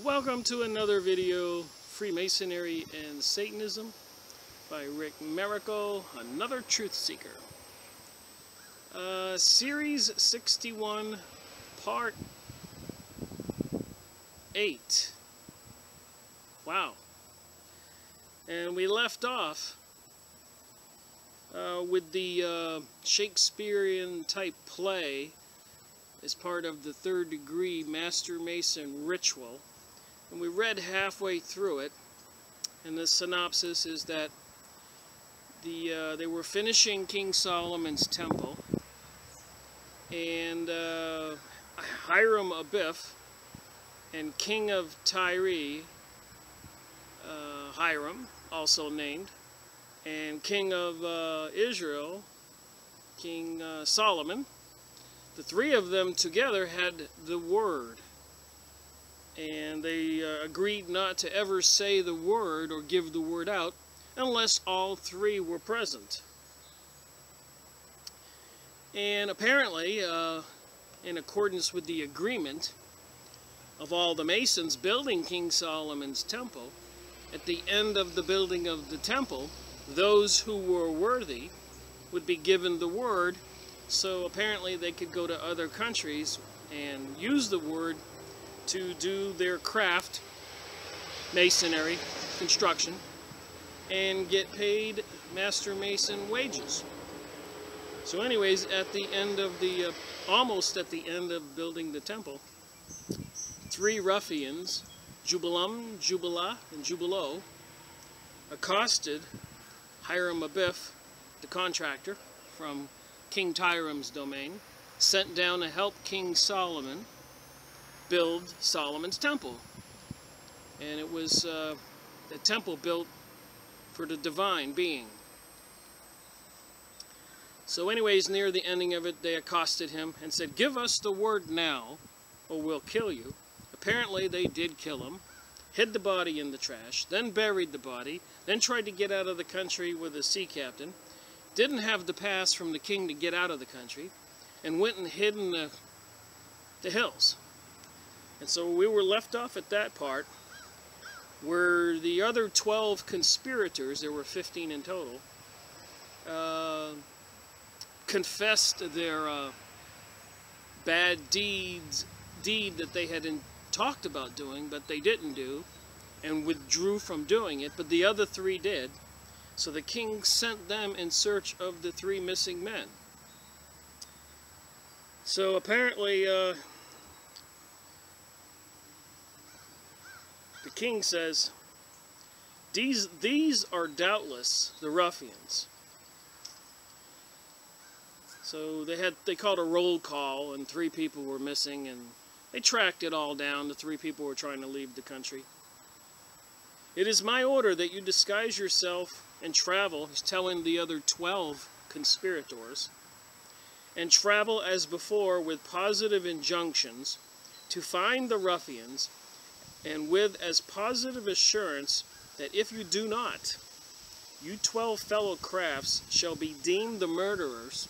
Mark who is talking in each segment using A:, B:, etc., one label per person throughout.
A: Welcome to another video, Freemasonry and Satanism by Rick Miracle, another truth seeker. Series 61, part 8. Wow. And we left off with the Shakespearean type play as part of the third degree Master Mason ritual. And we read halfway through it, and the synopsis is that they were finishing King Solomon's temple, and Hiram Abiff and King of Tyre, Hiram, also named, and King of Israel, King Solomon, the three of them together had the word. And they agreed not to ever say the word or give the word out unless all three were present. And apparently, in accordance with the agreement of all the Masons building King Solomon's temple, at the end of the building of the temple, those who were worthy would be given the word, so apparently they could go to other countries and use the word to do their craft, masonry, construction, and get paid Master Mason wages. So anyways, at the end of the, almost at the end of building the temple, three ruffians, Jubilum, Jubila, and Jubilo, accosted Hiram Abiff, the contractor from King Tyram's domain, sent down to help King Solomon build Solomon's temple. And it was the temple built for the divine being. So anyways, near the ending of it, they accosted him and said, "Give us the word now, or we'll kill you." Apparently they did kill him, hid the body in the trash, then buried the body, then tried to get out of the country with a sea captain, didn't have the pass from the king to get out of the country, and went and hid in the hills. And so we were left off at that part where the other 12 conspirators, there were 15 in total, confessed their bad deed that they had talked about doing, but they didn't do, and withdrew from doing it, but the other three did. So the king sent them in search of the three missing men. So apparently, the king says, these are doubtless the ruffians. So they called a roll call, and 3 people were missing, and they tracked it all down. The 3 people were trying to leave the country. "It is my order that you disguise yourself and travel," he's telling the other 12 conspirators, "and travel as before with positive injunctions to find the ruffians, and with as positive assurance that if you do not, you 12 fellow crafts shall be deemed the murderers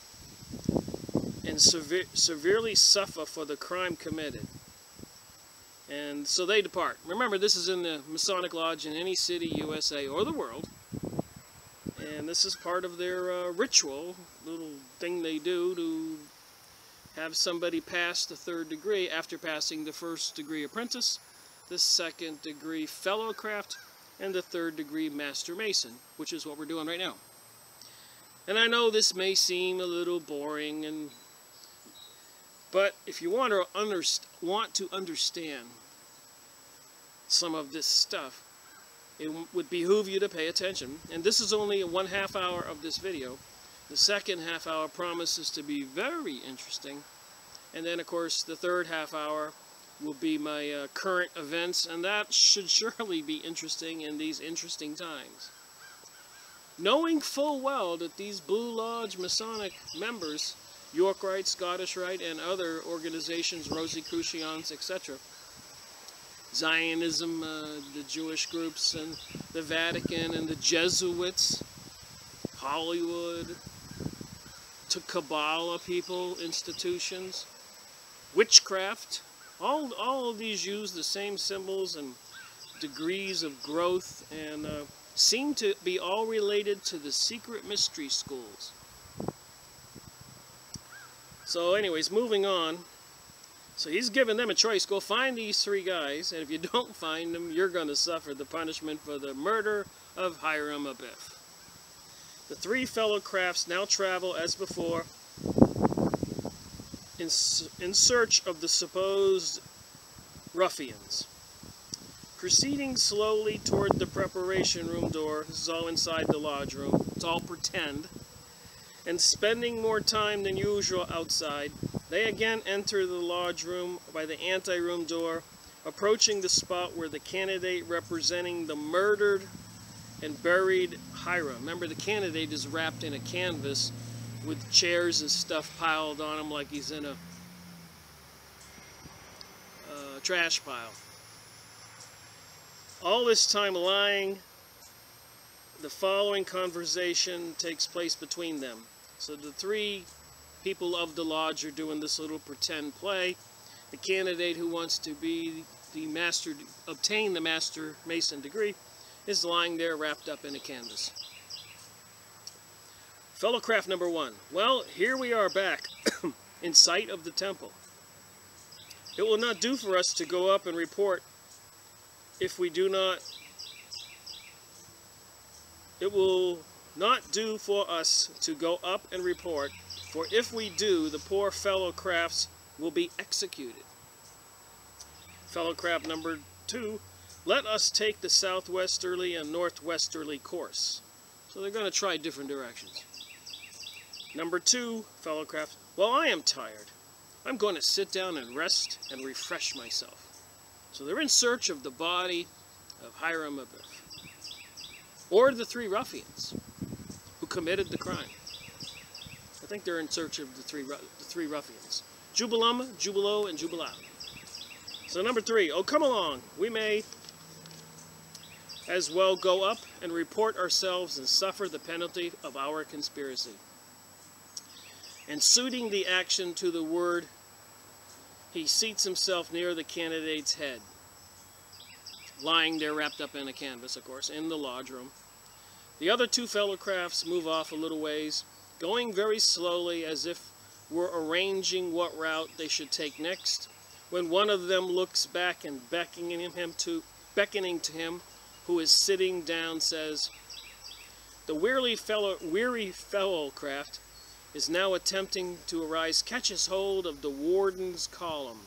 A: and severely suffer for the crime committed." And so they depart. Remember, this is in the Masonic Lodge in any city, USA, or the world. And this is part of their ritual, little thing they do to have somebody pass the third degree after passing the first degree apprentice, the second degree fellow craft, and the third degree Master Mason, which is what we're doing right now. And I know this may seem a little boring, but if you want to understand some of this stuff, it would behoove you to pay attention. And this is only 1/2 hour of this video. The second half hour promises to be very interesting. And then, of course, the third half hour will be my current events, and that should surely be interesting in these interesting times. Knowing full well that these Blue Lodge Masonic members, York Rite, Scottish Rite, and other organizations, Rosicrucians, etc., Zionism, the Jewish groups, and the Vatican, and the Jesuits, Hollywood, to Kabbalah people, institutions, witchcraft, All of these use the same symbols and degrees of growth, and seem to be all related to the secret mystery schools. So anyways, moving on. So he's given them a choice. Go find these three guys, and if you don't find them, you're going to suffer the punishment for the murder of Hiram Abiff. The three fellow crafts now travel as before in search of the supposed ruffians. Proceeding slowly toward the preparation room door, this is all inside the lodge room, it's all pretend, and spending more time than usual outside, they again enter the lodge room by the ante-room door, approaching the spot where the candidate representing the murdered and buried Hiram. Remember, the candidate is wrapped in a canvas with chairs and stuff piled on him like he's in a trash pile. All this time lying, the following conversation takes place between them. So the three people of the lodge are doing this little pretend play. The candidate who wants to be the master, obtain the Master Mason degree, is lying there wrapped up in a canvas. Fellow craft number one. Well, here we are back in sight of the temple. It will not do for us to go up and report if we do not. It will not do for us to go up and report, for if we do, the poor fellow crafts will be executed. Fellow craft number two. Let us take the southwesterly and northwesterly course. So they're going to try different directions. Number two, fellow craft. Well, I am tired. I'm going to sit down and rest and refresh myself. So they're in search of the body of Hiram Abiff, or the three ruffians who committed the crime. I think they're in search of the three ruffians. Jubilum, Jubilo, and Jubilah. So number three, oh come along, we may as well go up and report ourselves and suffer the penalty of our conspiracy. And suiting the action to the word, he seats himself near the candidate's head, lying there wrapped up in a canvas, of course, in the lodge room. The other two fellow crafts move off a little ways, going very slowly as if we're arranging what route they should take next, when one of them looks back and beckoning to him who is sitting down, says, "The weary fellow craft is now attempting to arise, catches hold of the warden's column,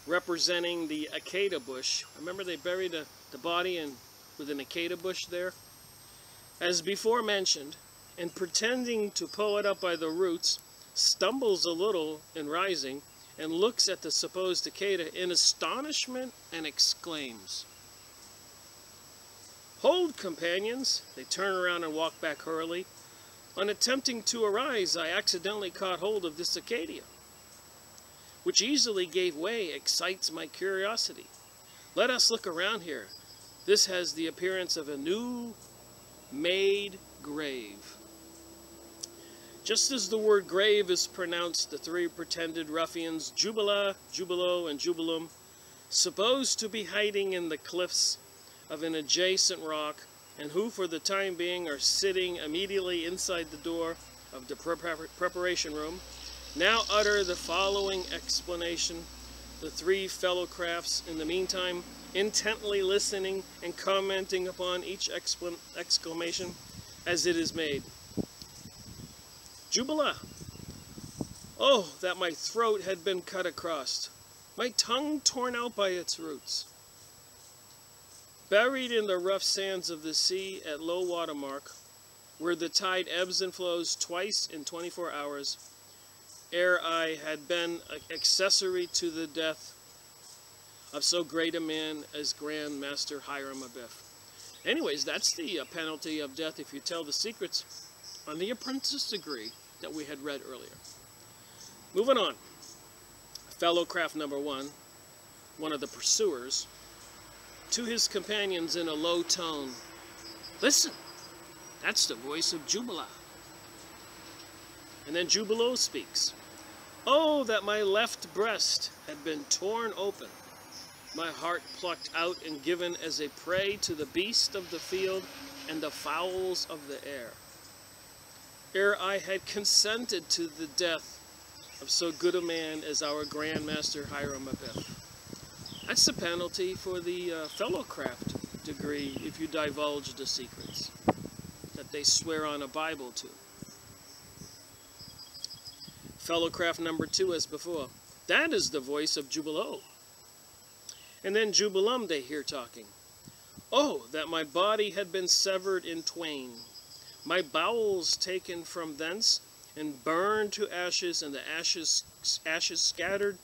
A: representing the acacia bush." Remember they buried the body with an acacia bush there? As before mentioned, and pretending to pull it up by the roots, stumbles a little in rising, and looks at the supposed acacia in astonishment and exclaims, "Hold, companions!" They turn around and walk back hurriedly. "On attempting to arise, I accidentally caught hold of this acacia, which easily gave way, excites my curiosity. Let us look around here. This has the appearance of a new-made grave." Just as the word grave is pronounced, the three pretended ruffians, Jubilah, Jubilo, and Jubilum, supposed to be hiding in the cliffs of an adjacent rock, and who for the time being are sitting immediately inside the door of the preparation room, now utter the following explanation. The three fellow crafts, in the meantime, intently listening and commenting upon each exclamation as it is made. Jubilah. "Oh, that my throat had been cut across, my tongue torn out by its roots. Buried in the rough sands of the sea at low water mark, where the tide ebbs and flows twice in 24 hours, ere I had been accessory to the death of so great a man as Grand Master Hiram Abiff." Anyways, that's the penalty of death if you tell the secrets on the apprentice degree that we had read earlier. Moving on. Fellow craft number one, one of the pursuers, to his companions in a low tone, "Listen, that's the voice of Jubilah." And then Jubilo speaks. Oh, that my left breast had been torn open, my heart plucked out and given as a prey to the beast of the field and the fowls of the air, ere I had consented to the death of so good a man as our Grand Master Hiram Abiff. That's the penalty for the fellowcraft degree if you divulge the secrets that they swear on a Bible to. Fellowcraft number 2 as before. That is the voice of Jubilo. And then Jubilum they hear talking. Oh, that my body had been severed in twain, my bowels taken from thence, and burned to ashes, and the ashes scattered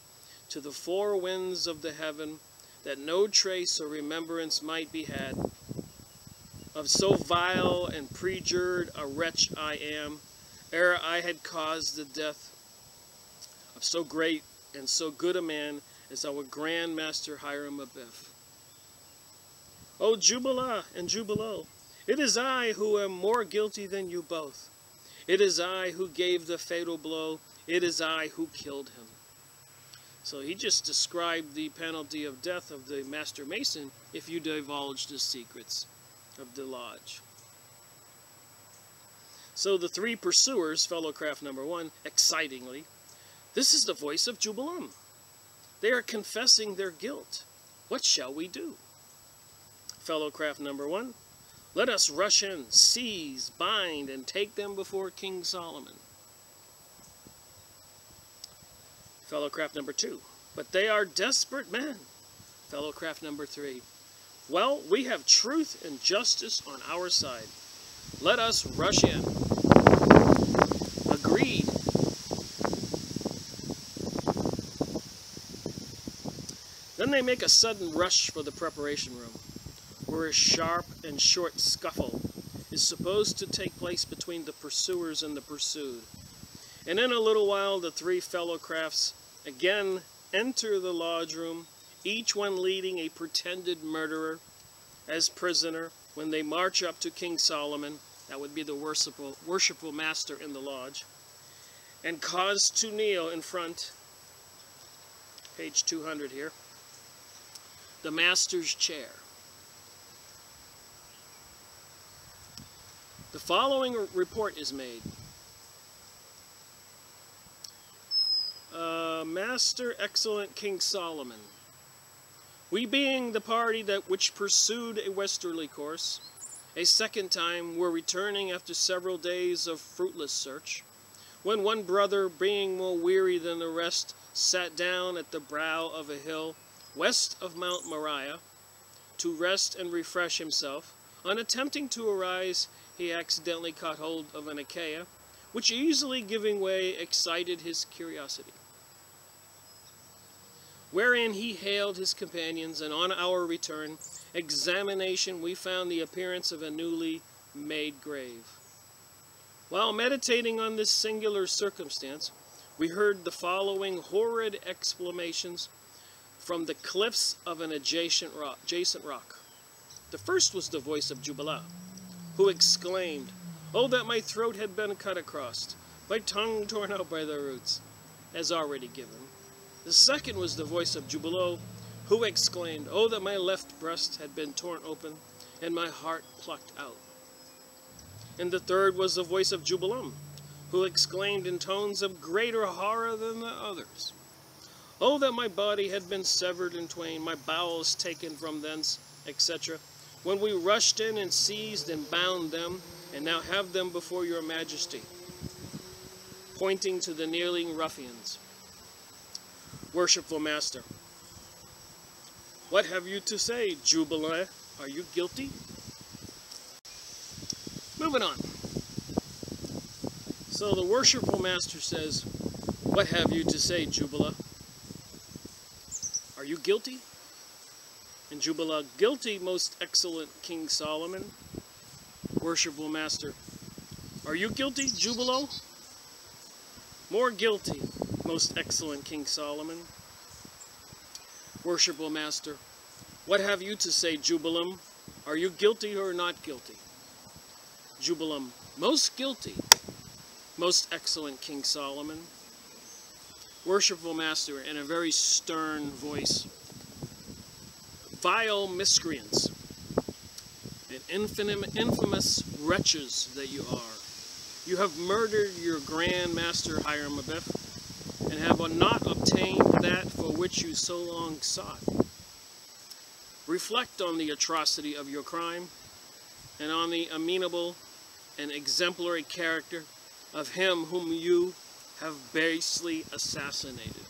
A: to the four winds of the heaven, that no trace or remembrance might be had. Of so vile and perjured a wretch I am, ere I had caused the death of so great and so good a man as our Grand Master Hiram Abiff. O Jubila and Jubilo, it is I who am more guilty than you both. It is I who gave the fatal blow. It is I who killed him. So he just described the penalty of death of the Master Mason if you divulge the secrets of the lodge. So the three pursuers, fellowcraft number 1, excitingly, this is the voice of Jubilum. They are confessing their guilt. What shall we do? Fellowcraft number 1, let us rush in, seize, bind, and take them before King Solomon. Fellowcraft number 2, but they are desperate men. Fellowcraft number 3, well, we have truth and justice on our side. Let us rush in. Agreed. Then they make a sudden rush for the preparation room, where a sharp and short scuffle is supposed to take place between the pursuers and the pursued. And in a little while the three fellowcrafts again enter the lodge room, each one leading a pretended murderer as prisoner, when they march up to King Solomon, that would be the worshipful master in the lodge, and cause to kneel in front, page 200 here, the master's chair. The following report is made. Master Excellent King Solomon, we being the party which pursued a westerly course, a second time were returning after several days of fruitless search, when one brother, being more weary than the rest, sat down at the brow of a hill west of Mount Moriah to rest and refresh himself. On attempting to arise, he accidentally caught hold of an acacia, which easily giving way excited his curiosity, wherein he hailed his companions, and on our examination we found the appearance of a newly made grave. While meditating on this singular circumstance, we heard the following horrid exclamations from the cliffs of an adjacent rock. The first was the voice of Jubilah, who exclaimed, "Oh, that my throat had been cut across, my tongue torn out by the roots," as already given. The second was the voice of Jubilo, who exclaimed, "Oh, that my left breast had been torn open, and my heart plucked out." And the third was the voice of Jubilum, who exclaimed in tones of greater horror than the others, "Oh, that my body had been severed in twain, my bowels taken from thence," etc., when we rushed in and seized and bound them, and now have them before your majesty, pointing to the kneeling ruffians. Worshipful Master, what have you to say, Jubilee? Are you guilty? Moving on. So the Worshipful Master says, what have you to say, Jubilee? Are you guilty? And Jubilee, guilty, most excellent King Solomon. Worshipful Master, are you guilty, Jubilee? More guilty, most excellent King Solomon. Worshipful Master, what have you to say, Jubilum? Are you guilty or not guilty? Jubilum, most guilty, most excellent King Solomon. Worshipful Master, in a very stern voice. Vile miscreants and infamous wretches that you are. You have murdered your Grand Master Hiram Abiff, and have not obtained that for which you so long sought. Reflect on the atrocity of your crime, and on the amenable and exemplary character of him whom you have basely assassinated.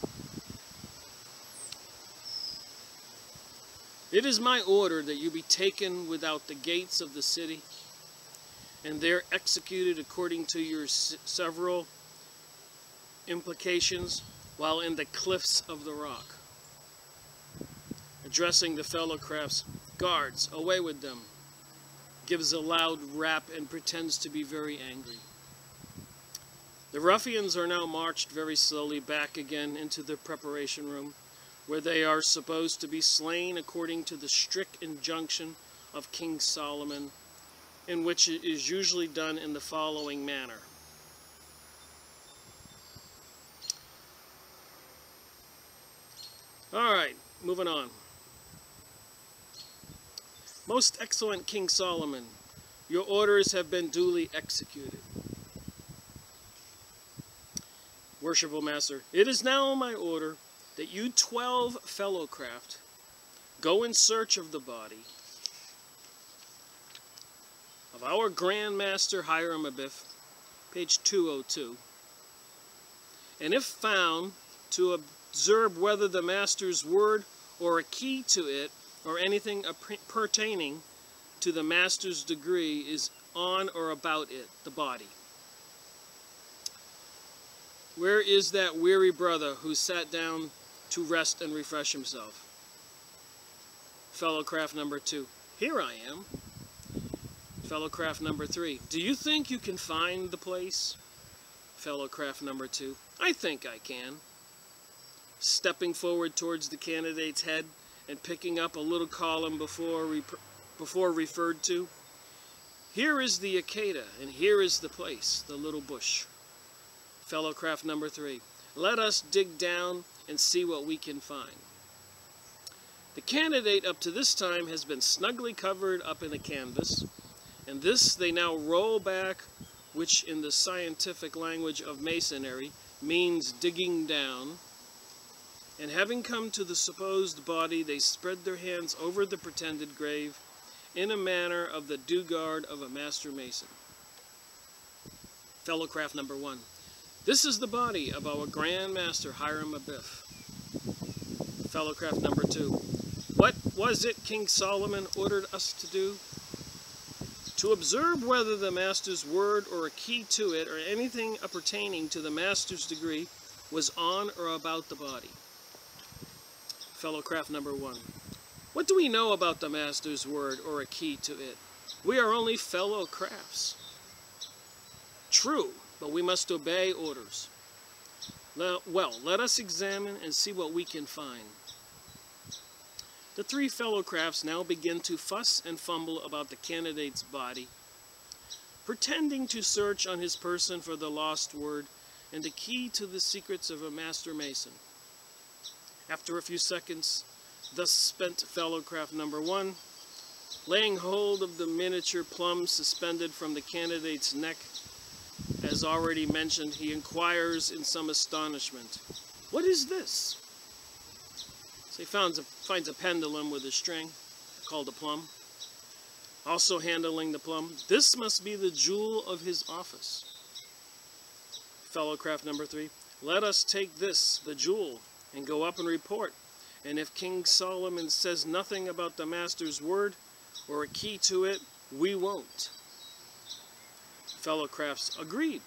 A: It is my order that you be taken without the gates of the city, and there executed according to your several implications while in the cliffs of the rock. Addressing the fellow crafts, guards, away with them, gives a loud rap and pretends to be very angry. The ruffians are now marched very slowly back again into the preparation room, where they are supposed to be slain according to the strict injunction of King Solomon, in which it is usually done in the following manner. Alright, moving on. Most excellent King Solomon, your orders have been duly executed. Worshipful Master, it is now my order that you 12 fellow craft go in search of the body of our Grand Master Hiram Abiff, page 202, and if found, to observe whether the Master's word or a key to it or anything pertaining to the Master's degree is on or about it, the body. Where is that weary brother who sat down to rest and refresh himself? Fellow craft number 2, here I am. Fellow craft number 3, do you think you can find the place? Fellow craft number 2, I think I can. Stepping forward towards the candidate's head and picking up a little column before referred to. Here is the Akeda, and here is the place, the little bush. Fellow craft number 3, let us dig down and see what we can find. The candidate up to this time has been snugly covered up in a canvas, and this they now roll back, which in the scientific language of masonry means digging down, and having come to the supposed body, they spread their hands over the pretended grave in a manner of the due guard of a master mason. Fellow craft number 1, this is the body of our Grand Master Hiram Abiff. Fellow craft number 2, what was it King Solomon ordered us to do? To observe whether the Master's word or a key to it or anything appertaining to the Master's degree was on or about the body. Fellow craft number 1, what do we know about the Master's word or a key to it? We are only fellow crafts. True, but we must obey orders. Well, let us examine and see what we can find. The 3 fellow crafts now begin to fuss and fumble about the candidate's body, pretending to search on his person for the lost word and the key to the secrets of a master mason. After a few seconds, thus spent fellow craft number 1, laying hold of the miniature plum suspended from the candidate's neck, as already mentioned, he inquires in some astonishment, what is this? So he finds a pendulum with a string, called a plum. Also handling the plum, this must be the jewel of his office. Fellow craft number 3, let us take this, the jewel, and go up and report. And if King Solomon says nothing about the Master's word or a key to it, we won't. Fellow crafts agreed.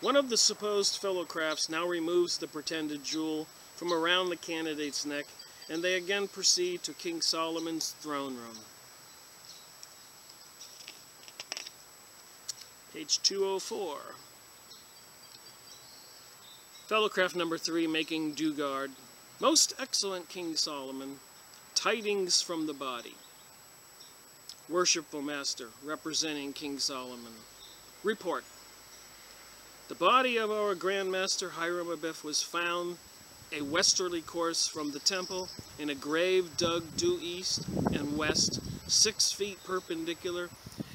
A: One of the supposed fellow crafts now removes the pretended jewel from around the candidate's neck, and they again proceed to King Solomon's throne room. Page 204. Fellow craft number 3, making due guard. Most excellent King Solomon, tidings from the body. Worshipful Master, representing King Solomon. Report. The body of our Grand Master Hiram Abiff was found a westerly course from the temple in a grave dug due east and west, 6 feet perpendicular,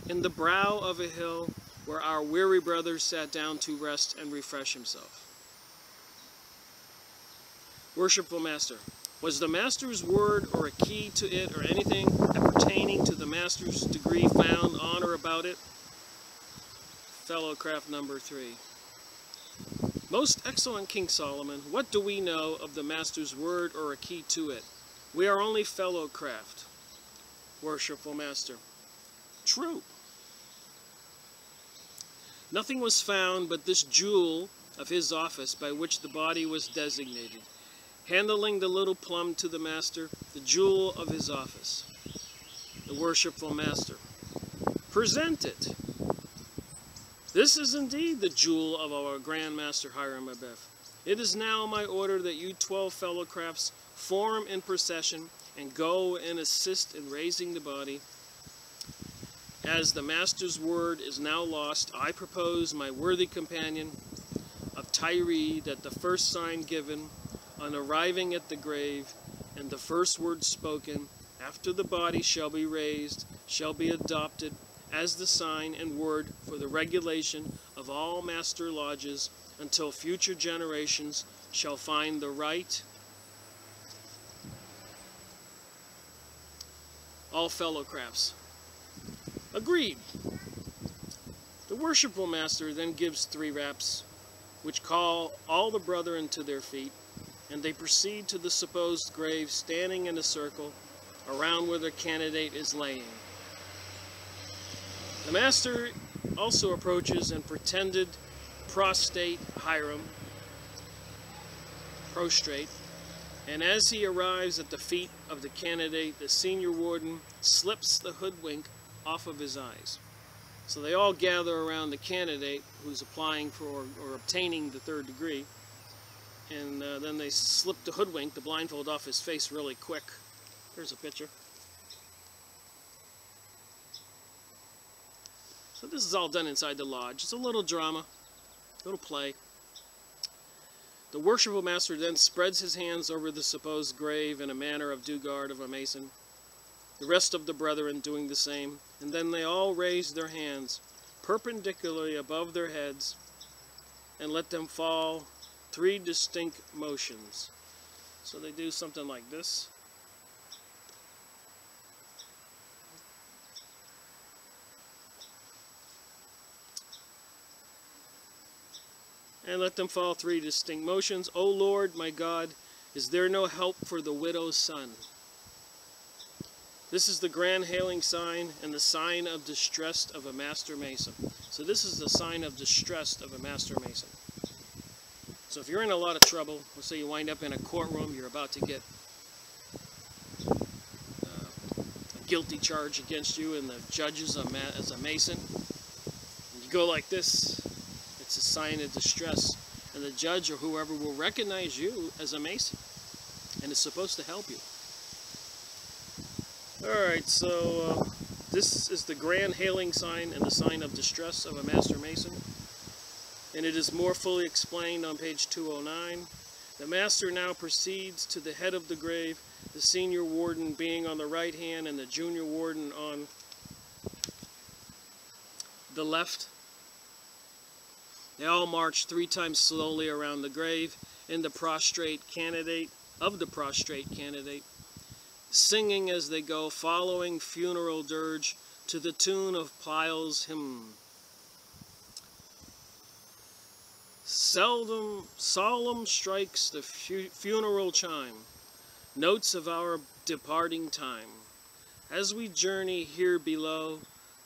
A: in the brow of a hill where our weary brother sat down to rest and refresh himself. Worshipful Master, was the Master's word or a key to it or anything pertaining to the Master's degree found on or about it? Fellowcraft number 3. Most excellent King Solomon, what do we know of the Master's word or a key to it? We are only fellowcraft. Worshipful Master. True. Nothing was found but this jewel of his office by which the body was designated, handling the little plum to the Master, the jewel of his office. The Worshipful Master. Present it. This is indeed the jewel of our Grand Master Hiram Abiff. It is now my order that you 12 fellowcrafts form in procession and go and assist in raising the body. As the Master's word is now lost, I propose my worthy companion of Tyre that the first sign given on arriving at the grave and the first word spoken after the body shall be raised shall be adopted as the sign and word for the regulation of all master lodges until future generations shall find the right. All fellowcrafts. Agreed. The Worshipful Master then gives 3 raps, which call all the brethren to their feet, and they proceed to the supposed grave, standing in a circle around where the candidate is laying. The Master also approaches and pretended prostrate Hiram, and as he arrives at the feet of the candidate, the senior warden slips the hoodwink off of his eyes. So they all gather around the candidate who's applying for or obtaining the 3rd degree, and then they slip the hoodwink, the blindfold, off his face really quick. Here's a picture. So this is all done inside the lodge. It's a little drama, a little play. The Worshipful Master then spreads his hands over the supposed grave in a manner of due guard of a Mason, the rest of the brethren doing the same, and then they all raise their hands perpendicularly above their heads and let them fall 3 distinct motions. So they do something like this. And let them fall 3 distinct motions. O Lord, my God, is there no help for the widow's son? This is the grand hailing sign and the sign of distress of a Master Mason. So this is the sign of distress of a Master Mason. So if you're in a lot of trouble, let's say you wind up in a courtroom, you're about to get a guilty charge against you, and the judge is a Mason, and you go like this, it's a sign of distress, and the judge or whoever will recognize you as a Mason, and is supposed to help you. Alright, so this is the grand hailing sign and the sign of distress of a Master Mason, and it is more fully explained on page 209. The Master now proceeds to the head of the grave, the senior warden being on the right hand and the junior warden on the left. They all march 3 times slowly around the grave of the prostrate candidate, singing as they go, following funeral dirge to the tune of Plial's hymn. Solemn strikes the funeral chime, notes of our departing time, as we journey here below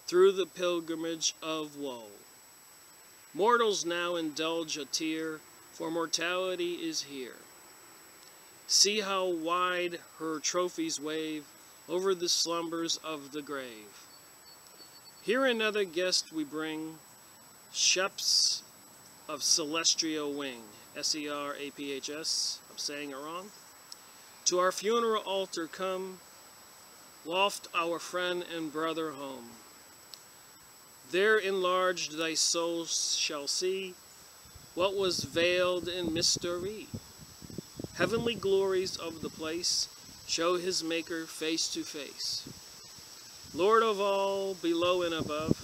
A: through the pilgrimage of woe. Mortals now indulge a tear, for mortality is here. See how wide her trophies wave over the slumbers of the grave. Here another guest we bring, sheps of celestial wing, S-E-R-A-P-H-S, I'm saying it wrong. To our funeral altar come, waft our friend and brother home. There enlarged thy soul shall see, what was veiled in mystery. Heavenly glories of the place show his maker face to face. Lord of all, below and above,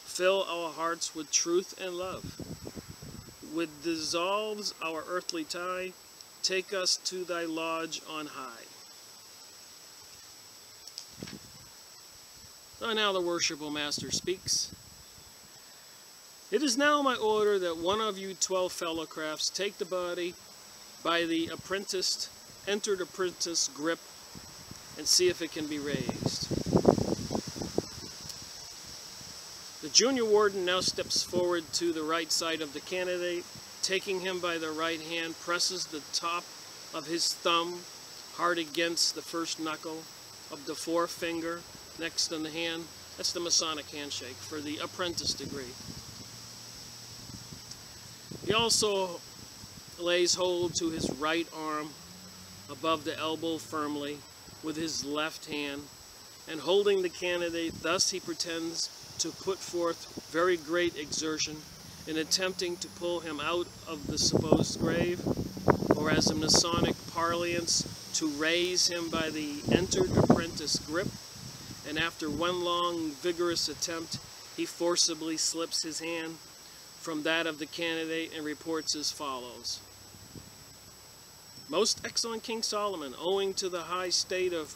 A: fill our hearts with truth and love. Which dissolves our earthly tie, take us to thy lodge on high. So now the worshipful master speaks. It is now my order that one of you 12 fellow crafts take the body by the entered apprentice grip and see if it can be raised. The junior warden now steps forward to the right side of the candidate, taking him by the right hand, presses the top of his thumb hard against the first knuckle of the forefinger next on the hand. That's the Masonic handshake for the apprentice degree. He also lays hold to his right arm above the elbow firmly with his left hand, and holding the candidate, thus he pretends to put forth very great exertion in attempting to pull him out of the supposed grave, or as in Masonic parlance, to raise him by the entered apprentice grip, and after one long vigorous attempt, he forcibly slips his hand from that of the candidate and reports as follows. Most excellent King Solomon, owing to the high state of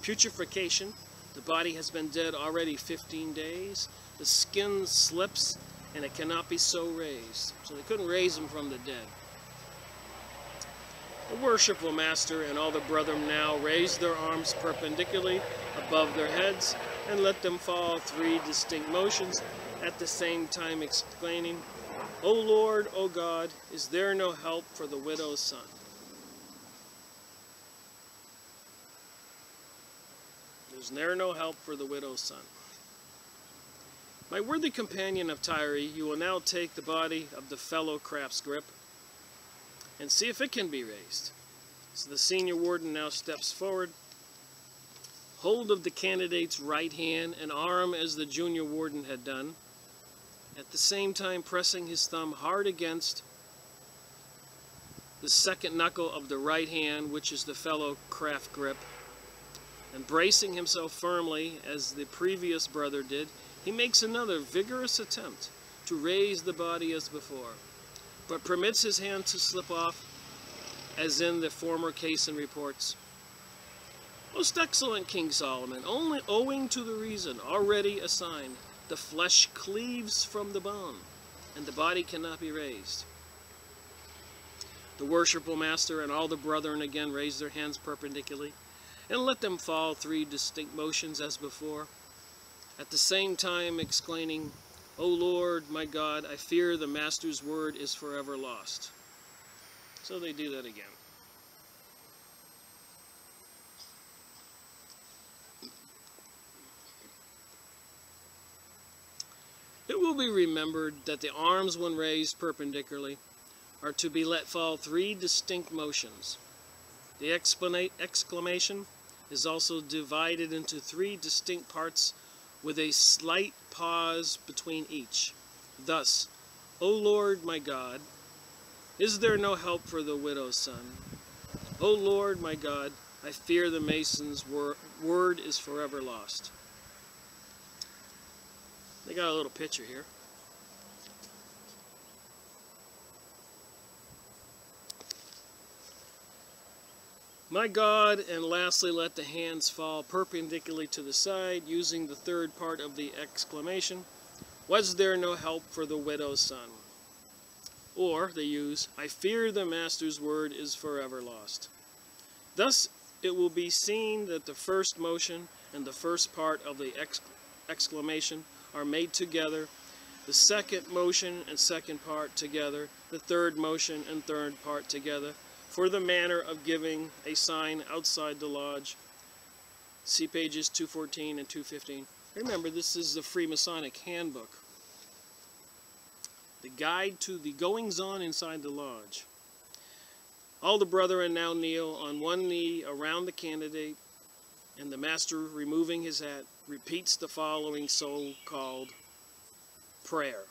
A: putrefaction, the body has been dead already 15 days. The skin slips and it cannot be so raised. So they couldn't raise him from the dead. The worshipful master and all the brethren now raise their arms perpendicularly above their heads and let them fall 3 distinct motions, at the same time exclaiming, O Lord, O God, is there no help for the widow's son? Is there no help for the widow's son? My worthy companion of Tyre, you will now take the body of the fellow craft's grip and see if it can be raised. So the senior warden now steps forward, hold of the candidate's right hand and arm as the junior warden had done, at the same time pressing his thumb hard against the second knuckle of the right hand, which is the fellow craft grip, and bracing himself firmly as the previous brother did, he makes another vigorous attempt to raise the body as before, but permits his hand to slip off as in the former case and reports, Most excellent King Solomon, only owing to the reason already assigned, the flesh cleaves from the bone, and the body cannot be raised. The worshipful master and all the brethren again raise their hands perpendicularly, and let them fall 3 distinct motions as before, at the same time exclaiming, O Lord, my God, I fear the master's word is forever lost. So they do that again. It will be remembered that the arms, when raised perpendicularly, are to be let fall 3 distinct motions. The exclamation is also divided into 3 distinct parts with a slight pause between each. Thus, O Lord my God, is there no help for the widow's son? O Lord my God, I fear the mason's word is forever lost. They got a little picture here. My God, and lastly, let the hands fall perpendicularly to the side, using the 3rd part of the exclamation, was there no help for the widow's son? Or they use, I fear the master's word is forever lost. Thus, it will be seen that the first motion and the first part of the exclamation are made together, the second motion and second part together, the third motion and third part together, for the manner of giving a sign outside the lodge. See pages 214 and 215. Remember, this is the Freemasonic handbook, the guide to the goings-on inside the lodge. All the brethren now kneel on one knee around the candidate, and the master, removing his hat, repeats the following so-called prayer.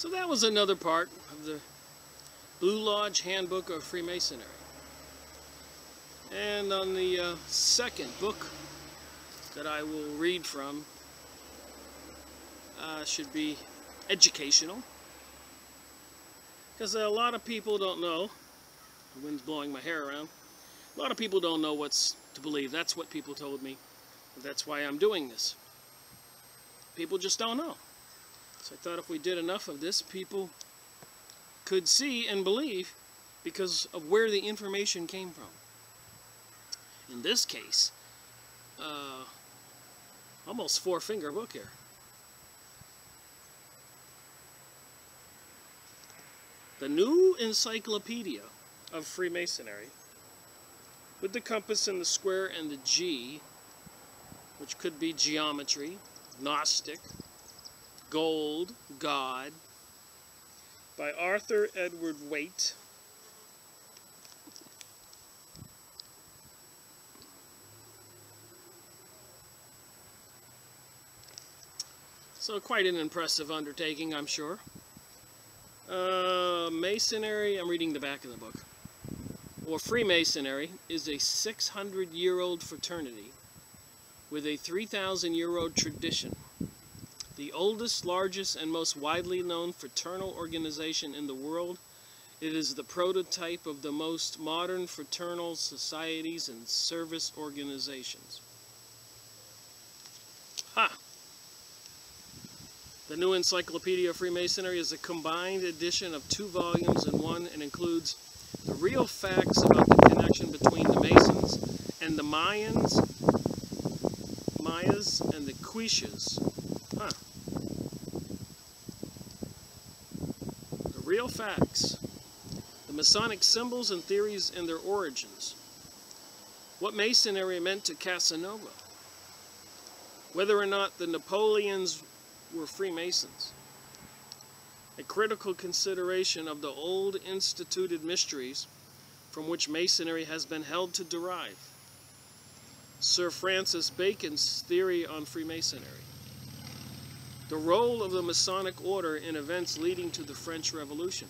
A: So that was another part of the Blue Lodge Handbook of Freemasonry. And on the second book that I will read from should be educational. Because a lot of people don't know, the wind's blowing my hair around, a lot of people don't know what's to believe. That's what people told me. That's why I'm doing this. People just don't know. So I thought if we did enough of this, people could see and believe because of where the information came from. In this case, almost 4-finger book here. The New Encyclopedia of Freemasonry, with the compass and the square and the G, which could be geometry, Gnostic, gold, God, by Arthur Edward Waite. So quite an impressive undertaking, I'm sure. Masonry, I'm reading the back of the book, or Freemasonry, is a 600-year-old fraternity with a 3,000-year-old tradition. The oldest, largest, and most widely known fraternal organization in the world, it is the prototype of the most modern fraternal societies and service organizations. Ha! The New Encyclopedia of Freemasonry is a combined edition of 2 volumes in one and includes the real facts about the connection between the Masons and the Mayas and the Quiches. Huh. The real facts. The Masonic symbols and theories and their origins. What Masonry meant to Casanova. Whether or not the Napoleons were Freemasons. A critical consideration of the old instituted mysteries from which Masonry has been held to derive. Sir Francis Bacon's theory on Freemasonry. The role of the Masonic order in events leading to the French Revolution.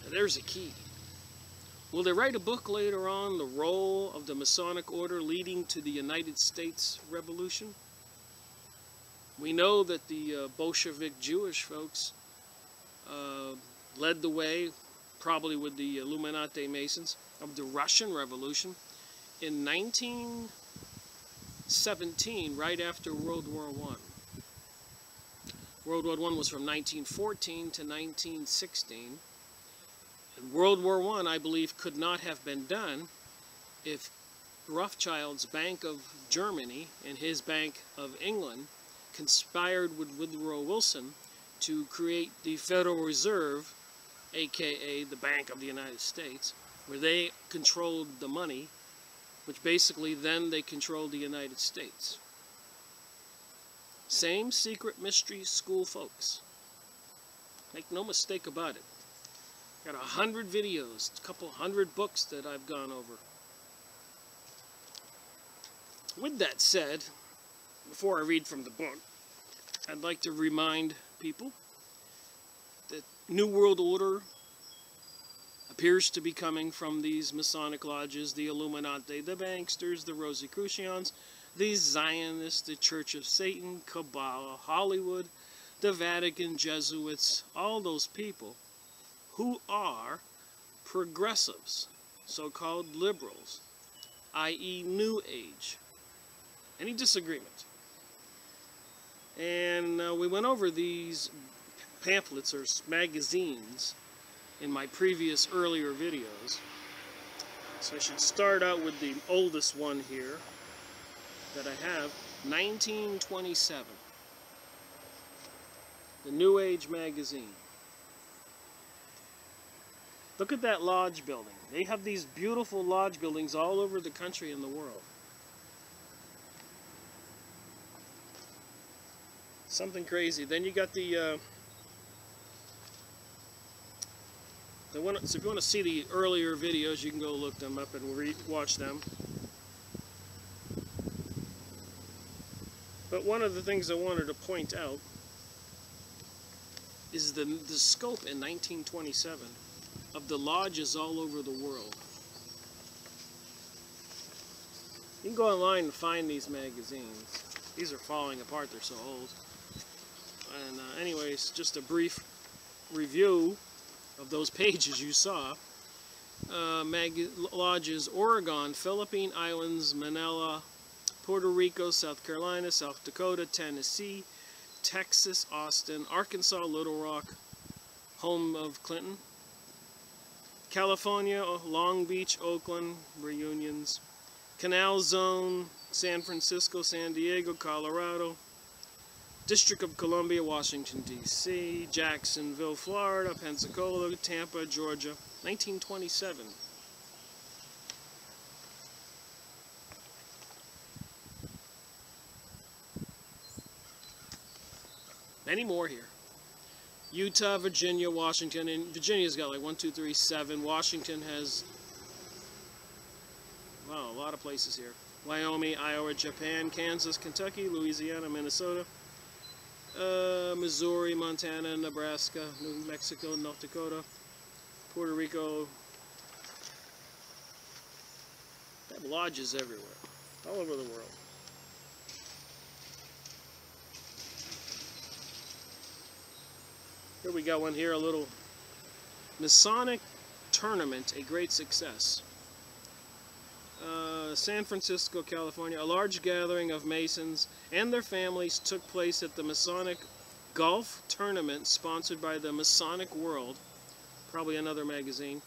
A: Now, there's a key. Will they write a book later on, the role of the Masonic order leading to the United States Revolution? We know that the Bolshevik Jewish folks led the way, probably with the Illuminati Masons, of the Russian Revolution in 1917, right after World War I. World War I was from 1914 to 1916. And World War I, I believe, could not have been done if Rothschild's Bank of Germany and his Bank of England conspired with Woodrow Wilson to create the Federal Reserve, aka the Bank of the United States, where they controlled the money, which basically then they controlled the United States. Same secret mystery school folks. Make no mistake about it. Got 100 videos, a couple 100 books that I've gone over. With that said, before I read from the book, I'd like to remind people that New World Order appears to be coming from these Masonic lodges, the Illuminati, the Banksters, the Rosicrucians, the Zionists, the Church of Satan, Kabbalah, Hollywood, the Vatican, Jesuits, all those people who are progressives, so-called liberals, i.e. New Age. Any disagreement? And we went over these pamphlets or magazines in my previous earlier videos. So I should start out with the oldest one here that I have, 1927. The New Age magazine. Look at that lodge building. They have these beautiful lodge buildings all over the country and the world. Something crazy. Then you got the one. So if you want to see the earlier videos, you can go look them up and watch them. But one of the things I wanted to point out is the scope in 1927 of the lodges all over the world. You can go online and find these magazines. These are falling apart, they're so old. And anyways, just a brief review of those pages you saw. Lodges: Oregon, Philippine Islands, Manila, Puerto Rico, South Carolina, South Dakota, Tennessee, Texas, Austin, Arkansas, Little Rock, home of Clinton, California, Long Beach, Oakland, reunions, Canal Zone, San Francisco, San Diego, Colorado, District of Columbia, Washington, D.C., Jacksonville, Florida, Pensacola, Tampa, Georgia, 1927. Many more here. Utah, Virginia, Washington, and Virginia's got like 1, 2, 3, 7. Washington has, wow, a lot of places here. Wyoming, Iowa, Japan, Kansas, Kentucky, Louisiana, Minnesota, Missouri, Montana, Nebraska, New Mexico, North Dakota, Puerto Rico. They have lodges everywhere, all over the world. Here we got one here, a little Masonic tournament, a great success. San Francisco, California, a large gathering of Masons and their families took place at the Masonic Golf Tournament sponsored by the Masonic World, probably another magazine.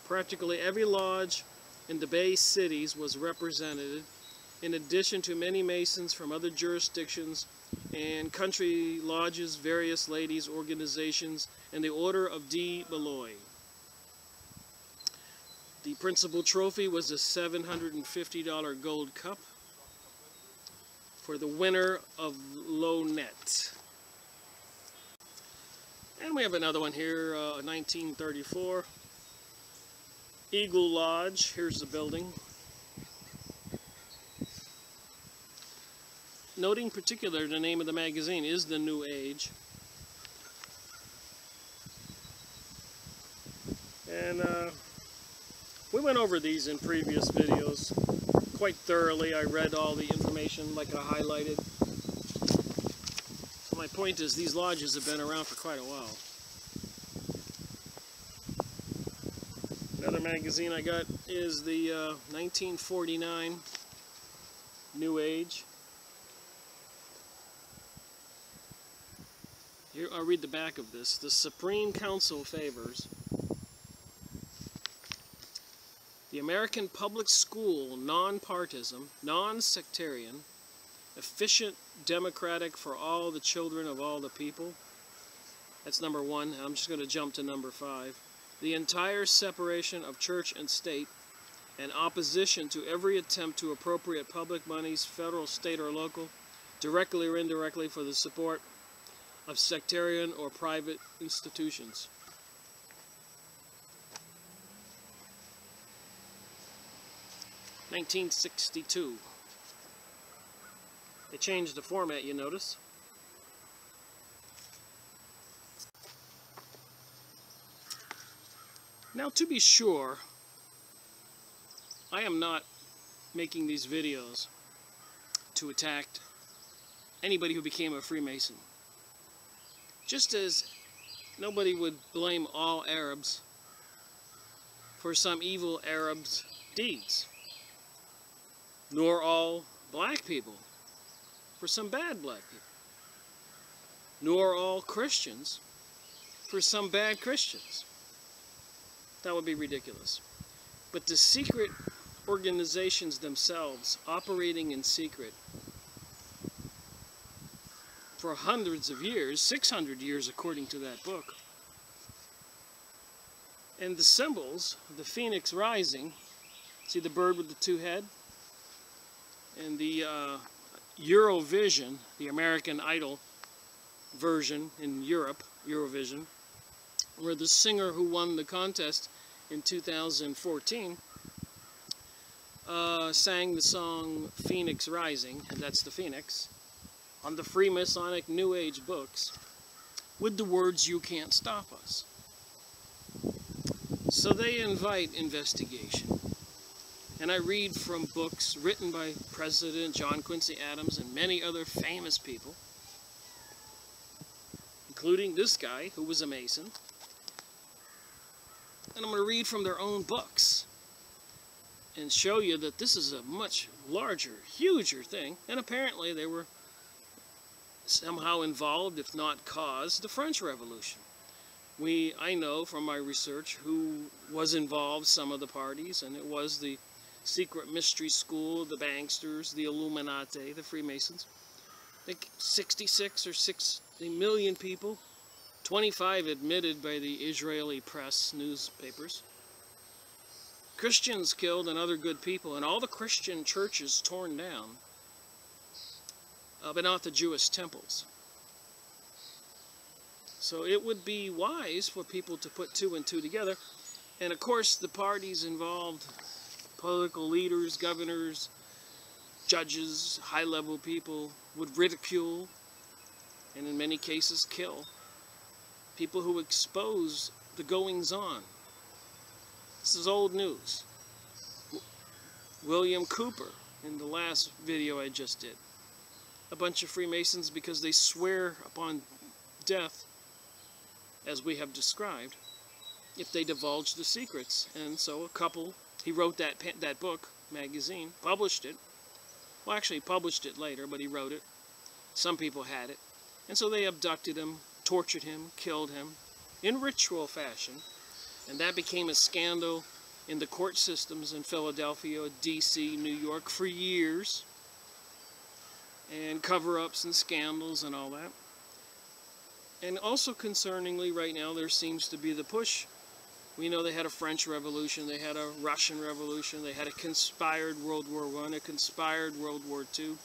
A: Practically every lodge in the Bay Cities was represented, in addition to many Masons from other jurisdictions and country lodges, various ladies' organizations, and the Order of D. Beloy. The principal trophy was a $750 gold cup for the winner of low net. And we have another one here, 1934. Eagle Lodge, here's the building. Noting particular, the name of the magazine is The New Age. And we went over these in previous videos quite thoroughly. I read all the information like I highlighted. My point is these lodges have been around for quite a while. Another magazine I got is the 1949 New Age. Here, I'll read the back of this. The Supreme Council favors the American public school, non-partisan, non-sectarian, efficient, democratic for all the children of all the people. That's number 1. I'm just going to jump to number 5. The entire separation of church and state and opposition to every attempt to appropriate public monies, federal, state, or local, directly or indirectly for the support of sectarian or private institutions. (1962). They changed the format, you notice. Now, to be sure, I am not making these videos to attack anybody who became a Freemason. Just as nobody would blame all Arabs for some evil Arabs' deeds, nor all black people for some bad black people, nor all Christians for some bad Christians. That would be ridiculous. But the secret organizations themselves, operating in secret for hundreds of years, 600 years according to that book, and the symbols, the phoenix rising, see the bird with the 2 heads? And the Eurovision, the American Idol version in Europe, Eurovision, where the singer who won the contest in 2014 sang the song Phoenix Rising, and that's the phoenix, on the Freemasonic New Age books. with the words, "You can't stop us." So they invite investigation. And I read from books written by President John Quincy Adams and many other famous people, including this guy who was a Mason. And I'm going to read from their own books and show you that this is a much larger, huger thing. And apparently they were somehow involved, if not caused, the French Revolution. I know from my research who was involved, some of the parties, and it was the secret mystery school, the banksters, the Illuminati, the Freemasons. I think 66 or 60 million people, 25 admitted by the Israeli press newspapers. Christians killed and other good people, and all the Christian churches torn down, but not the Jewish temples. So it would be wise for people to put two and two together. And of course the parties involved, political leaders, governors, judges, high-level people, would ridicule and in many cases kill people who expose the goings-on. This is old news. William Cooper, in the last video I just did, a bunch of Freemasons, because they swear upon death, as we have described, if they divulge the secrets. And so a couple, he wrote that book, magazine, published it. Well, actually, he published it later, but he wrote it. Some people had it. And so they abducted him, tortured him, killed him, in ritual fashion. And that became a scandal in the court systems in Philadelphia, D.C., New York for years. And cover-ups and scandals and all that. And also concerningly, right now, there seems to be the push. We know they had a French Revolution, they had a Russian Revolution, they had a conspired World War I, a conspired World War II,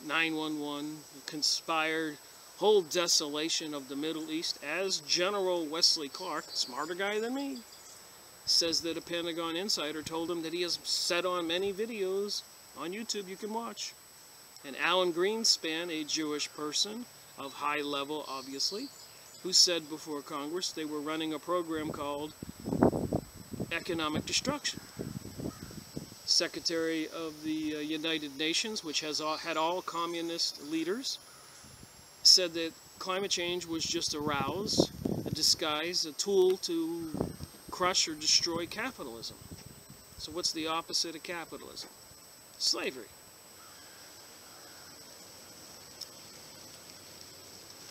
A: 9/11, conspired whole desolation of the Middle East, as General Wesley Clark, smarter guy than me, says that a Pentagon insider told him that he has said on many videos on YouTube you can watch. And Alan Greenspan, a Jewish person, of high level, obviously, who said before Congress they were running a program called economic destruction. Secretary of the United Nations, which has had all communist leaders, said that climate change was just a ruse, a disguise, a tool to crush or destroy capitalism. So what's the opposite of capitalism? Slavery.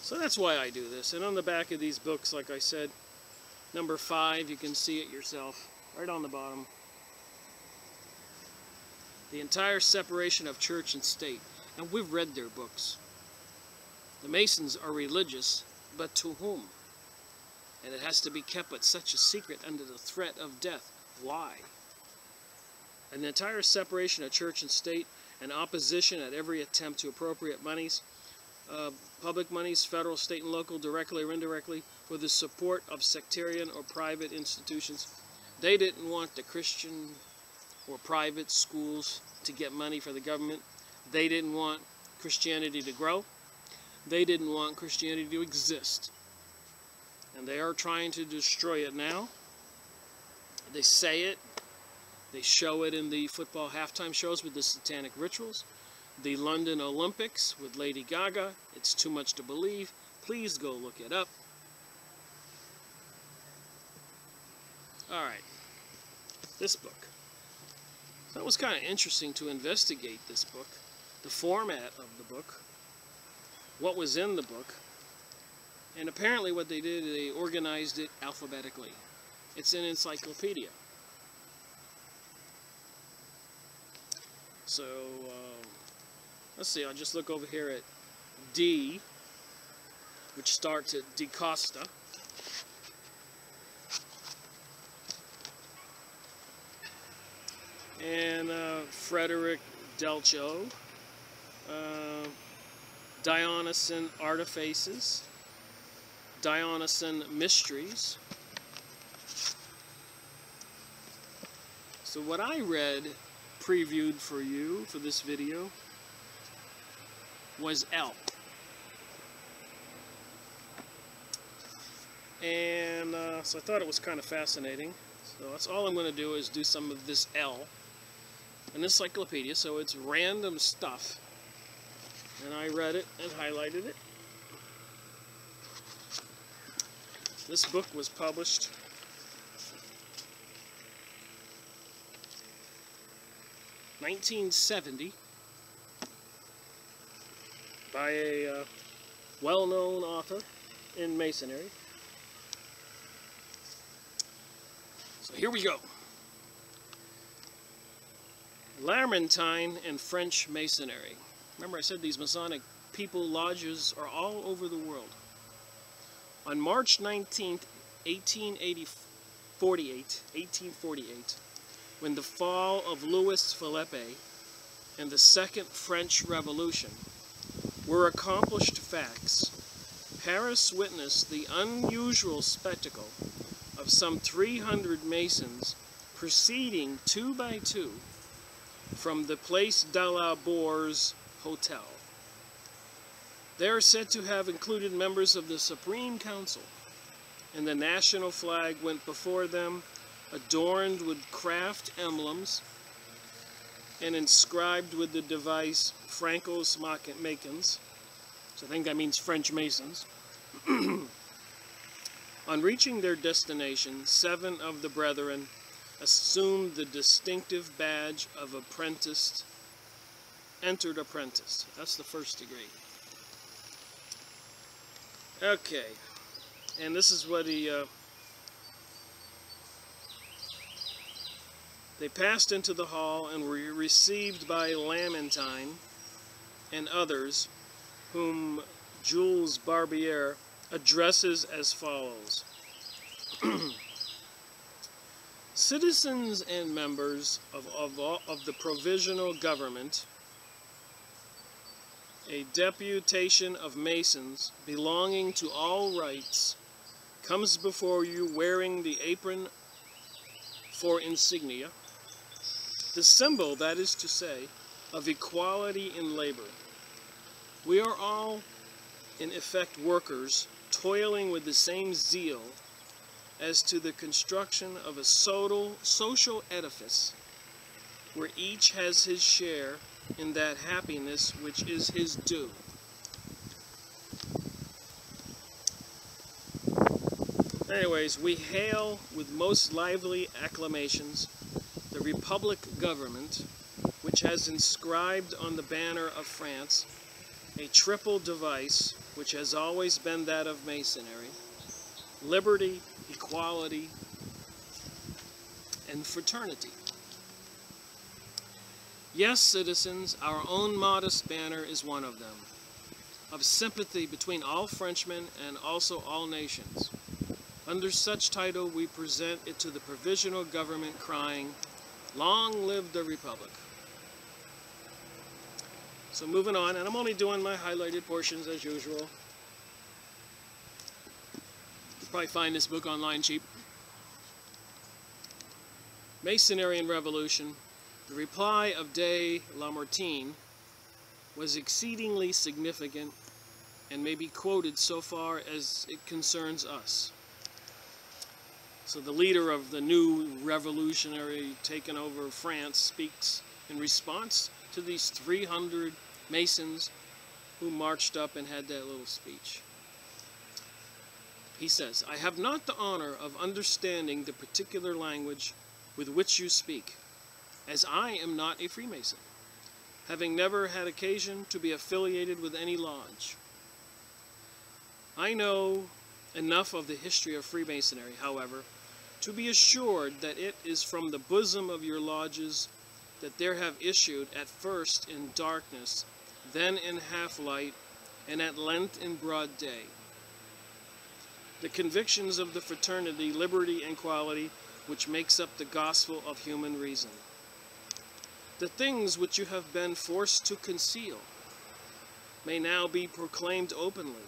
A: So that's why I do this. And on the back of these books, like I said, number 5, you can see it yourself, right on the bottom. The entire separation of church and state. And we've read their books. The Masons are religious, but to whom? And it has to be kept but such a secret under the threat of death. Why? An entire separation of church and state, and opposition at every attempt to appropriate monies, public monies, federal, state, and local, directly or indirectly, for the support of sectarian or private institutions. They didn't want the Christian or private schools to get money for the government. They didn't want Christianity to grow. They didn't want Christianity to exist. And they are trying to destroy it now. They say it. They show it in the football halftime shows with the satanic rituals. The London Olympics with Lady Gaga. It's too much to believe. Please go look it up. Alright. This book. So it was kind of interesting to investigate this book. The format of the book. What was in the book. And apparently what they did, they organized it alphabetically. It's an encyclopedia. So, let's see, I'll just look over here at D, which starts at De Costa. And Frederick Delcho, Dionysian Artifices, Dionysian Mysteries. So what I read, previewed for you for this video, was L. And so I thought it was kind of fascinating. So that's all I'm going to do is do some of this L, an encyclopedia, so it's random stuff. And I read it and highlighted it. This book was published in 1970 by a well-known author in Masonry. So here we go. Lamartine and French Masonry. Remember I said these Masonic people lodges are all over the world. On March 19th, 1848, when the fall of Louis Philippe and the Second French Revolution were accomplished facts, Paris witnessed the unusual spectacle of some 300 Masons proceeding 2 by 2 from the Place de la Bourse Hotel. They are said to have included members of the Supreme Council, and the national flag went before them, adorned with craft emblems and inscribed with the device Francos Macons, so I think that means French Masons. On reaching their destination, 7 of the brethren assumed the distinctive badge of apprentice, entered apprentice. That's the first degree. Okay, and this is what they passed into the hall and were received by Lamartine and others, whom Jules Barbier addresses as follows. Citizens and members of the provisional government, a deputation of Masons belonging to all rights comes before you wearing the apron for insignia, the symbol, that is to say, of equality in labor. We are all, in effect, workers, toiling with the same zeal as to the construction of a social edifice where each has his share in that happiness which is his due. Anyways, we hail with most lively acclamations the Republic government, which has inscribed on the banner of France a triple device which has always been that of Masonry: liberty, equality, and fraternity. Yes, citizens, our own modest banner is one of them, of sympathy between all Frenchmen and also all nations. Under such title, we present it to the provisional government, crying, "Long live the Republic." So moving on, and I'm only doing my highlighted portions as usual. You'll probably find this book online cheap. Masonry and Revolution. The reply of de Lamartine was exceedingly significant and may be quoted so far as it concerns us. So the leader of the new revolutionary taken over France speaks in response to these 300 Masons who marched up and had that little speech. He says, "I have not the honor of understanding the particular language with which you speak, as I am not a Freemason, having never had occasion to be affiliated with any lodge. I know enough of the history of Freemasonry, however, to be assured that it is from the bosom of your lodges that there have issued at first in darkness, then in half-light, and at length in broad day, the convictions of the fraternity, liberty, and equality which makes up the gospel of human reason. The things which you have been forced to conceal may now be proclaimed openly,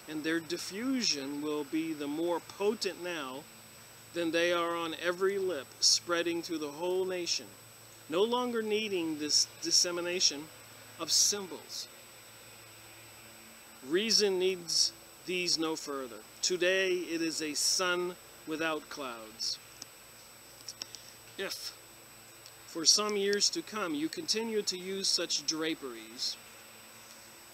A: and their diffusion will be the more potent now than they are on every lip, spreading through the whole nation, no longer needing this dissemination of symbols. Reason needs these no further. Today it is a sun without clouds. If, for some years to come, you continue to use such draperies,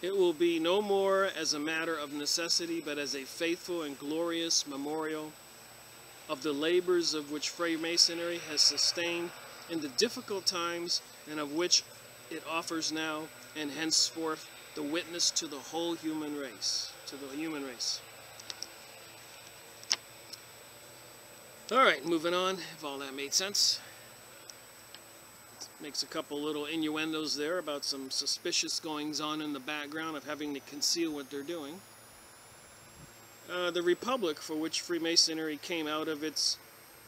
A: it will be no more as a matter of necessity, but as a faithful and glorious memorial of the labors of which Freemasonry has sustained in the difficult times, and of which it offers now and henceforth the witness to the whole human race. All right, moving on, if all that made sense. Makes a couple little innuendos there about some suspicious goings-on in the background of having to conceal what they're doing. The Republic, for which Freemasonry came out of its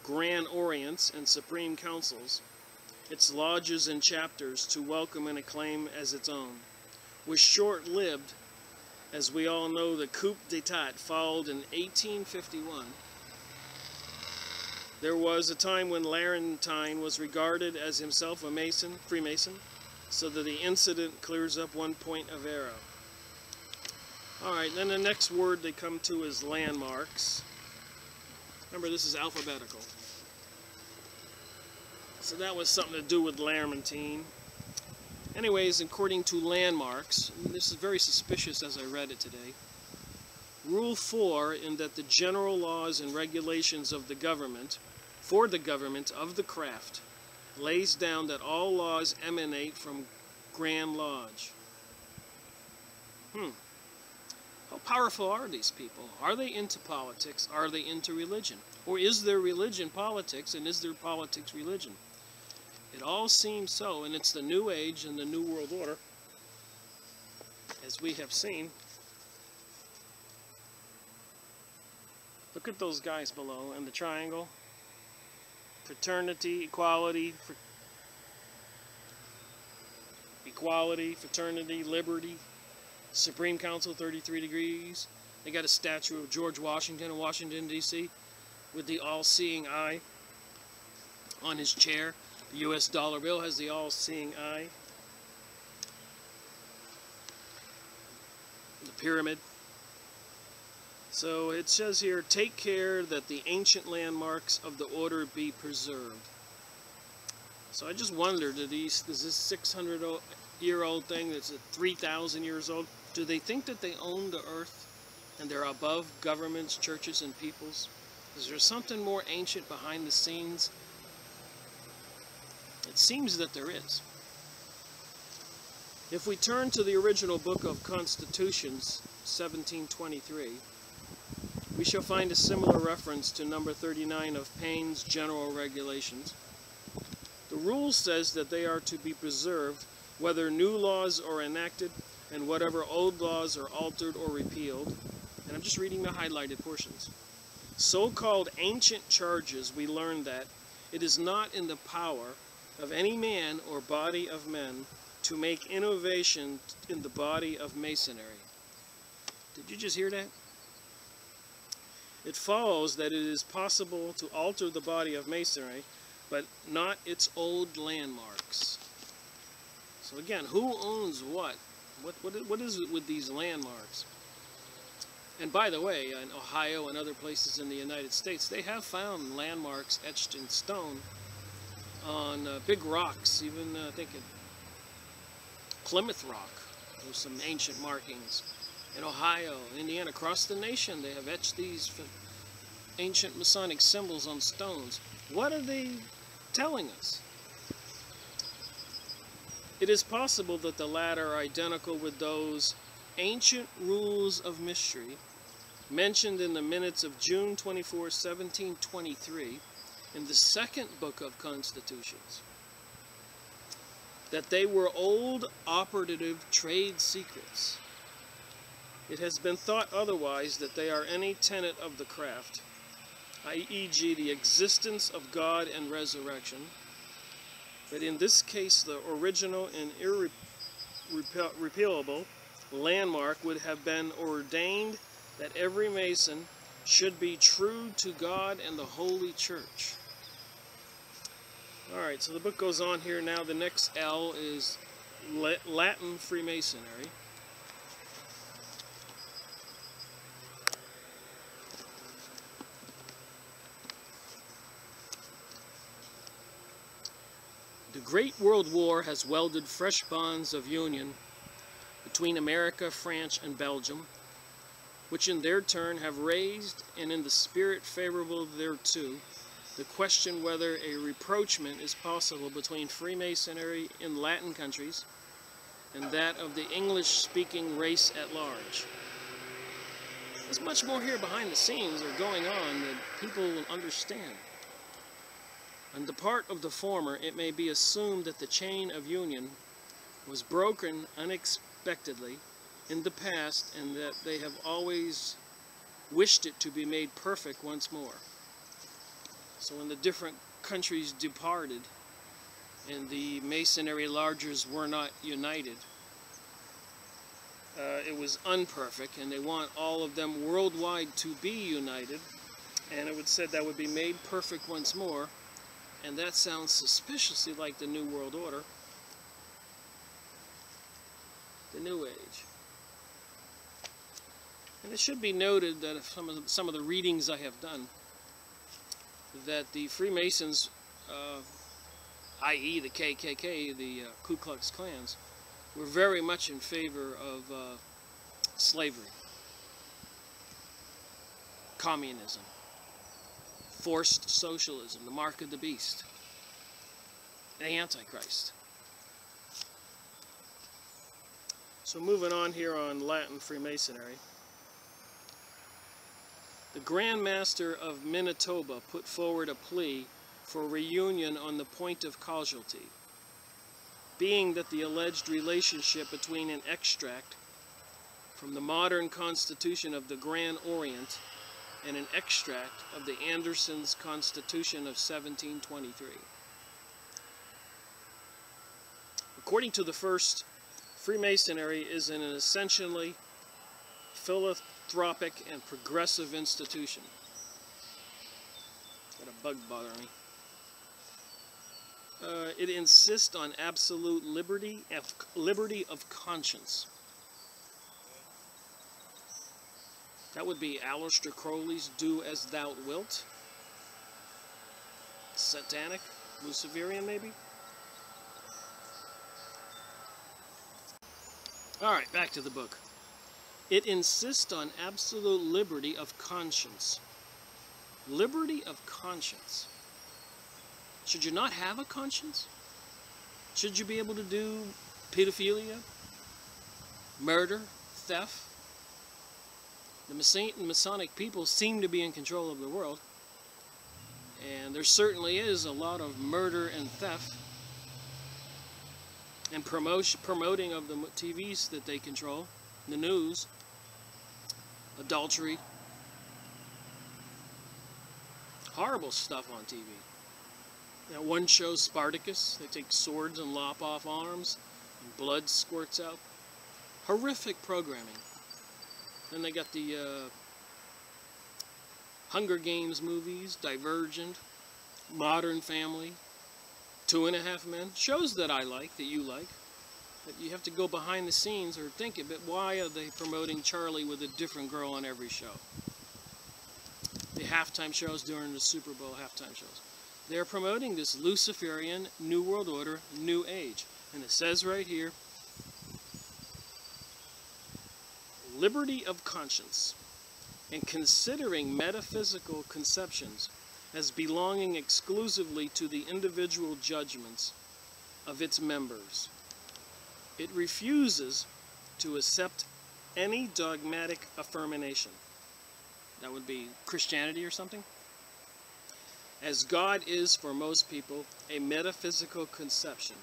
A: Grand Orients and Supreme Councils, its lodges and chapters to welcome and acclaim as its own, was short-lived. As we all know, the coup d'etat followed in 1851. There was a time when Larentyne was regarded as himself a Freemason, so that the incident clears up one point of error. Alright, then the next word they come to is landmarks. Remember, this is alphabetical. So that was something to do with Larentyne. Anyways, according to landmarks, and this is very suspicious as I read it today, Rule 4, in that the general laws and regulations of the government, for the government of the craft, lays down that all laws emanate from Grand Lodge. How powerful are these people? Are they into politics? Are they into religion? Or is their religion politics, and is their politics religion? It all seems so, and it's the New Age and the New World Order, as we have seen. Look at those guys below in the triangle. Fraternity, equality, fraternity, liberty, Supreme Council, 33 degrees. They got a statue of George Washington in Washington, D.C. with the all-seeing eye on his chair. The U.S. dollar bill has the all-seeing eye. The pyramid. So it says here, take care that the ancient landmarks of the order be preserved. So I just wondered, is this 600-year-old thing that's 3,000 years old, do they think that they own the earth and they're above governments, churches, and peoples? Is there something more ancient behind the scenes? It seems that there is. If we turn to the original Book of Constitutions, 1723, we shall find a similar reference to number 39 of Payne's General Regulations. The rule says that they are to be preserved, whether new laws are enacted, and whatever old laws are altered or repealed. And I'm just reading the highlighted portions. So-called ancient charges, we learn that it is not in the power of any man or body of men to make innovation in the body of Masonry. Did you just hear that? It follows that it is possible to alter the body of Masonry, but not its old landmarks. So again, who owns what? What is it with these landmarks? And by the way, in Ohio and other places in the United States, they have found landmarks etched in stone on big rocks, even I think in Plymouth Rock. There's some ancient markings. In Ohio, Indiana, across the nation, they have etched these ancient Masonic symbols on stones. What are they telling us? It is possible that the latter are identical with those ancient rules of mystery mentioned in the minutes of June 24, 1723, in the second Book of Constitutions. That they were old operative trade secrets. It has been thought otherwise, that they are any tenet of the craft, i.e.g. the existence of God and resurrection, but in this case the original and irrepealable landmark would have been ordained that every Mason should be true to God and the Holy Church. Alright, so the book goes on here now. The next L is Latin Freemasonry. Great World War has welded fresh bonds of union between America, France, and Belgium, which in their turn have raised, and in the spirit favorable thereto, the question whether a rapprochement is possible between Freemasonry in Latin countries and that of the English-speaking race at large. There's much more here behind the scenes or going on that people will understand. On the part of the former, it may be assumed that the chain of union was broken unexpectedly in the past, and that they have always wished it to be made perfect once more. So when the different countries departed and the Masonry lodges were not united, it was unperfect, and they want all of them worldwide to be united, and it would said that would be made perfect once more, and that sounds suspiciously like the New World Order, the New Age. And it should be noted that some of the readings I have done, that the Freemasons, i.e. the KKK, the Ku Klux Klans, were very much in favor of slavery, communism, forced socialism, the mark of the beast, the Antichrist. So moving on here on Latin Freemasonry. The Grand Master of Manitoba put forward a plea for reunion on the point of causality, being that the alleged relationship between an extract from the modern Constitution of the Grand Orient and an extract of the Anderson's Constitution of 1723. According to the first, Freemasonry is an essentially philanthropic and progressive institution. Got a bug bothering me. It insists on absolute liberty of conscience. That would be Aleister Crowley's "Do as Thou Wilt." Satanic, Luciferian, maybe. All right, back to the book. It insists on absolute liberty of conscience. Liberty of conscience. Should you not have a conscience? Should you be able to do pedophilia, murder, theft? The Masonic people seem to be in control of the world, and there certainly is a lot of murder and theft and promoting of the TVs that they control, the news, adultery, horrible stuff on TV. Now, one show, Spartacus, they take swords and lop off arms, and blood squirts out. Horrific programming. Then they got the Hunger Games movies, Divergent, Modern Family, 2.5 Men. Shows that I like, that you like. But you have to go behind the scenes or think a bit, why are they promoting Charlie with a different girl on every show? The halftime shows during the Super Bowl halftime shows. They're promoting this Luciferian New World Order, New Age. And it says right here, liberty of conscience, and considering metaphysical conceptions as belonging exclusively to the individual judgments of its members. It refuses to accept any dogmatic affirmation. That would be Christianity or something. As God is for most people a metaphysical conception.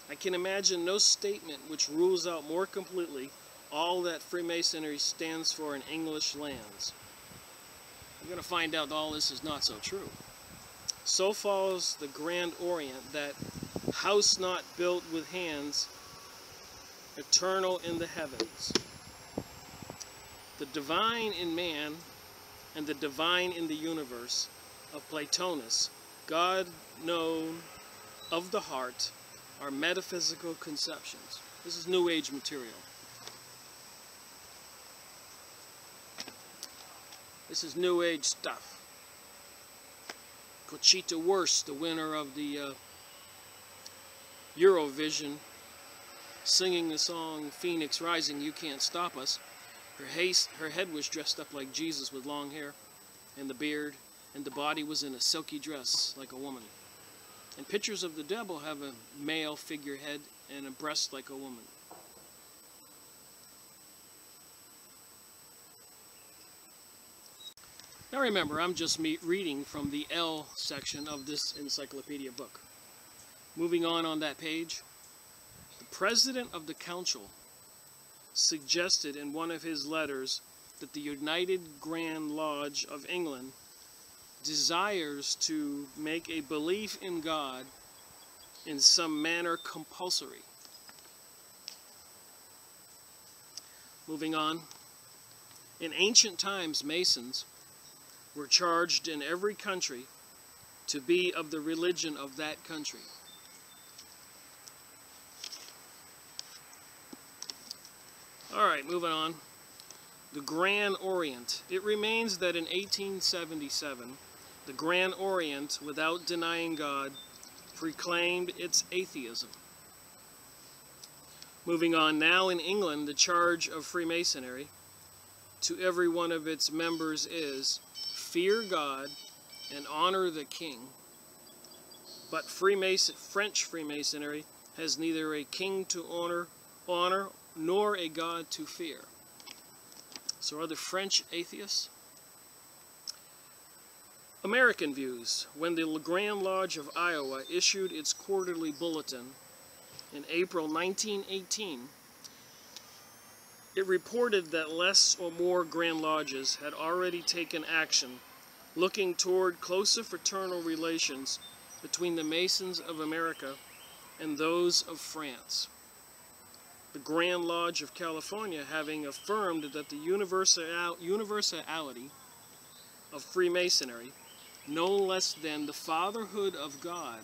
A: I can imagine no statement which rules out more completely all that Freemasonry stands for in English lands. We're going to find out all this is not so true. So follows the Grand Orient, that house not built with hands, eternal in the heavens. The divine in man and the divine in the universe of Platonus, God known of the heart, are metaphysical conceptions. This is New Age material. This is New Age stuff. Conchita Wurst, the winner of the Eurovision, singing the song Phoenix Rising, You Can't Stop Us. Her head was dressed up like Jesus with long hair and the beard, and the body was in a silky dress like a woman. And pictures of the devil have a male figurehead and a breast like a woman. Now remember, I'm just reading from the L section of this encyclopedia book. Moving on that page, the president of the council suggested in one of his letters that the United Grand Lodge of England desires to make a belief in God in some manner compulsory. Moving on, in ancient times, Masons were charged in every country to be of the religion of that country. All right, moving on. The Grand Orient. It remains that in 1877, the Grand Orient, without denying God, proclaimed its atheism. Moving on, now in England, the charge of Freemasonry to every one of its members is, fear God and honor the king. But French Freemasonry has neither a king to honor nor a God to fear. So are the French atheists? American views. When the Grand Lodge of Iowa issued its quarterly bulletin in April 1918, it reported that less or more Grand Lodges had already taken action looking toward closer fraternal relations between the Masons of America and those of France. The Grand Lodge of California having affirmed that the universality of Freemasonry, no less than the fatherhood of God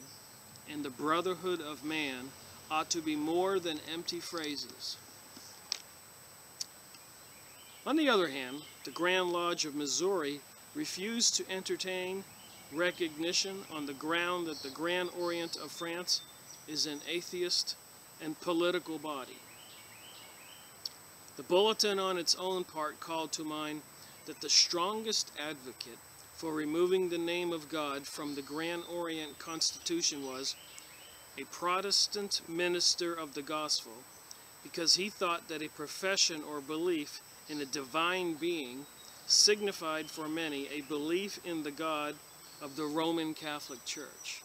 A: and the brotherhood of man, ought to be more than empty phrases. On the other hand, the Grand Lodge of Missouri refused to entertain recognition on the ground that the Grand Orient of France is an atheist and political body. The bulletin on its own part called to mind that the strongest advocate for removing the name of God from the Grand Orient Constitution was a Protestant minister of the gospel, because he thought that a profession or belief in a divine being signified for many a belief in the God of the Roman Catholic Church.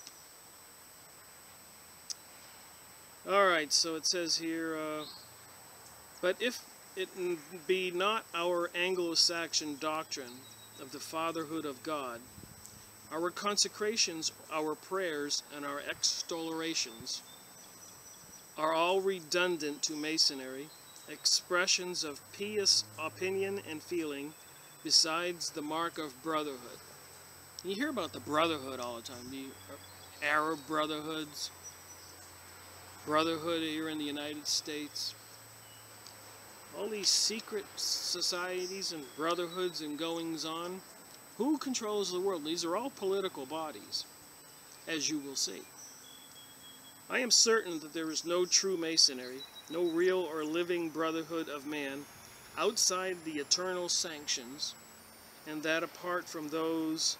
A: All right, so it says here, but if it be not our Anglo-Saxon doctrine of the fatherhood of God, our consecrations, our prayers, and our extollations are all redundant to Masonry, expressions of pious opinion and feeling, besides the mark of brotherhood. You hear about the brotherhood all the time, the Arab brotherhoods, brotherhood here in the United States. All these secret societies and brotherhoods and goings on. Who controls the world? These are all political bodies, as you will see. I am certain that there is no true Masonry, no real or living brotherhood of man outside the eternal sanctions, and that apart from those,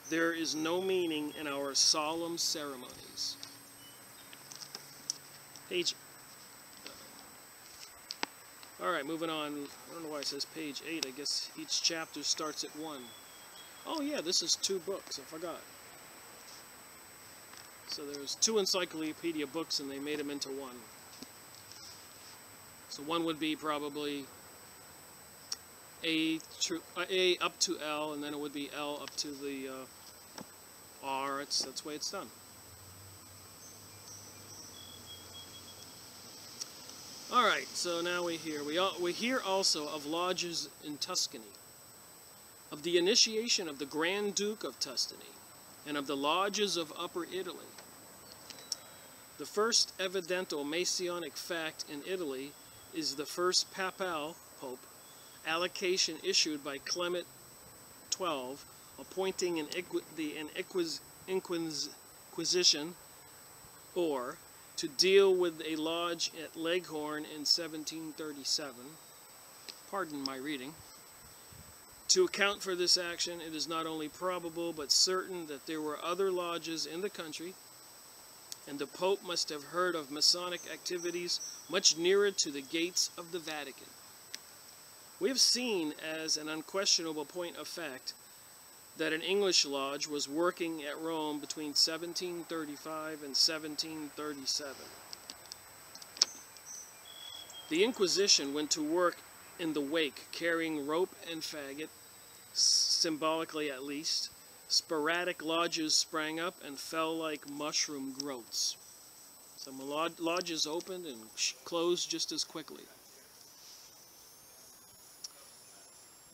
A: there is no meaning in our solemn ceremonies. Page. Alright, moving on. I don't know why it says page 8. I guess each chapter starts at 1. Oh yeah, this is 2 books. I forgot. So there's 2 encyclopedia books and they made them into 1. So one would be probably A up to L, and then it would be L up to the R. That's the way it's done. All right, so now we hear also of lodges in Tuscany, of the initiation of the Grand Duke of Tuscany, and of the lodges of Upper Italy. The first evidential Masonic fact in Italy is the first papal pope allocation issued by Clement XII, appointing the Inquisition, or to deal with a lodge at Leghorn in 1737. Pardon my reading. To account for this action, it is not only probable but certain that there were other lodges in the country, and the Pope must have heard of Masonic activities much nearer to the gates of the Vatican. We have seen as an unquestionable point of fact that an English lodge was working at Rome between 1735 and 1737. The Inquisition went to work in the wake, carrying rope and faggot, symbolically at least. Sporadic lodges sprang up and fell like mushroom growths. Some lodges opened and closed just as quickly.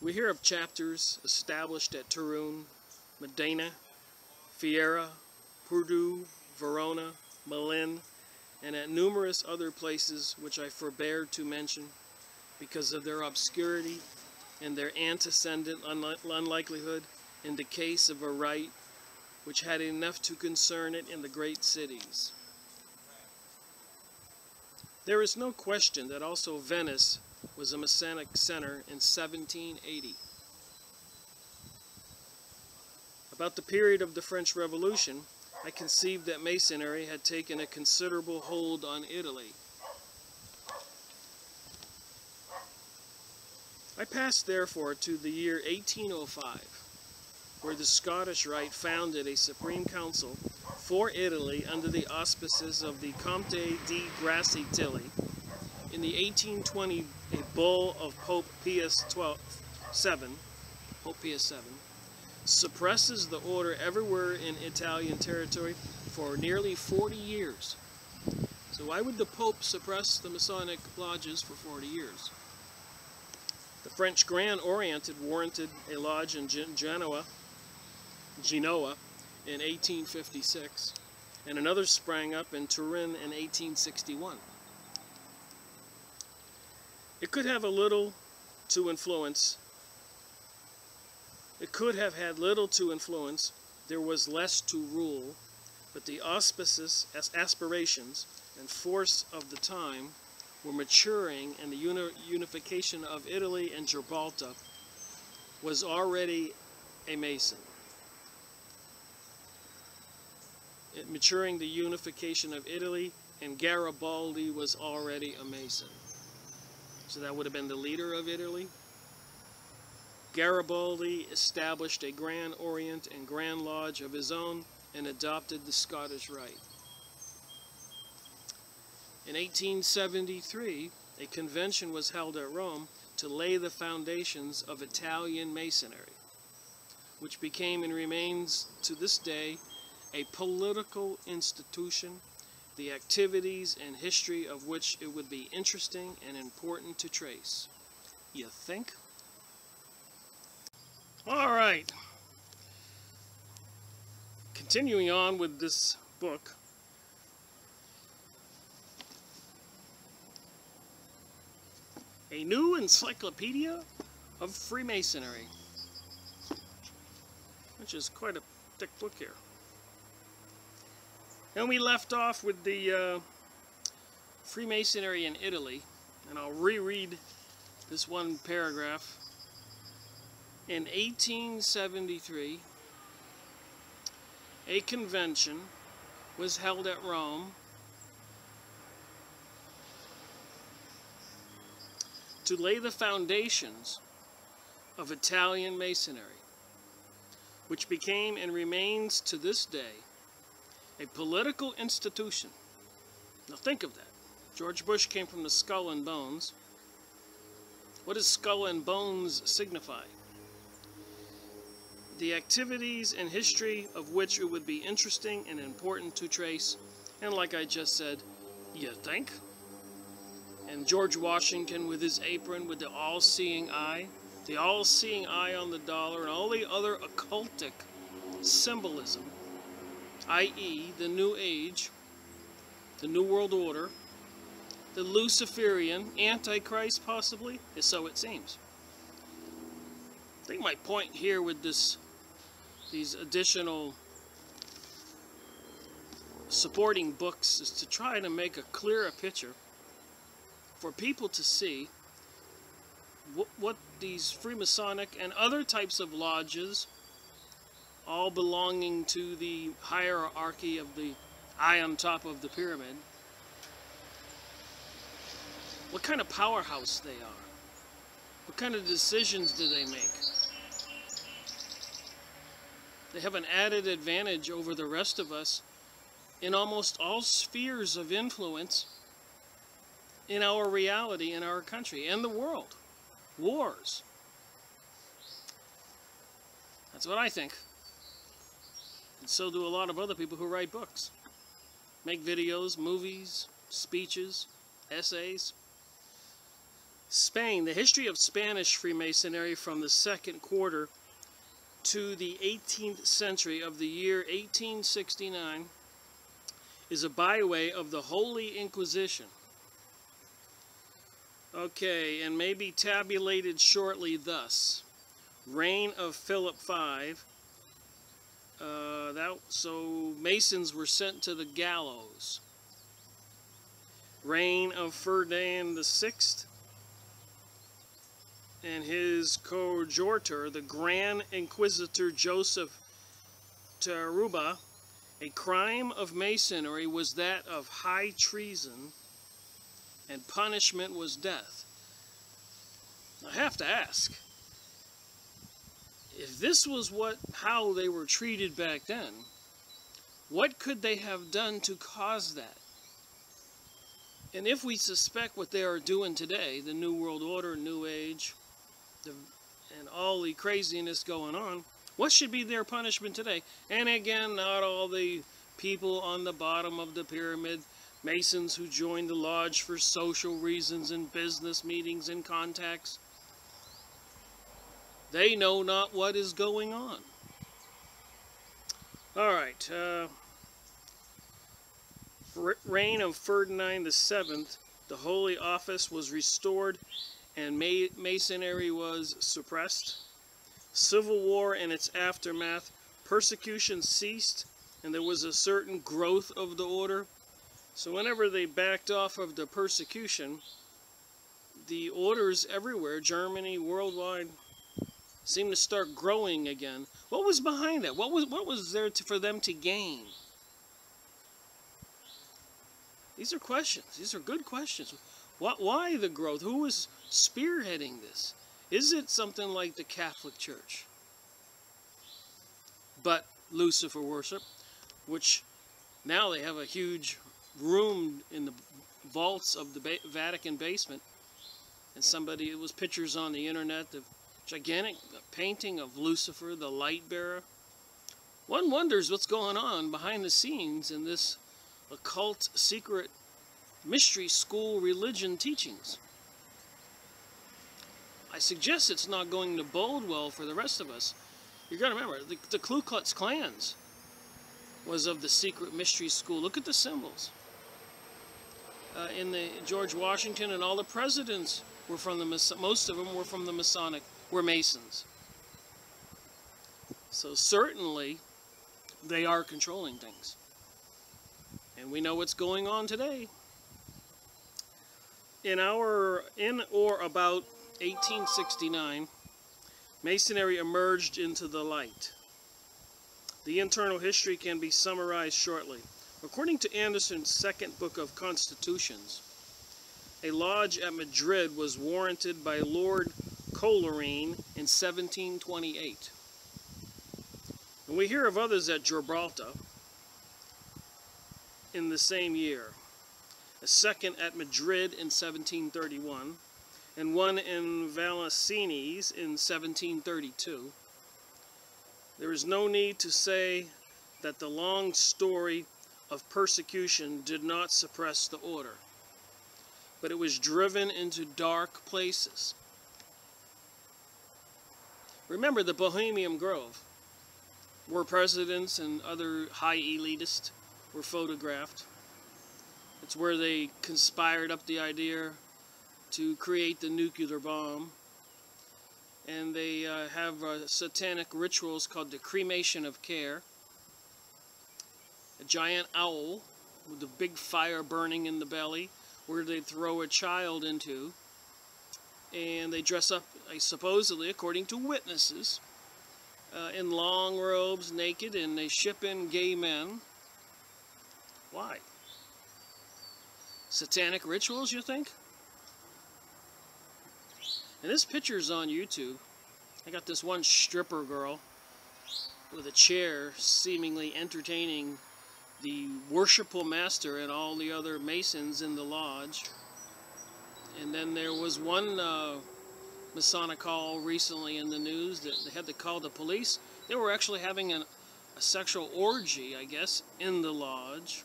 A: We hear of chapters established at Turin, Modena, Fiera, Purdue, Verona, Milan, and at numerous other places which I forbear to mention because of their obscurity and their antecedent unlikelihood in the case of a rite which had enough to concern it in the great cities. There is no question that also Venice was a Masonic center in 1780. About the period of the French Revolution, I conceived that Masonry had taken a considerable hold on Italy. I passed therefore to the year 1805, where the Scottish Rite founded a Supreme Council for Italy under the auspices of the Comte di Grassi-Tilly. In the 1820, a bull of Pope Pius VII, suppresses the order everywhere in Italian territory for nearly 40 years. So why would the Pope suppress the Masonic lodges for 40 years? The French Grand Orient warranted a lodge in Genoa in 1856, and another sprang up in Turin in 1861. It could have had little to influence. There was less to rule, but the auspices, aspirations, and force of the time were maturing, and the unification of Italy and Gibraltar was already a Mason. Maturing the unification of Italy, and Garibaldi was already a Mason. So that would have been the leader of Italy. Garibaldi established a Grand Orient and Grand Lodge of his own and adopted the Scottish Rite. In 1873, a convention was held at Rome to lay the foundations of Italian Masonry, which became and remains to this day a political institution, the activities and history of which it would be interesting and important to trace. You think? All right. Continuing on with this book, a new encyclopedia of Freemasonry, which is quite a thick book here. And we left off with the Freemasonry in Italy, and I'll reread this one paragraph. In 1873, a convention was held at Rome to lay the foundations of Italian Masonry, which became and remains to this day a political institution. Now think of that. George Bush came from the Skull and Bones. What does Skull and Bones signify? The activities and history of which it would be interesting and important to trace. And like I just said, you think? And George Washington with his apron with the all-seeing eye on the dollar, and all the other occultic symbolism, i.e. the New Age, the New World Order, the Luciferian, Antichrist possibly, so it seems. I think my point here with these additional supporting books is to try to make a clearer picture for people to see what these Freemasonic and other types of lodges, all belonging to the hierarchy of the eye on top of the pyramid, what kind of powerhouse they are. What kind of decisions do they make? They have an added advantage over the rest of us in almost all spheres of influence in our reality, in our country, and the world. Wars. That's what I think. And so do a lot of other people who write books. Make videos, movies, speeches, essays. Spain, the history of Spanish Freemasonry from the second quarter to the 18th century of the year 1869 is a byway of the Holy Inquisition. Okay, and may be tabulated shortly thus. Reign of Philip V. So Masons were sent to the gallows. Reign of Ferdinand VI and his coadjutor, the Grand Inquisitor Joseph Taruba. A crime of Masonry was that of high treason, and punishment was death. I have to ask, if this was how they were treated back then, what could they have done to cause that? And if we suspect what they are doing today, the New World Order, New Age, and all the craziness going on, what should be their punishment today? And again, not all the people on the bottom of the pyramid, Masons who joined the lodge for social reasons and business meetings and contacts. They know not what is going on. All right. Reign of Ferdinand VII, the Holy Office was restored and Masonry was suppressed. Civil War and its aftermath, persecution ceased, and there was a certain growth of the order. So whenever they backed off of the persecution, the orders everywhere, Germany, worldwide, seemed to start growing again. What was behind that? What was there for them to gain? These are questions. These are good questions. Why the growth? Who was spearheading this? Is it something like the Catholic Church? But Lucifer worship, which now they have a huge room in the vaults of the Vatican basement, and it was pictures on the internet, the gigantic painting of Lucifer, the light bearer. One wonders what's going on behind the scenes in this occult, secret, mystery school religion teachings. I suggest it's not going to bode well for the rest of us. You've got to remember, the Ku Klux Klans was of the secret mystery school. Look at the symbols. In the George Washington and all the presidents were from most of them were from the Masonic, were Masons. So certainly they are controlling things. And we know what's going on today. In or about 1869, Masonry emerged into the light. The internal history can be summarized shortly. According to Anderson's second book of Constitutions, a lodge at Madrid was warranted by Lord Coleraine in 1728. And we hear of others at Gibraltar in the same year. A second at Madrid in 1731, and one in Valenciennes in 1732. There is no need to say that the long story of persecution did not suppress the order, but it was driven into dark places. Remember the Bohemian Grove, where presidents and other high elitists were photographed. It's where they conspired up the idea to create the nuclear bomb. And they have satanic rituals called the cremation of care. giant owl with a big fire burning in the belly, where they throw a child into, and they dress up, supposedly, according to witnesses, in long robes, naked, and they ship in gay men. Why? Satanic rituals, you think? And this picture's on YouTube. I got this one stripper girl with a chair seemingly entertaining the worshipful master and all the other Masons in the lodge. And then there was one Masonic call recently in the news that they had to call the police. They were actually having a sexual orgy, I guess, in the lodge.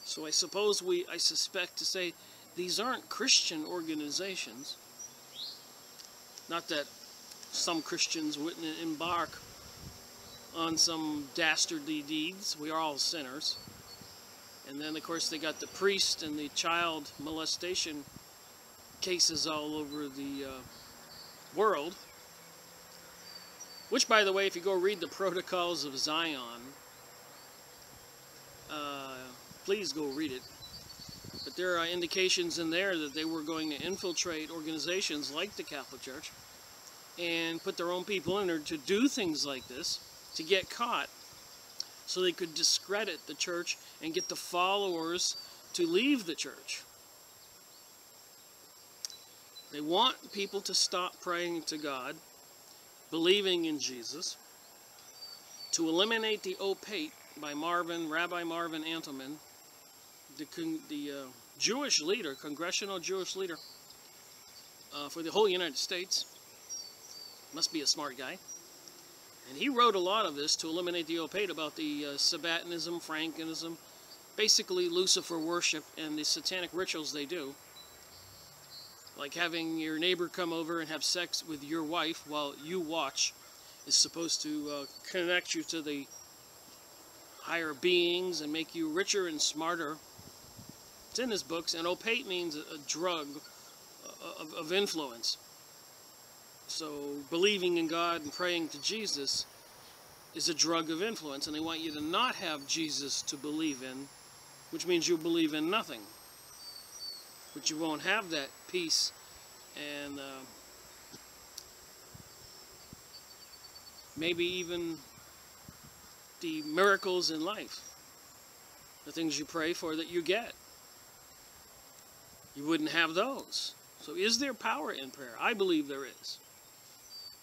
A: So I suspect to say these aren't Christian organizations. Not that some Christians wouldn't embark on some dastardly deeds. We are all sinners. And then, of course, they got the priest and the child molestation cases all over the world. Which, by the way, if you go read the Protocols of Zion, please go read it. But there are indications in there that they were going to infiltrate organizations like the Catholic Church and put their own people in there to do things like this, to get caught, so they could discredit the church and get the followers to leave the church. They want people to stop praying to God, believing in Jesus, to eliminate the opate by Rabbi Marvin Antelman, the Jewish leader, congressional Jewish leader for the whole United States. Must be a smart guy. And he wrote a lot of this to eliminate the opate about the Sabbatianism, Frankinism, basically Lucifer worship and the satanic rituals they do. Like having your neighbor come over and have sex with your wife while you watch is supposed to connect you to the higher beings and make you richer and smarter. It's in his books, and opate means a drug of influence. So believing in God and praying to Jesus is a drug of influence, and they want you to not have Jesus to believe in, which means you believe in nothing. But you won't have that peace and maybe even the miracles in life, the things you pray for that you get. You wouldn't have those. So is there power in prayer? I believe there is.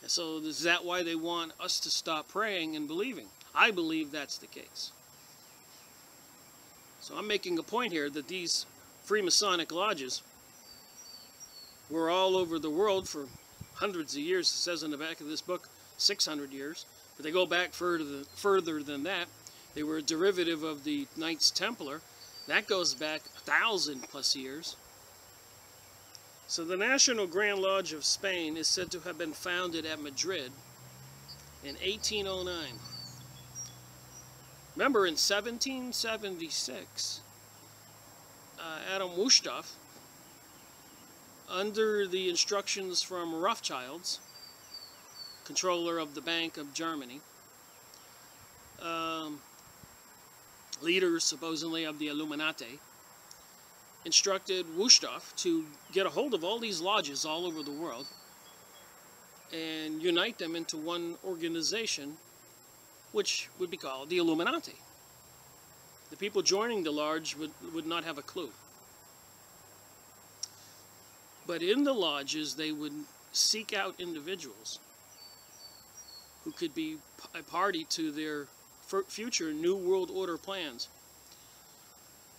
A: And so is that why they want us to stop praying and believing? I believe that's the case. So I'm making a point here that these Freemasonic lodges were all over the world for hundreds of years. It says in the back of this book, 600 years. But they go back further than that. They were a derivative of the Knights Templar. That goes back 1,000+ years. So the National Grand Lodge of Spain is said to have been founded at Madrid in 1809. Remember, in 1776, Adam Wüsthof, under the instructions from Rothschilds, controller of the Bank of Germany, leaders supposedly of the Illuminati, instructed Wüsthof to get a hold of all these lodges all over the world and unite them into one organization, which would be called the Illuminati. The people joining the lodge would not have a clue. But in the lodges, they would seek out individuals who could be a party to their future New World Order plans.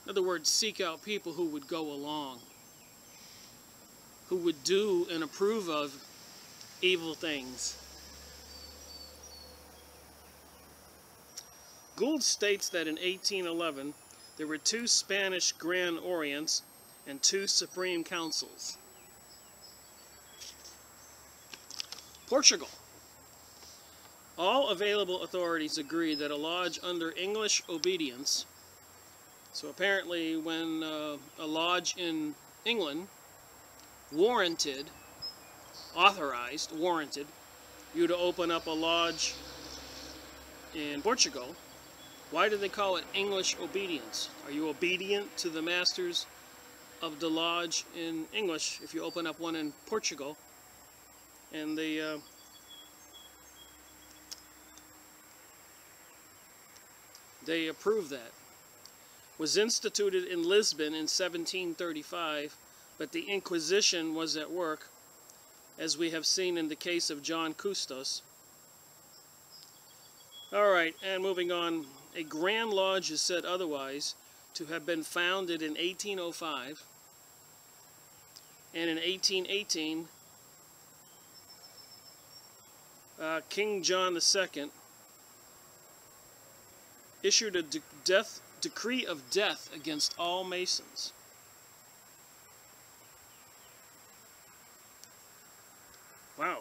A: In other words, seek out people who would go along, who would do and approve of evil things. Gould states that in 1811, there were 2 Spanish Grand Orients and 2 Supreme Councils. Portugal. All available authorities agree that a lodge under English obedience. So apparently when a lodge in England warranted you to open up a lodge in Portugal, Why do they call it English obedience? Are you obedient to the masters of the lodge in English if you open up one in Portugal? And they approve that. Was instituted in Lisbon in 1735, but the Inquisition was at work, as we have seen in the case of John Custos. Alright, and moving on, a Grand Lodge is said otherwise to have been founded in 1805, and in 1818, King John II issued a decree of death against all Masons. Wow.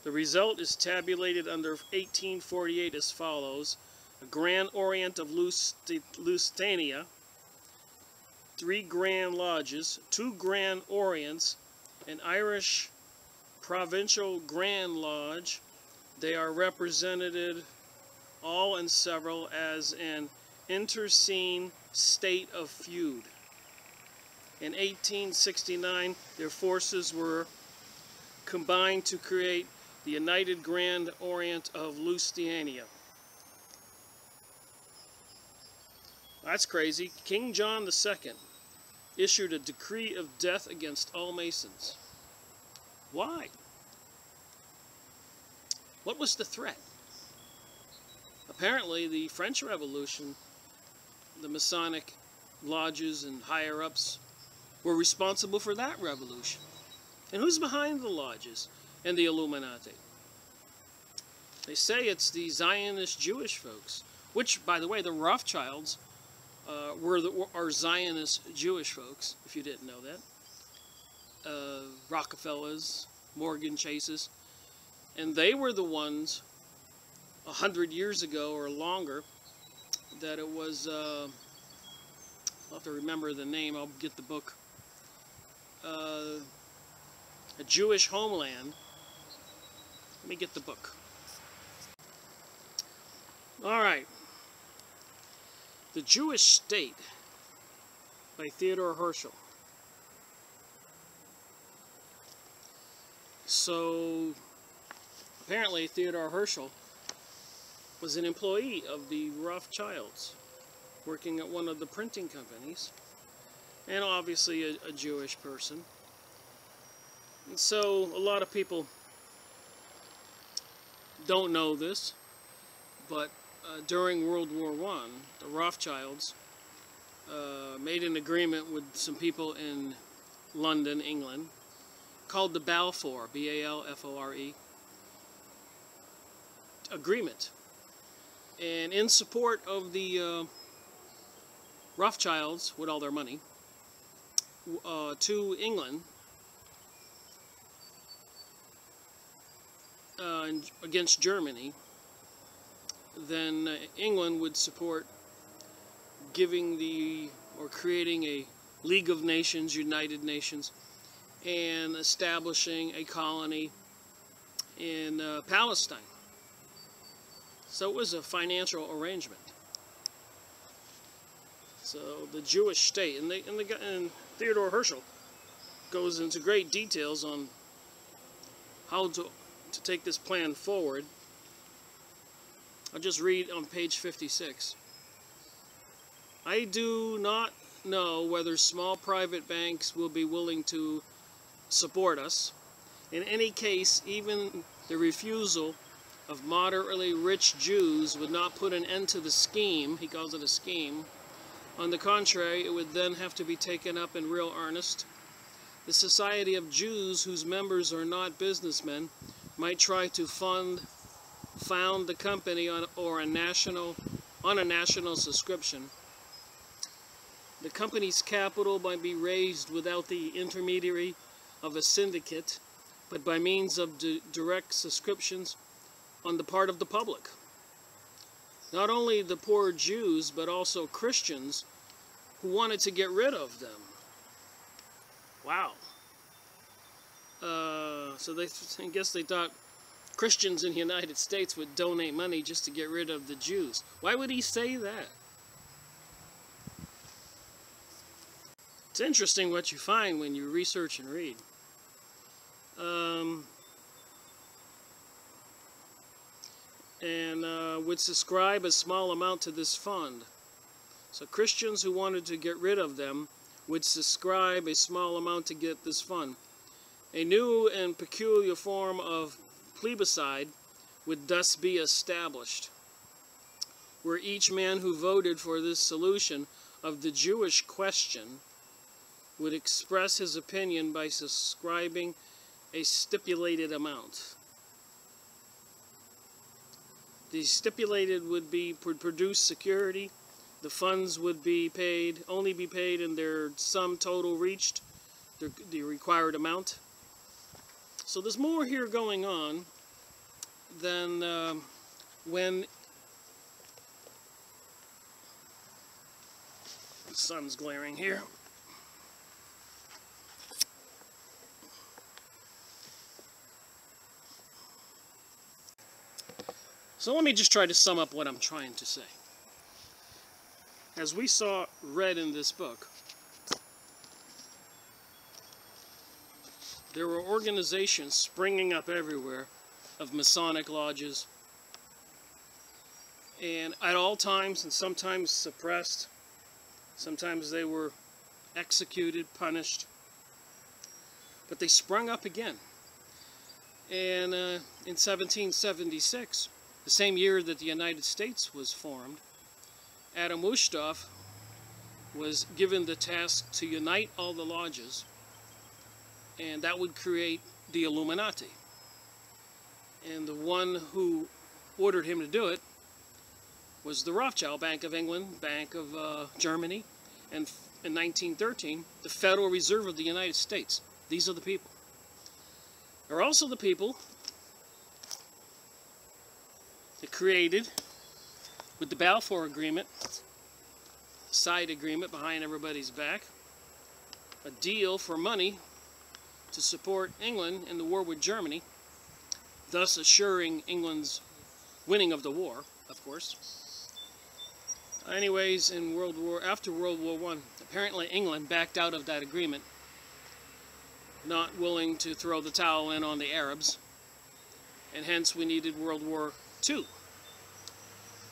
A: The result is tabulated under 1848 as follows: a Grand Orient of Lusitania, 3 Grand Lodges, 2 Grand Orients, an Irish Provincial Grand Lodge. They are represented all and several as an internecine state of feud. In 1869, their forces were combined to create the United Grand Orient of Lusitania. That's crazy. King John II issued a decree of death against all Masons. Why? What was the threat? Apparently, the French Revolution, the Masonic lodges and higher-ups were responsible for that revolution. And who's behind the lodges and the Illuminati? They say it's the Zionist Jewish folks, which, by the way, the Rothschilds are Zionist Jewish folks, if you didn't know that. Rockefellers, Morgan Chases, and they were the ones 100 years ago or longer that it was, I'll have to remember the name, I'll get the book, a Jewish homeland. Let me get the book. Alright. The Jewish State by Theodore Herschel. So, apparently Theodore Herschel was an employee of the Rothschilds, working at one of the printing companies, and obviously a Jewish person. And so a lot of people don't know this, but during World War I, the Rothschilds made an agreement with some people in London, England, called the Balfour, B-A-L-F-O-R-E, agreement. And in support of the Rothschilds, with all their money, to England, against Germany, then England would support creating a League of Nations, United Nations, and establishing a colony in Palestine. So it was a financial arrangement. So the Jewish state, and Theodore Herschel goes into great details on how to take this plan forward. I'll just read on page 56. I do not know whether small private banks will be willing to support us. In any case, even the refusal of moderately rich Jews would not put an end to the scheme. He calls it a scheme. On the contrary, it would then have to be taken up in real earnest. The Society of Jews, whose members are not businessmen, might try to found the company on a national subscription. The company's capital might be raised without the intermediary of a syndicate, but by means of direct subscriptions on the part of the public. Not only the poor Jews, but also Christians who wanted to get rid of them. Wow. So I guess they thought Christians in the United States would donate money just to get rid of the Jews. Why would he say that? It's interesting what you find when you research and read. Would subscribe a small amount to this fund. So Christians who wanted to get rid of them would subscribe a small amount to get this fund. A new and peculiar form of plebiscite would thus be established, where each man who voted for this solution of the Jewish question would express his opinion by subscribing a stipulated amount. The stipulated would produce security. The funds would only be paid in their sum total reached the required amount. So there's more here going on than when the sun's glaring here. So let me just try to sum up what I'm trying to say. As we read in this book, there were organizations springing up everywhere of Masonic lodges, and at all times, and sometimes suppressed, sometimes they were executed, punished, but they sprung up again. And in 1776, the same year that the United States was formed, Adam Wusthof was given the task to unite all the lodges, and that would create the Illuminati. And the one who ordered him to do it was the Rothschild, Bank of England, Bank of Germany, and in 1913, the Federal Reserve of the United States. These are the people. They're also the people that created, with the Balfour Agreement, side agreement behind everybody's back, a deal for money to support England in the war with Germany, thus assuring England's winning of the war, of course. Anyways, after World War I, apparently England backed out of that agreement, not willing to throw the towel in on the Arabs, and hence we needed World War II,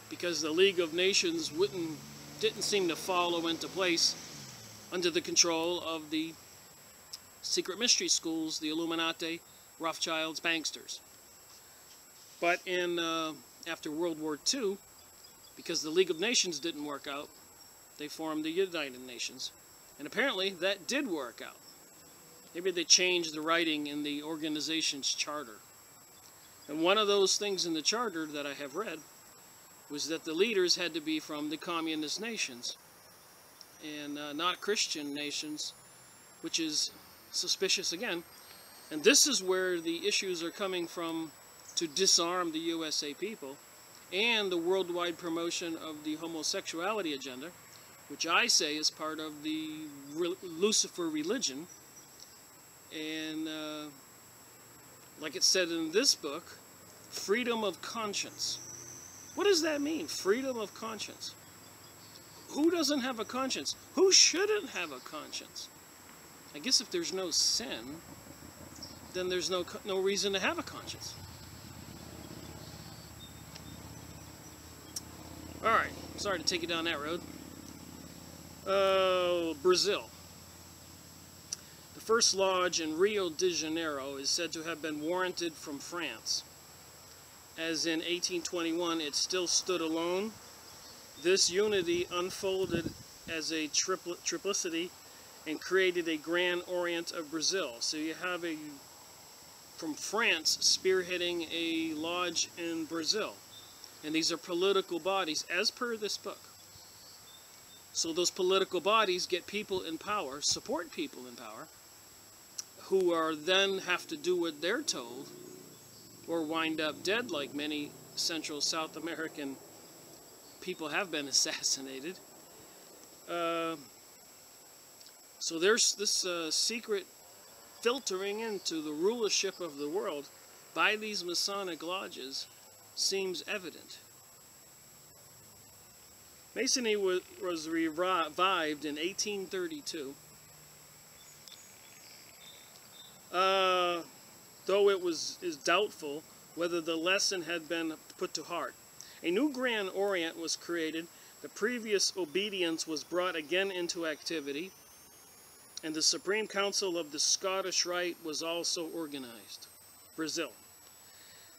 A: because the League of Nations didn't seem to follow into place under the control of the secret mystery schools, the Illuminati, Rothschilds, banksters. But after World War II, because the League of Nations didn't work out, they formed the United Nations. And apparently that did work out. Maybe they changed the writing in the organization's charter. And one of those things in the charter that I have read was that the leaders had to be from the communist nations and not Christian nations, which is suspicious again. And this is where the issues are coming from to disarm the USA people and the worldwide promotion of the homosexuality agenda, which I say is part of the Lucifer religion. And like it said in this book, freedom of conscience. What does that mean, freedom of conscience? Who doesn't have a conscience? Who shouldn't have a conscience? I guess if there's no sin, then there's no reason to have a conscience. Alright, sorry to take you down that road. Brazil. The first lodge in Rio de Janeiro is said to have been warranted from France. As in 1821, it still stood alone. This unity unfolded as a triplicity and created a Grand Orient of Brazil. So you have from France spearheading a lodge in Brazil. And these are political bodies, as per this book. So those political bodies get people in power, support people in power, who are then have to do what they're told, or wind up dead like many Central South American people have been assassinated. So there's this secret filtering into the rulership of the world by these Masonic lodges seems evident. Masonry was revived in 1832, though it is doubtful whether the lesson had been put to heart. A new Grand Orient was created, the previous obedience was brought again into activity, and the Supreme Council of the Scottish Rite was also organized. Brazil.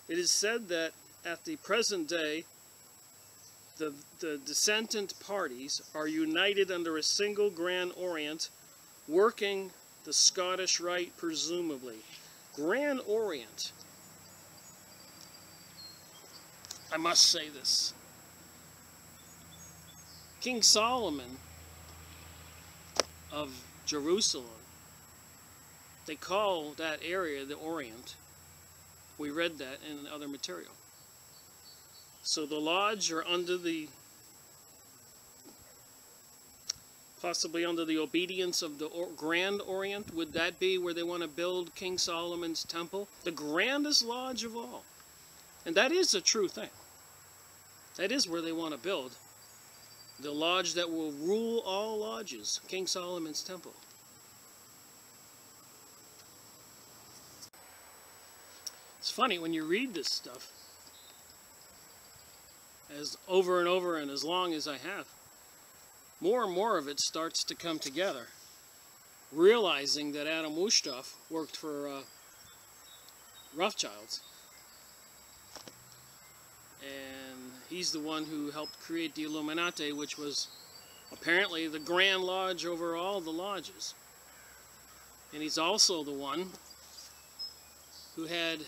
A: It is said that at the present day, the dissentant parties are united under a single Grand Orient, working the Scottish Rite presumably. Grand Orient. I must say this. King Solomon of Jerusalem, they call that area the Orient. We read that in other material. So the lodge are under the, possibly under the obedience of the Grand Orient. Would that be where they want to build King Solomon's temple? The grandest lodge of all. And that is a true thing. That is where they want to build the lodge that will rule all lodges, King Solomon's temple. It's funny when you read this stuff, as over and over and as long as I have, more and more of it starts to come together, realizing that Adam Wusthof worked for Rothschilds, and he's the one who helped create the Illuminati, which was apparently the Grand Lodge over all the lodges. And he's also the one who had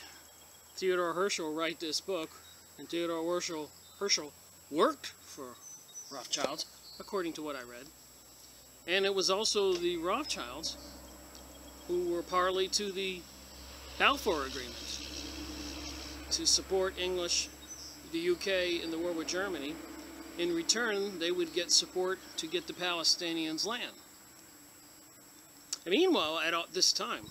A: Theodore Herschel write this book, and Theodore Herschel worked for Rothschilds, according to what I read. And it was also the Rothschilds who were party to the Balfour Agreement to support the UK in the war with Germany. In return, they would get support to get the Palestinians land. And meanwhile, at this time,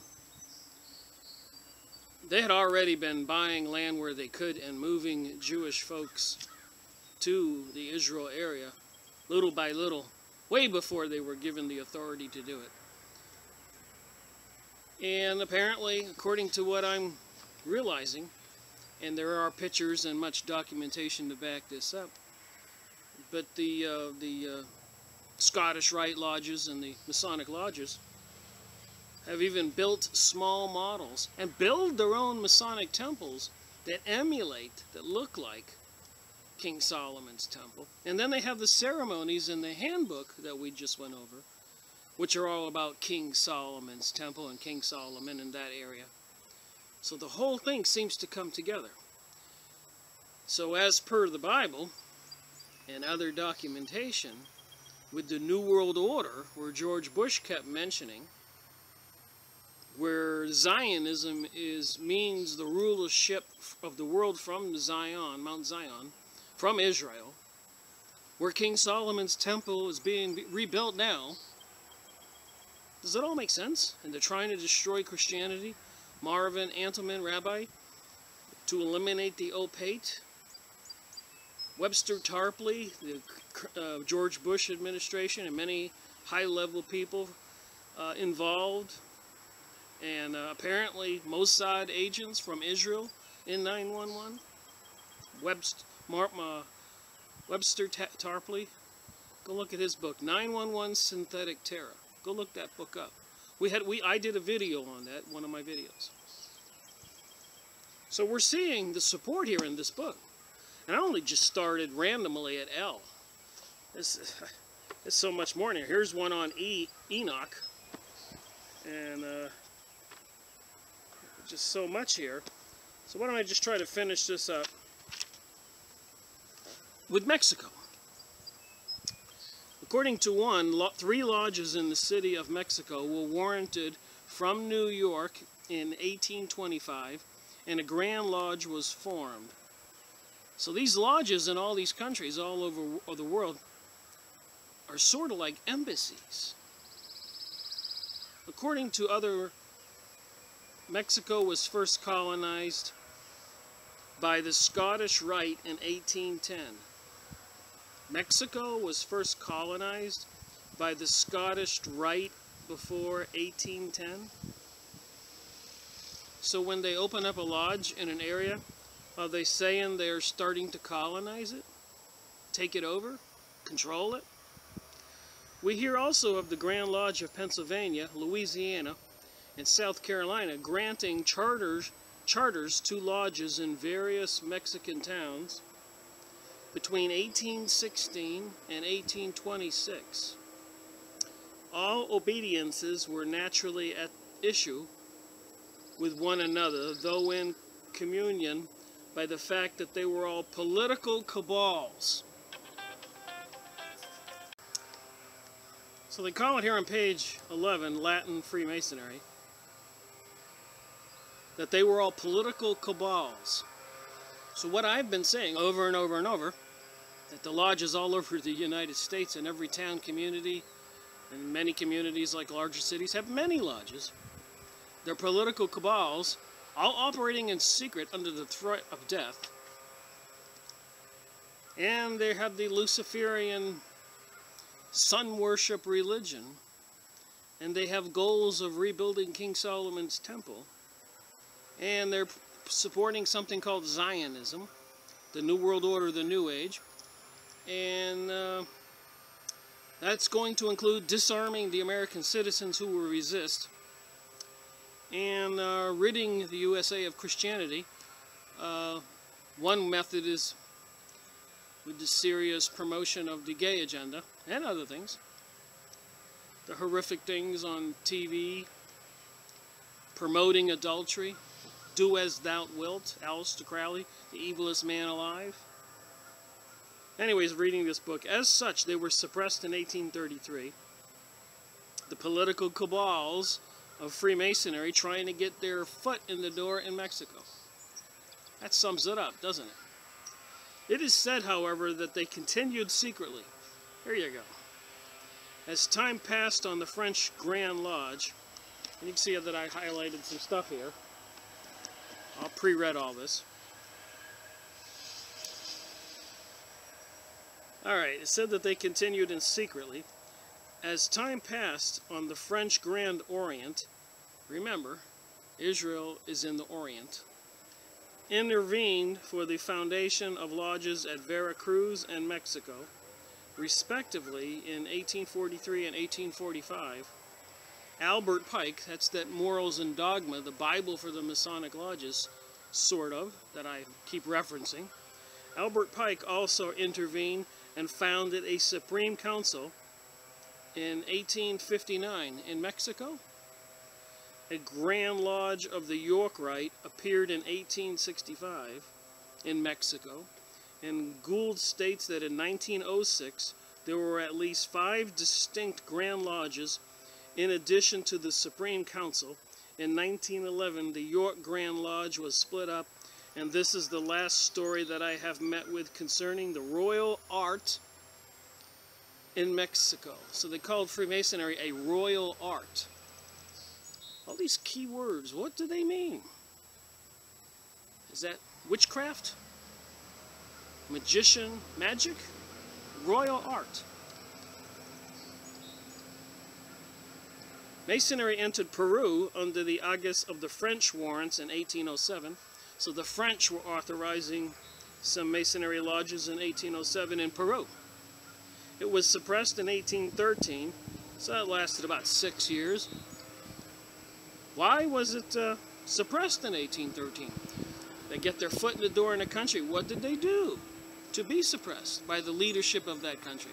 A: they had already been buying land where they could and moving Jewish folks to the Israel area, little by little, way before they were given the authority to do it. And apparently, according to what I'm realizing, and there are pictures and much documentation to back this up, but the Scottish Rite lodges and the Masonic lodges have even built small models and build their own Masonic temples that emulate, that look like King Solomon's temple. And then they have the ceremonies in the handbook that we just went over, which are all about King Solomon's temple and King Solomon in that area. So the whole thing seems to come together. So as per the Bible and other documentation, with the New World Order, where George Bush kept mentioning, where Zionism means the rulership of the world from Zion, Mount Zion, from Israel, where King Solomon's temple is being rebuilt now. Does that all make sense? And they're trying to destroy Christianity. Marvin Antelman, rabbi, to eliminate the Opate. Webster Tarpley, the George Bush administration, and many high-level people involved. And apparently Mossad agents from Israel in 911. Webster Tarpley, go look at his book, 911 Synthetic Terror. Go look that book up. I did a video on that, one of my videos. So we're seeing the support here in this book. And I only just started randomly at L. There's so much more in here. Here's one on Enoch. And just so much here. So why don't I just try to finish this up with Mexico. According to one, 3 lodges in the city of Mexico were warranted from New York in 1825, and a Grand Lodge was formed. So these lodges in all these countries all over the world are sort of like embassies. According to Mexico was first colonized by the Scottish Rite in 1810. Mexico was first colonized by the Scottish Rite before 1810. So when they open up a lodge in an area, are they saying they're starting to colonize it? Take it over? Control it? We hear also of the Grand Lodge of Pennsylvania, Louisiana, and South Carolina granting charters to lodges in various Mexican towns between 1816 and 1826. All obediences were naturally at issue with one another, though in communion by the fact that they were all political cabals. So they call it here on page 11, Latin Freemasonry, that they were all political cabals. So what I've been saying over and over and over, that the lodges all over the United States and every town, community, and many communities like larger cities have many lodges. They're political cabals, all operating in secret under the threat of death. And they have the Luciferian sun worship religion, and they have goals of rebuilding King Solomon's temple, and they're supporting something called Zionism, the New World Order, the New Age, and that's going to include disarming the American citizens who will resist, and ridding the USA of Christianity. One method is with the serious promotion of the gay agenda and other things. The horrific things on TV, promoting adultery, do as thou wilt, Aleister Crowley, the evilest man alive. Anyways, reading this book, as such, they were suppressed in 1833. The political cabals of Freemasonry trying to get their foot in the door in Mexico. That sums it up, doesn't it? It is said, however, that they continued secretly. Here you go. As time passed on the French Grand Lodge, and you can see that I highlighted some stuff here. I'll pre-read all this. Alright, it said that they continued in secretly. As time passed on the French Grand Orient, remember, Israel is in the Orient, intervened for the foundation of lodges at Veracruz and Mexico, respectively in 1843 and 1845. Albert Pike, that's that Morals and Dogma, the Bible for the Masonic lodges, sort of, that I keep referencing. Albert Pike also intervened and founded a Supreme Council in 1859 in Mexico. A Grand Lodge of the York Rite appeared in 1865 in Mexico, and Gould states that in 1906 there were at least 5 distinct Grand Lodges in addition to the Supreme Council. In 1911 the York Grand Lodge was split up, and this is the last story that I have met with concerning the royal art in Mexico. So they called Freemasonry a royal art. All these key words, what do they mean? Is that witchcraft? Magician? Magic? Royal art. Masonry entered Peru under the aegis of the French warrants in 1807. So the French were authorizing some Masonry lodges in 1807 in Peru. It was suppressed in 1813, so that lasted about 6 years. Why was it suppressed in 1813? They get their foot in the door in a country. What did they do to be suppressed by the leadership of that country?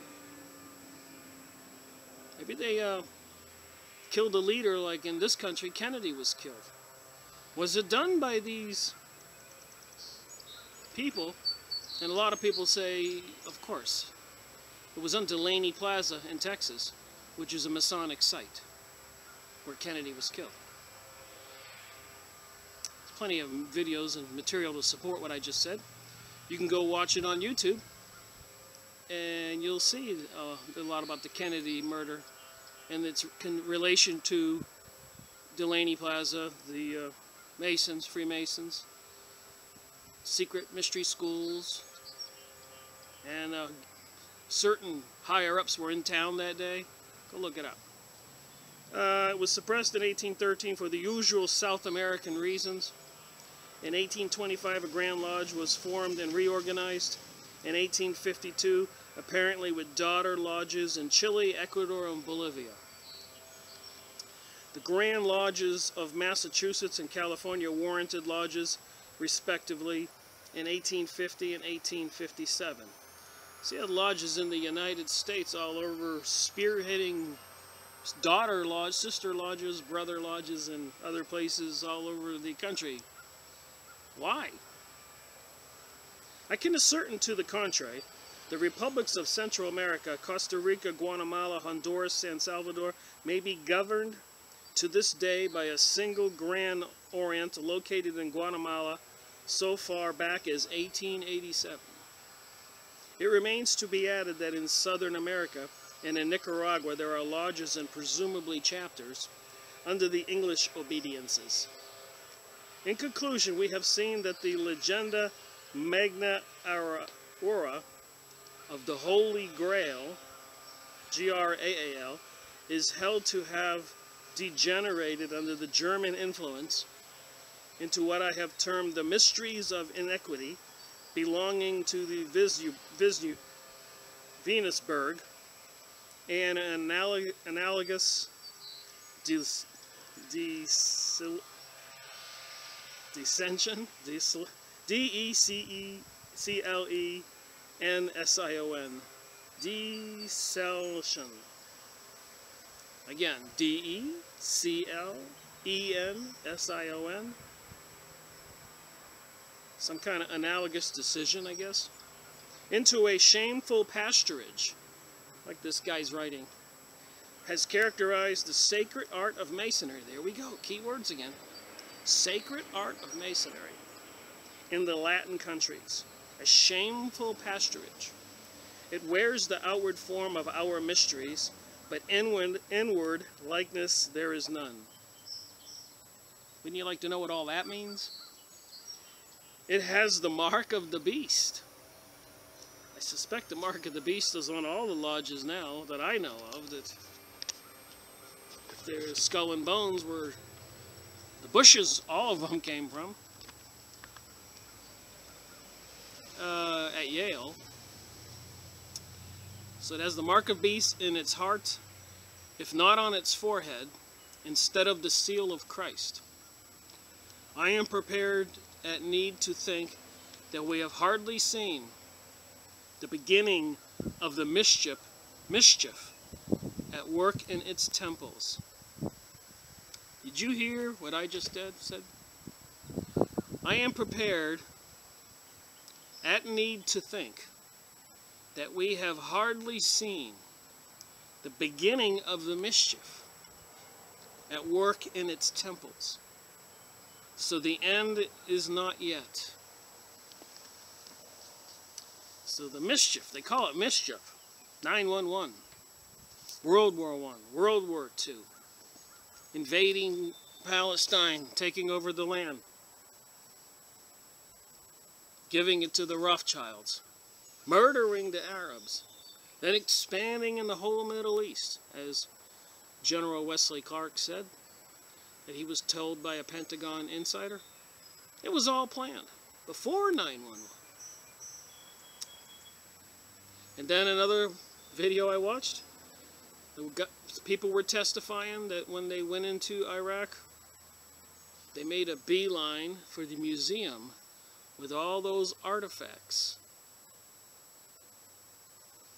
A: Maybe they killed a leader like in this country, Kennedy was killed. Was it done by these people? And a lot of people say, of course. It was on Delaney Plaza in Texas, which is a Masonic site where Kennedy was killed. There's plenty of videos and material to support what I just said. You can go watch it on YouTube, and you'll see a lot about the Kennedy murder and its relation to Delaney Plaza, the Masons, Freemasons. secret mystery schools, and certain higher-ups were in town that day. Go look it up. It was suppressed in 1813 for the usual South American reasons. In 1825, a Grand Lodge was formed and reorganized. In 1852, apparently with daughter lodges in Chile, Ecuador, and Bolivia. The Grand Lodges of Massachusetts and California warranted lodges, respectively, in 1850 and 1857. So you had lodges in the United States all over, spearheading daughter lodges, sister lodges, brother lodges, and other places all over the country. Why? I can ascertain to the contrary. The republics of Central America, Costa Rica, Guatemala, Honduras, San Salvador, may be governed to this day by a single Grand Orient located in Guatemala so far back as 1887. It remains to be added that in Southern America and in Nicaragua there are lodges and presumably chapters under the English obediences. In conclusion, we have seen that the Legenda Magna Aura of the Holy Grail, Graal, is held to have degenerated under the German influence into what I have termed the mysteries of iniquity, belonging to the Venusberg, and analogous dissension, D-E-C-E-C-L-E-N-S-I-O-N, decelsion. Again, D-E-C-L-E-N-S-I-O-N. Some kind of analogous decision, I guess. Into a shameful pasturage, like this guy's writing, has characterized the sacred art of masonry. There we go, key words again. Sacred art of masonry in the Latin countries. A shameful pasturage. It wears the outward form of our mysteries, but inward likeness there is none. Wouldn't you like to know what all that means? It has the mark of the beast. I suspect the mark of the beast is on all the lodges now that I know of, that if their skull and bones were the bushes, all of them came from, at Yale. So it has the mark of beast in its heart, if not on its forehead, instead of the seal of Christ. I am prepared at need to think that we have hardly seen the beginning of the mischief at work in its temples. Did you hear what I just said? I am prepared at need to think that we have hardly seen the beginning of the mischief at work in its temples. So the end is not yet. So the mischief, they call it mischief. 9/11, World War I, World War II, invading Palestine, taking over the land, giving it to the Rothschilds, murdering the Arabs, then expanding in the whole Middle East, as General Wesley Clark said, that he was told by a Pentagon insider. It was all planned before 9/11. And then another video I watched, people were testifying that when they went into Iraq, they made a beeline for the museum with all those artifacts.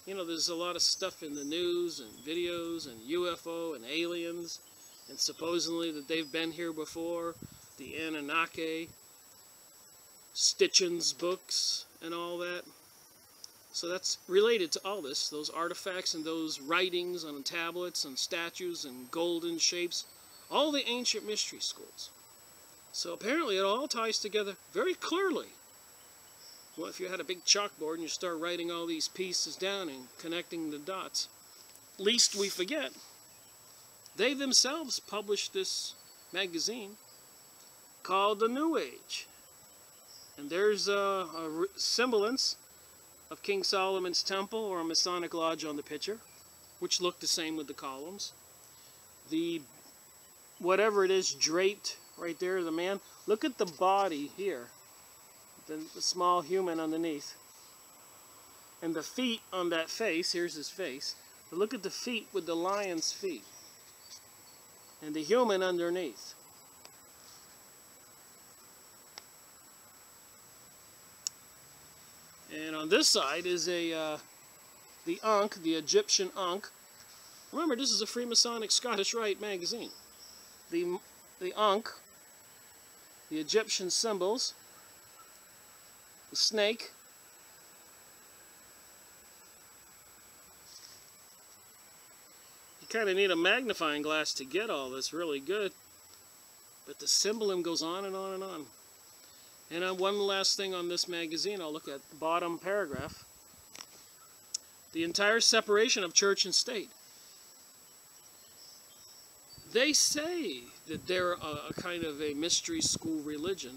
A: You know, there's a lot of stuff in the news and videos and UFO and aliens, and supposedly that they've been here before, the Anunnaki, Stitchin's books and all that. So that's related to all this, those artifacts and those writings on tablets and statues and golden shapes, all the ancient mystery schools. So apparently it all ties together very clearly. Well, if you had a big chalkboard and you start writing all these pieces down and connecting the dots, lest we forget, they themselves published this magazine called The New Age. And there's a semblance of King Solomon's temple or a Masonic lodge on the picture, which look the same with the columns. The whatever it is draped right there, the man. Look at the body here, the small human underneath. And the feet on that face, here's his face. But look at the feet with the lion's feet. And the human underneath. And on this side is the Ankh, the Egyptian Ankh. Remember, this is a Freemasonic Scottish Rite magazine. The Ankh, the Egyptian symbols, the snake, you kind of need a magnifying glass to get all this really good, but the symbolism goes on and on and on. And one last thing on this magazine, I'll look at the bottom paragraph. The entire separation of church and state. They say that they're a kind of a mystery school religion,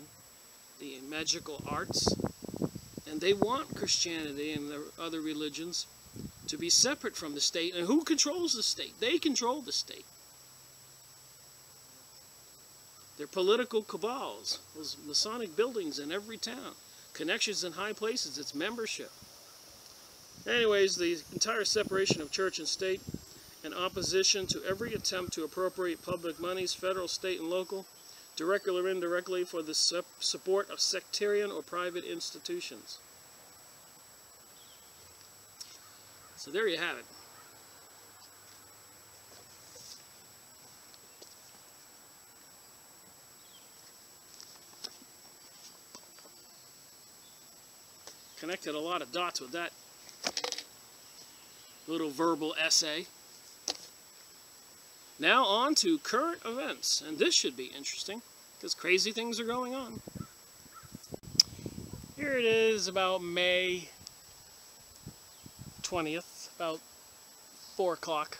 A: the magical arts, and they want Christianity and the other religions to be separate from the state. And who controls the state? They control the state. They're political cabals, those Masonic buildings in every town, connections in high places, it's membership. Anyways, the entire separation of church and state and opposition to every attempt to appropriate public monies, federal, state, and local, directly or indirectly, for the support of sectarian or private institutions. So there you have it. Connected a lot of dots with that little verbal essay. Now on to current events, and this should be interesting because crazy things are going on. Here it is about May 20th, about 4 o'clock.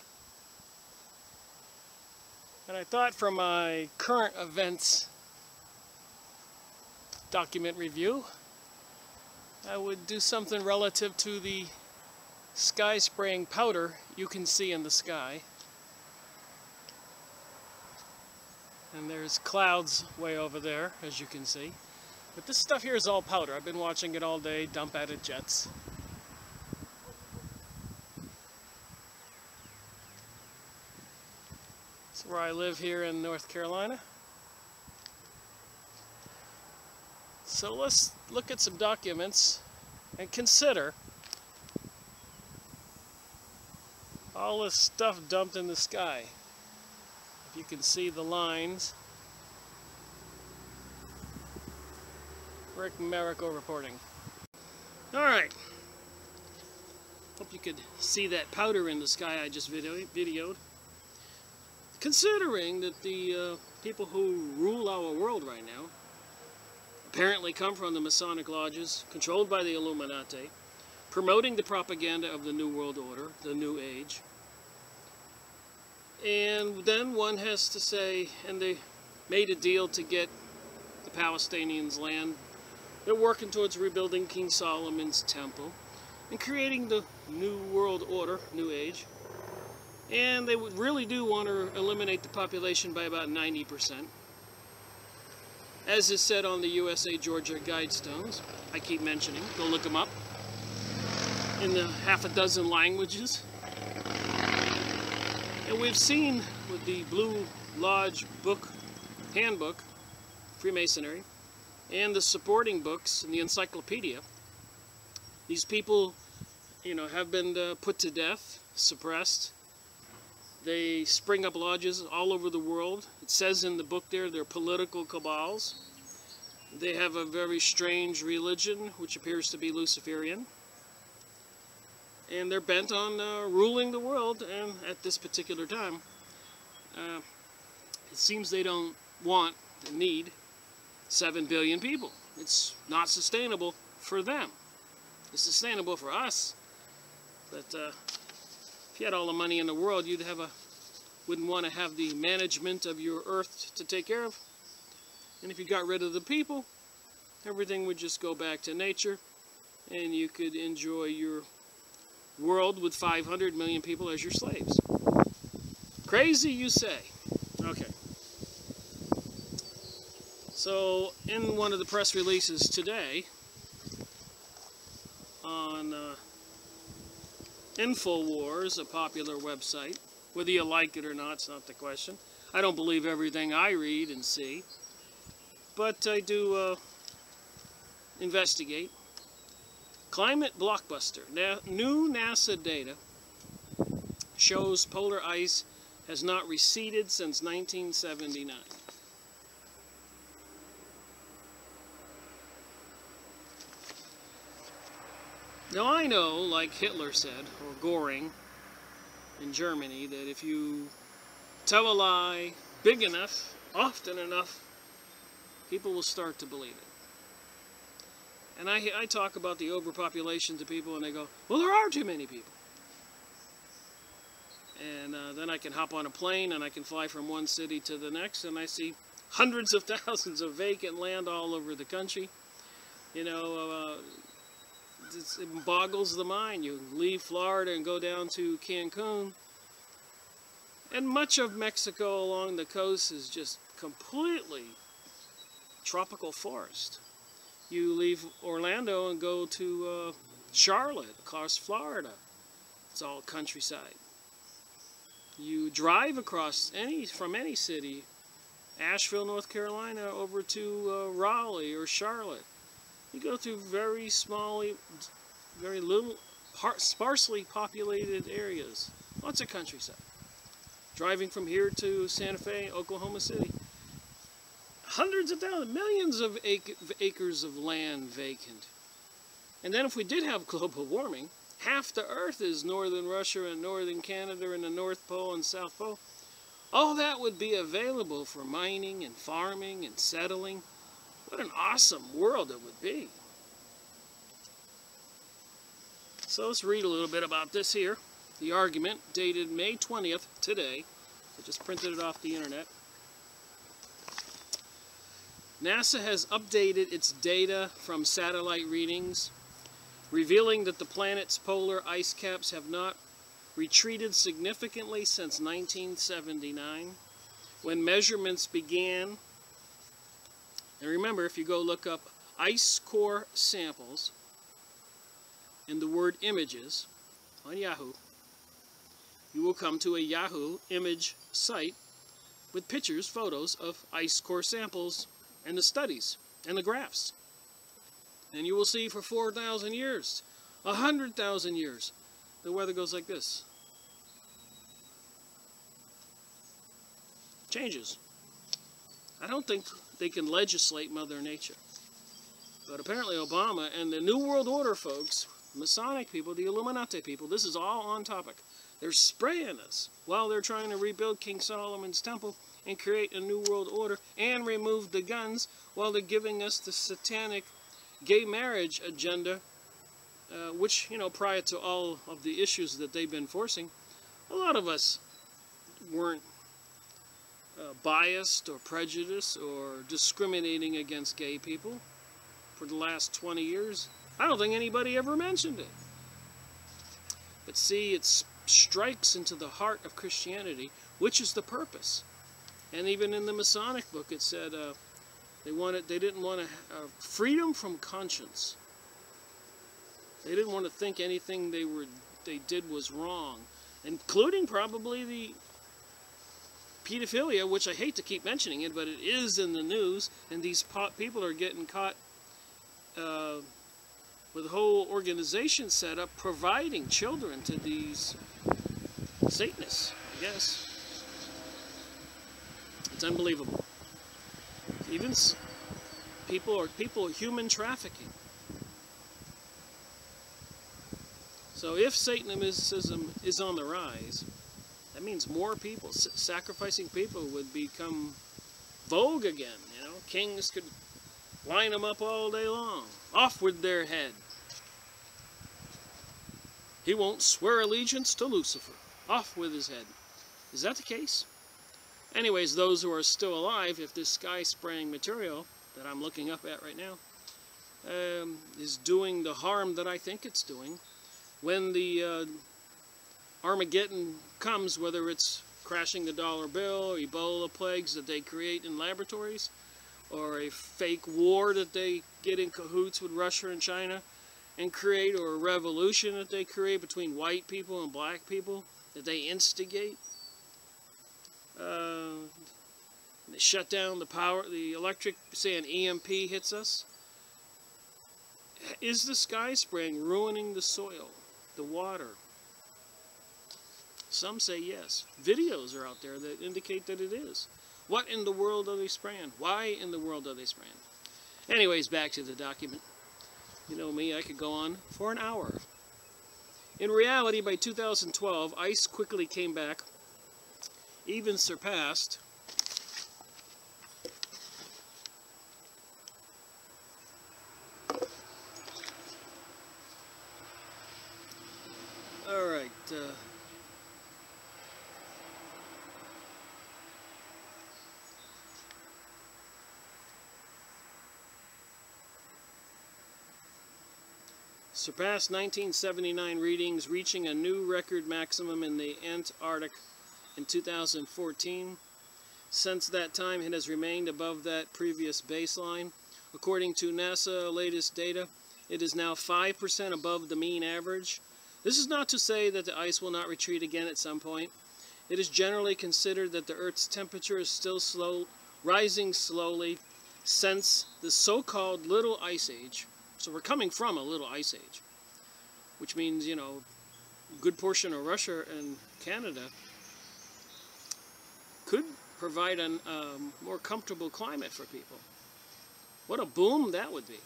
A: And I thought for my current events document review, I would do something relative to the sky spraying powder you can see in the sky. And there's clouds way over there, as you can see. But this stuff here is all powder. I've been watching it all day, dump out of jets. That's where I live here in North Carolina. So let's look at some documents and consider all this stuff dumped in the sky. If you can see the lines. Rick Miracle reporting. Alright. Hope you could see that powder in the sky I just videoed. Considering that the people who rule our world right now apparently come from the Masonic lodges, controlled by the Illuminati, promoting the propaganda of the New World Order, the New Age. And then one has to say, and they made a deal to get the Palestinians land. They're working towards rebuilding King Solomon's temple and creating the New World Order, New Age. And they would really do want to eliminate the population by about 90%. As is said on the USA Georgia Guidestones, I keep mentioning, go look them up, in the half a dozen languages. And we've seen with the Blue Lodge book, handbook, Freemasonry, and the supporting books and the encyclopedia, these people, have been put to death, suppressed. They spring up lodges all over the world. It says in the book there, they're political cabals. They have a very strange religion, which appears to be Luciferian. And they're bent on ruling the world, and at this particular time, it seems they don't want, need 7 billion people. It's not sustainable for them. It's sustainable for us. But if you had all the money in the world, wouldn't want to have the management of your earth to take care of. And if you got rid of the people, everything would just go back to nature, and you could enjoy your world with 500 million people as your slaves. Crazy, you say? Okay. So, in one of the press releases today, on InfoWars, a popular website, whether you like it or not, it's not the question. I don't believe everything I read and see, but I do investigate. Climate blockbuster. New NASA data shows polar ice has not receded since 1979. Now I know, like Hitler said, or Göring in Germany, that if you tell a lie big enough, often enough, people will start to believe it. And I talk about the overpopulation to people, and they go, well, there are too many people. And then I can hop on a plane, and I can fly from one city to the next, and I see hundreds of thousands of vacant land all over the country. You know, it boggles the mind. You leave Florida and go down to Cancun, and much of Mexico along the coast is just completely tropical forest. You leave Orlando and go to Charlotte, across Florida. It's all countryside. You drive across from any city, Asheville, North Carolina, over to Raleigh or Charlotte. You go through very little, sparsely populated areas. Lots of countryside. Driving from here to Santa Fe, Oklahoma City. Hundreds of thousands, millions of acres of land vacant. And then if we did have global warming, half the Earth is northern Russia and northern Canada and the North Pole and South Pole. All that would be available for mining and farming and settling. What an awesome world it would be. So let's read a little bit about this here. The argument, dated May 20th, today. I just printed it off the internet. NASA has updated its data from satellite readings, revealing that the planet's polar ice caps have not retreated significantly since 1979, when measurements began. And remember, if you go look up ice core samples and the word images on Yahoo, you will come to a Yahoo image site with pictures, photos of ice core samples and the studies and the graphs. And you will see for 4,000 years, 100,000 years, the weather goes like this. Changes. I don't think they can legislate Mother Nature. But apparently Obama and the New World Order folks, Masonic people, the Illuminati people, this is all on topic. They're spraying us while they're trying to rebuild King Solomon's temple and create a New World Order and remove the guns while they're giving us the satanic gay marriage agenda, which, you know, prior to all of the issues that they've been forcing, a lot of us weren't biased or prejudiced or discriminating against gay people for the last 20 years. I don't think anybody ever mentioned it. But see, it strikes into the heart of Christianity, which is the purpose. And even in the Masonic book, it said they didn't want freedom from conscience. They didn't want to think anything they did was wrong, including probably the pedophilia, which I hate to keep mentioning it, but it is in the news, and these people are getting caught with a whole organization set up providing children to these Satanists, I guess. It's unbelievable. Even people human trafficking. So if Satanism is on the rise, that means more people, sacrificing people, would become vogue again. You know, kings could line them up all day long. Off with their head. He won't swear allegiance to Lucifer. Off with his head. Is that the case? Anyways, those who are still alive, if this sky spraying material that I'm looking up at right now is doing the harm that I think it's doing. When the Armageddon comes, whether it's crashing the dollar bill, or Ebola plagues that they create in laboratories, or a fake war that they get in cahoots with Russia and China and create, or a revolution that they create between white people and black people that they instigate. They shut down the power, the electric, say an EMP hits us. Is the sky spraying ruining the soil, the water? Some say yes. Videos are out there that indicate that it is. What in the world are they spraying? Why in the world are they spraying? Anyways, back to the document. You know me, I could go on for an hour. In reality, by 2012, ice quickly came back, even surpassed surpassed 1979 readings, reaching a new record maximum in the Antarctic in 2014. Since that time, it has remained above that previous baseline. According to NASA latest data, it is now 5% above the mean average. This is not to say that the ice will not retreat again at some point. It is generally considered that the Earth's temperature is still rising slowly since the so-called Little Ice Age. So we're coming from a little ice age, which means, you know, a good portion of Russia and Canada could provide a more comfortable climate for people. What a boom that would be.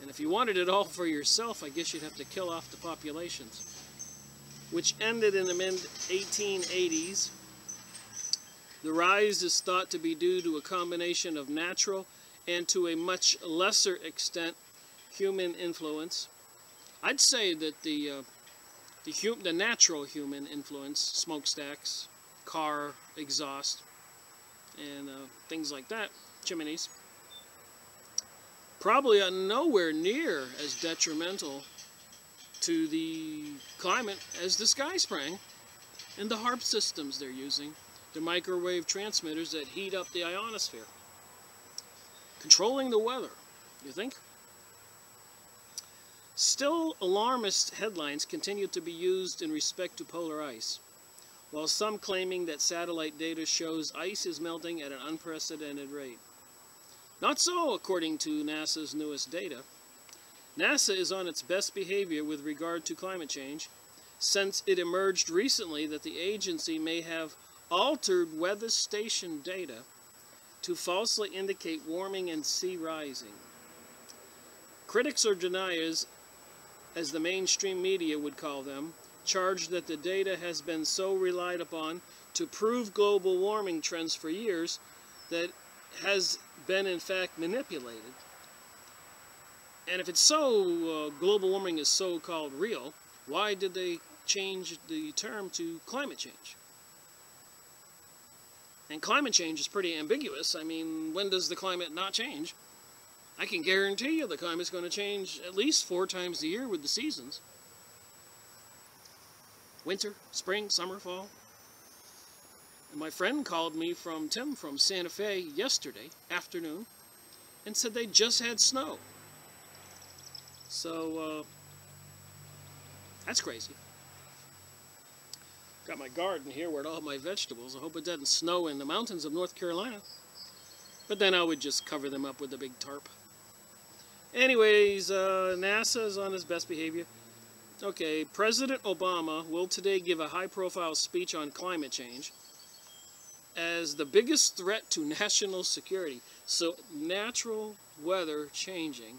A: And if you wanted it all for yourself, I guess you'd have to kill off the populations, which ended in the mid-1880s. The rise is thought to be due to a combination of natural and to a much lesser extent human influence. I'd say that the natural human influence, smokestacks, car exhaust, and things like that, chimneys, probably are nowhere near as detrimental to the climate as the sky spraying and the HARP systems they're using, the microwave transmitters that heat up the ionosphere. Controlling the weather, you think? Still, alarmist headlines continue to be used in respect to polar ice, while some claiming that satellite data shows ice is melting at an unprecedented rate. Not so, according to NASA's newest data. NASA is on its best behavior with regard to climate change, since it emerged recently that the agency may have altered weather station data to falsely indicate warming and sea rising. Critics or deniers, as the mainstream media would call them, charge that the data has been so relied upon to prove global warming trends for years that has been in fact manipulated. And if it's so, global warming is so-called real, why did they change the term to climate change? And climate change is pretty ambiguous. I mean, when does the climate not change? I can guarantee you the climate's going to change at least 4 times a year with the seasons. Winter, spring, summer, fall. And my friend called me from Tim from Santa Fe yesterday afternoon and said they just had snow. So, that's crazy. Got my garden here where all my vegetables. I hope it doesn't snow in the mountains of North Carolina. But then I would just cover them up with a big tarp. Anyways, NASA is on its best behavior. Okay, President Obama will today give a high-profile speech on climate change as the biggest threat to national security. So, natural weather changing,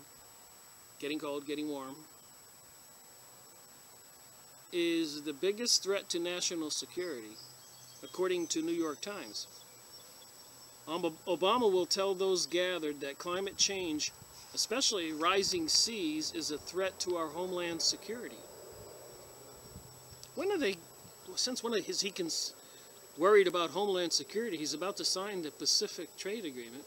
A: getting cold, getting warm, is the biggest threat to national security, according to New York Times. Obama will tell those gathered that climate change, especially rising seas, is a threat to our homeland security. Since when is he worried about homeland security? He's about to sign the Pacific Trade Agreement.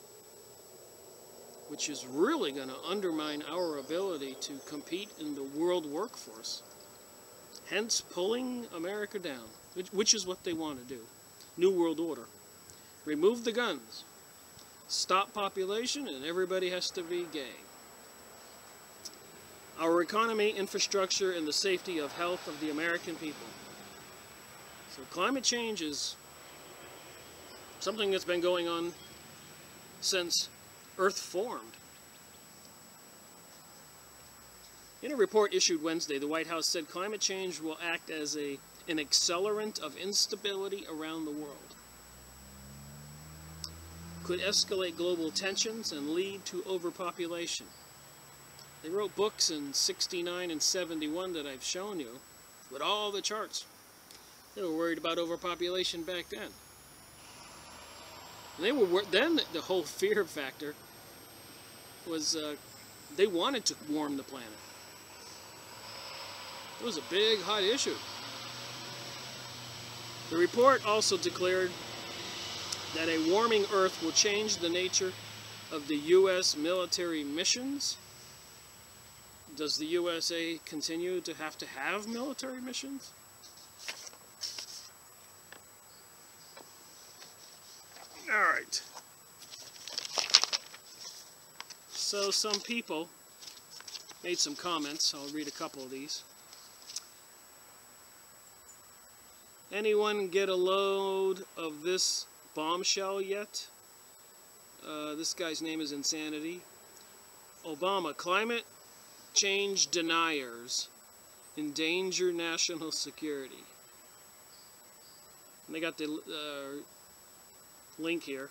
A: which is really going to undermine our ability to compete in the world workforce, hence pulling America down, which is what they want to do. New World Order. Remove the guns, stop population, and everybody has to be gay. Our economy, infrastructure, and the safety of health of the American people. So climate change is something that's been going on since Earth formed. In a report issued Wednesday, the White House said climate change will act as an accelerant of instability around the world, could escalate global tensions and lead to overpopulation. They wrote books in 69 and 71 that I've shown you with all the charts. They were worried about overpopulation back then. Then the whole fear factor was they wanted to warm the planet. It was a big, hot issue. The report also declared that a warming Earth will change the nature of the U.S. military missions. Does the USA continue to have military missions? All right. So some people made some comments. I'll read a couple of these. Anyone get a load of this bombshell yet? This guy's name is Insanity. Obama, climate change deniers endanger national security. And they got the link here.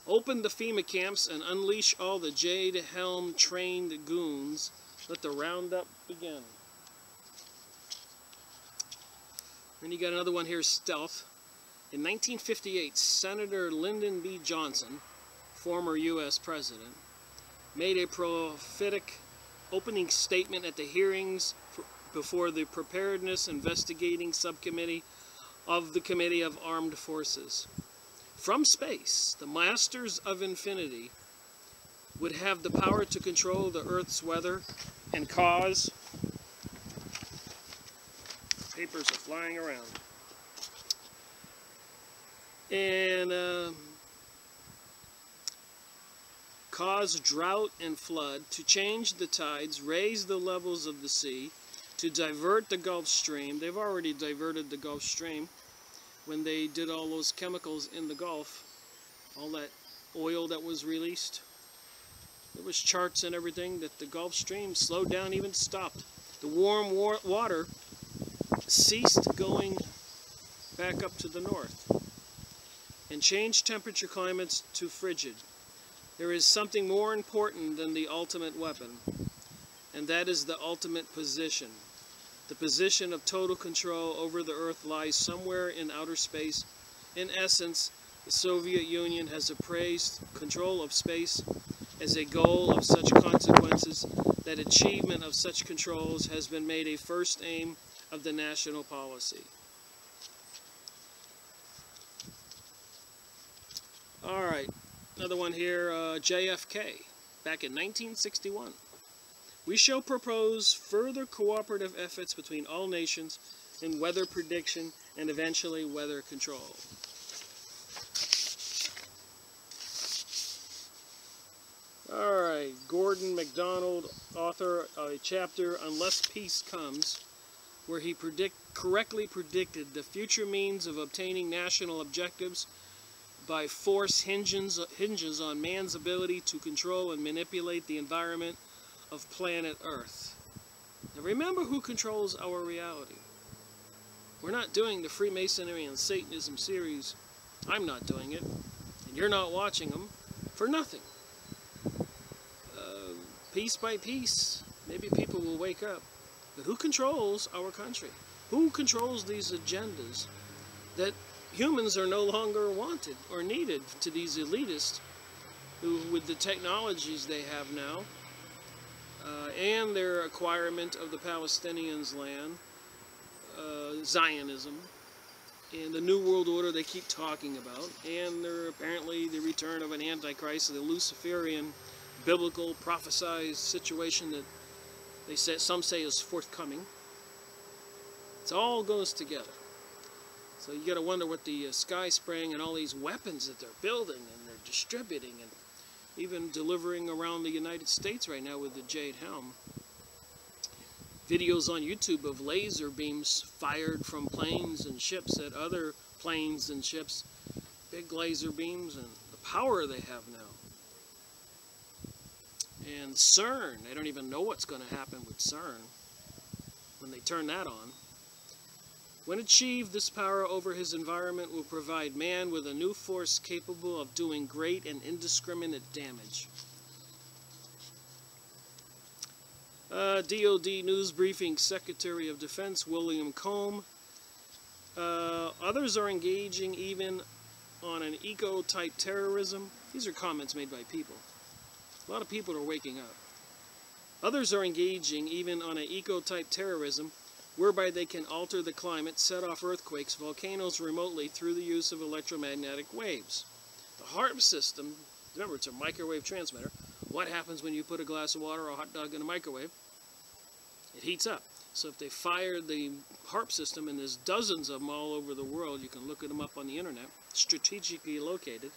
A: Open the FEMA camps and unleash all the Jade Helm trained goons. Let the roundup begin. Then you got another one here, Stealth. In 1958, Senator Lyndon B. Johnson, former U.S. president, made a prophetic opening statement at the hearings before the Preparedness Investigating Subcommittee of the Committee of Armed Forces. From space, the Masters of Infinity would have the power to control the Earth's weather and cause... Papers are flying around. And cause drought and flood, to change the tides, raise the levels of the sea, to divert the Gulf Stream. They've already diverted the Gulf Stream when they did all those chemicals in the Gulf, all that oil that was released. There was charts and everything that the Gulf Stream slowed down, even stopped. The warm water ceased going back up to the north and changed temperature climates to frigid. There is something more important than the ultimate weapon, and that is the ultimate position. The position of total control over the Earth lies somewhere in outer space. In essence, the Soviet Union has appraised control of space as a goal of such consequences that achievement of such controls has been made a first aim of the national policy. All right, another one here, JFK, back in 1961. We shall propose further cooperative efforts between all nations in weather prediction and eventually weather control. All right, Gordon MacDonald, author of a chapter, Unless Peace Comes, where he correctly predicted the future means of obtaining national objectives by force hinges on man's ability to control and manipulate the environment of planet Earth. Now remember who controls our reality. We're not doing the Freemasonry and Satanism series. I'm not doing it, and you're not watching them for nothing. Piece by piece, maybe people will wake up. But who controls our country? Who controls these agendas that humans are no longer wanted or needed to these elitists who, with the technologies they have now, and their acquirement of the Palestinians' land, Zionism, and the New World Order they keep talking about, and they're apparently the return of an Antichrist, the Luciferian, biblical, prophesized situation that they say, some say is forthcoming. It all goes together. So you got to wonder what the sky spraying and all these weapons that they're building and they're distributing and even delivering around the United States right now with the Jade Helm. Videos on YouTube of laser beams fired from planes and ships at other planes and ships. Big laser beams and the power they have now. And CERN, they don't even know what's going to happen with CERN when they turn that on. When achieved, this power over his environment will provide man with a new force capable of doing great and indiscriminate damage. DOD News Briefing Secretary of Defense William Combe. Others are engaging even on an eco-type terrorism. These are comments made by people. A lot of people are waking up. Others are engaging even on an eco-type terrorism whereby they can alter the climate, set off earthquakes, volcanoes remotely through the use of electromagnetic waves. The HARP system, remember it's a microwave transmitter. What happens when you put a glass of water or a hot dog in a microwave? It heats up. So if they fired the HARP system, and there's dozens of them all over the world, you can look them up on the internet, strategically located,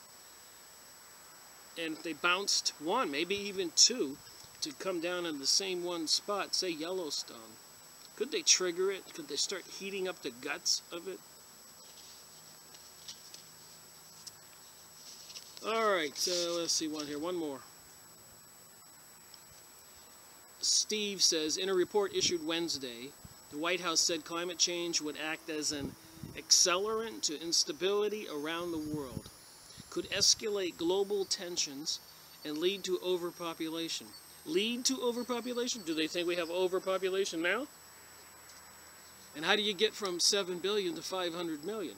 A: and if they bounced one, maybe even two, to come down in the same one spot, say Yellowstone, could they trigger it? Could they start heating up the guts of it? Alright, let's see one here. One more. Steve says, in a report issued Wednesday, the White House said climate change would act as an accelerant to instability around the world, could escalate global tensions, and lead to overpopulation. Lead to overpopulation? Do they think we have overpopulation now? And how do you get from 7 billion to 500 million,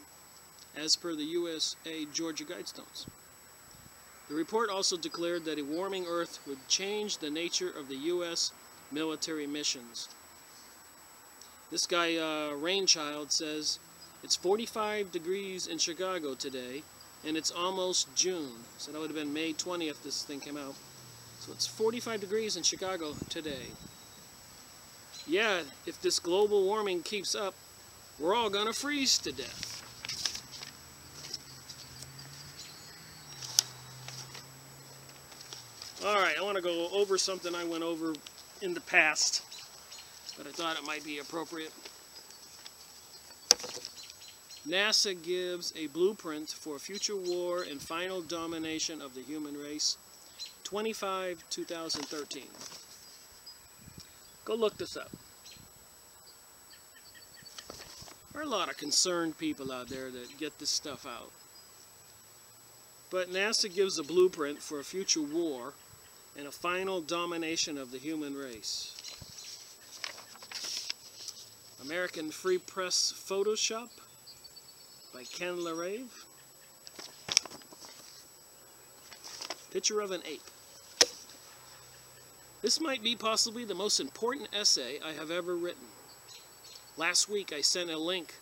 A: as per the USA Georgia Guidestones? The report also declared that a warming Earth would change the nature of the U.S. military missions. This guy, Rainchild, says, it's 45 degrees in Chicago today, and it's almost June. So that would have been May 20th this thing came out. So it's 45 degrees in Chicago today. Yeah, if this global warming keeps up, we're all going to freeze to death. Alright, I want to go over something I went over in the past, but I thought it might be appropriate. NASA gives a blueprint for future war and final domination of the human race. 25/2013. Go look this up. There are a lot of concerned people out there that get this stuff out. But NASA gives a blueprint for a future war and a final domination of the human race. American Free Press Photoshop by Ken Larave. Picture of an ape. This might be possibly the most important essay I have ever written. Last week I sent a link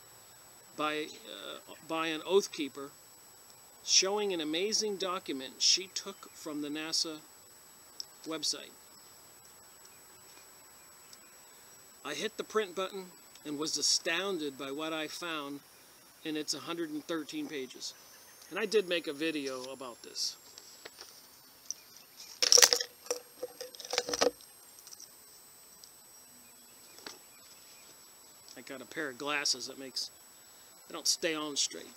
A: by an oath keeper showing an amazing document she took from the NASA website. I hit the print button and was astounded by what I found in its 113 pages. And I did make a video about this. I got a pair of glasses that makes they don't stay on straight.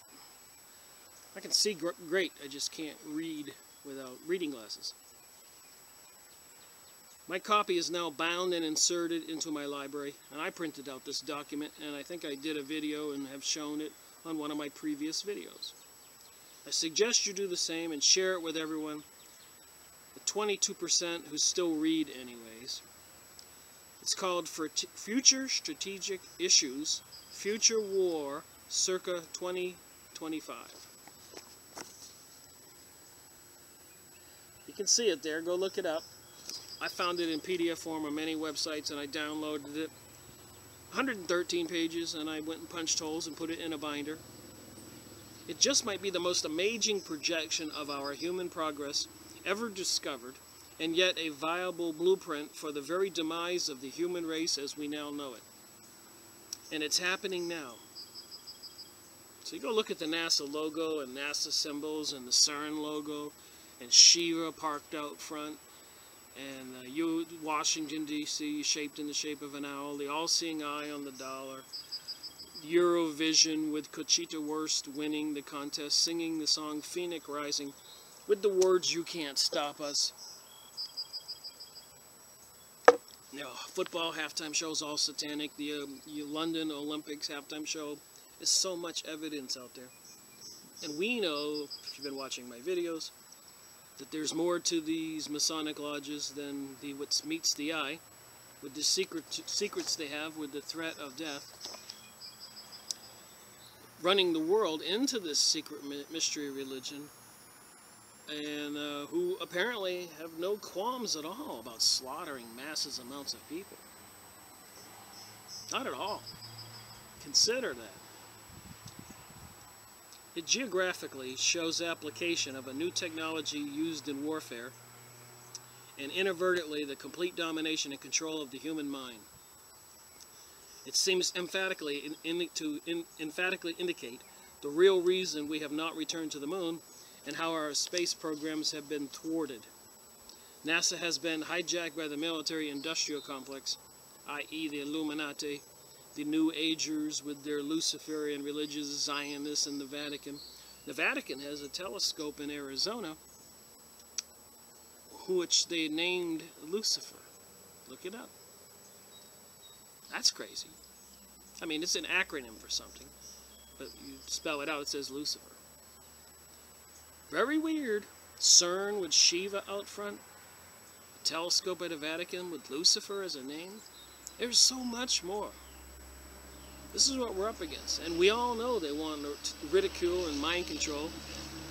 A: I can see great, I just can't read without reading glasses. My copy is now bound and inserted into my library, and I printed out this document, and I think I did a video and have shown it on one of my previous videos. I suggest you do the same and share it with everyone, the 22% who still read anyways. It's called Future Strategic Issues, Future War, circa 2025. You can see it there, go look it up. I found it in PDF form on many websites and I downloaded it. 113 pages, and I went and punched holes and put it in a binder. It just might be the most amazing projection of our human progress ever discovered, and yet a viable blueprint for the very demise of the human race as we now know it. And it's happening now. So you go look at the NASA logo and NASA symbols and the CERN logo and Shiva parked out front and Washington, D.C. shaped in the shape of an owl, the all-seeing eye on the dollar, Eurovision with Conchita Wurst winning the contest, singing the song Phoenix Rising with the words, "You can't stop us." Football halftime shows all satanic. The London Olympics halftime show is so much evidence out there. And we know, if you've been watching my videos, that there's more to these Masonic lodges than what meets the eye, with the secrets they have with the threat of death, running the world into this secret mystery religion, and who apparently have no qualms at all about slaughtering massive amounts of people. Not at all. Consider that. It geographically shows application of a new technology used in warfare, and inadvertently the complete domination and control of the human mind. It seems emphatically emphatically indicate the real reason we have not returned to the moon and how our space programs have been thwarted. NASA has been hijacked by the military-industrial complex, i.e. the Illuminati, the New Agers with their Luciferian religious Zionists, and the Vatican. The Vatican has a telescope in Arizona, which they named Lucifer. Look it up. That's crazy. I mean, it's an acronym for something, but you spell it out, it says Lucifer. Very weird. CERN with Shiva out front. A telescope at the Vatican with Lucifer as a name. There's so much more. This is what we're up against. And we all know they want to ridicule and mind control.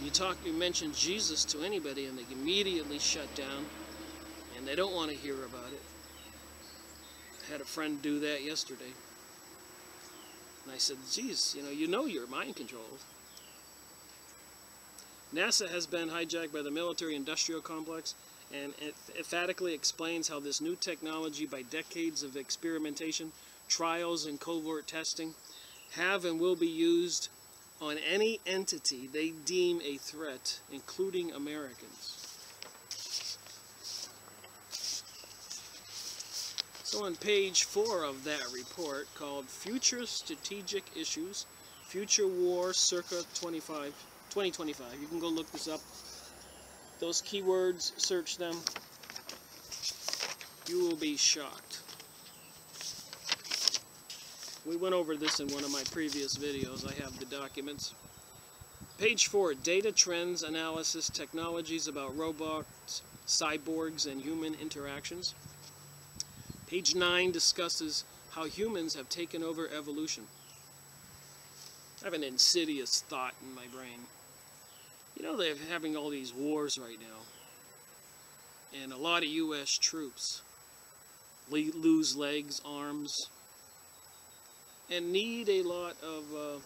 A: You mention Jesus to anybody and they immediately shut down. And they don't want to hear about it. I had a friend do that yesterday. And I said, geez, you know you're mind controlled. NASA has been hijacked by the military-industrial complex, and it emphatically explains how this new technology, by decades of experimentation, trials, and covert testing, have and will be used on any entity they deem a threat, including Americans. So on page 4 of that report, called Future Strategic Issues, Future War circa 2025. You can go look this up. Those keywords, search them. You will be shocked. We went over this in one of my previous videos. I have the documents. Page 4, Data Trends Analysis, Technologies about Robots, Cyborgs, and Human Interactions. Page 9 discusses how humans have taken over evolution. I have an insidious thought in my brain. They're having all these wars right now. And a lot of U.S. troops lose legs, arms, and need a lot of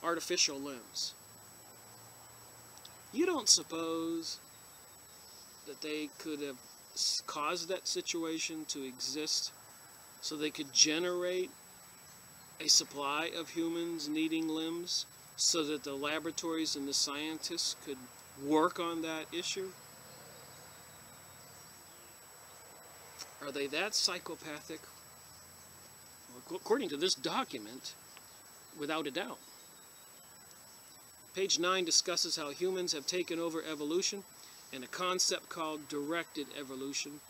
A: artificial limbs. You don't suppose that they could have caused that situation to exist so they could generate a supply of humans needing limbs so that the laboratories and the scientists could work on that issue? Are they that psychopathic? Well, according to this document, without a doubt. Page 9 discusses how humans have taken over evolution, and a concept called directed evolution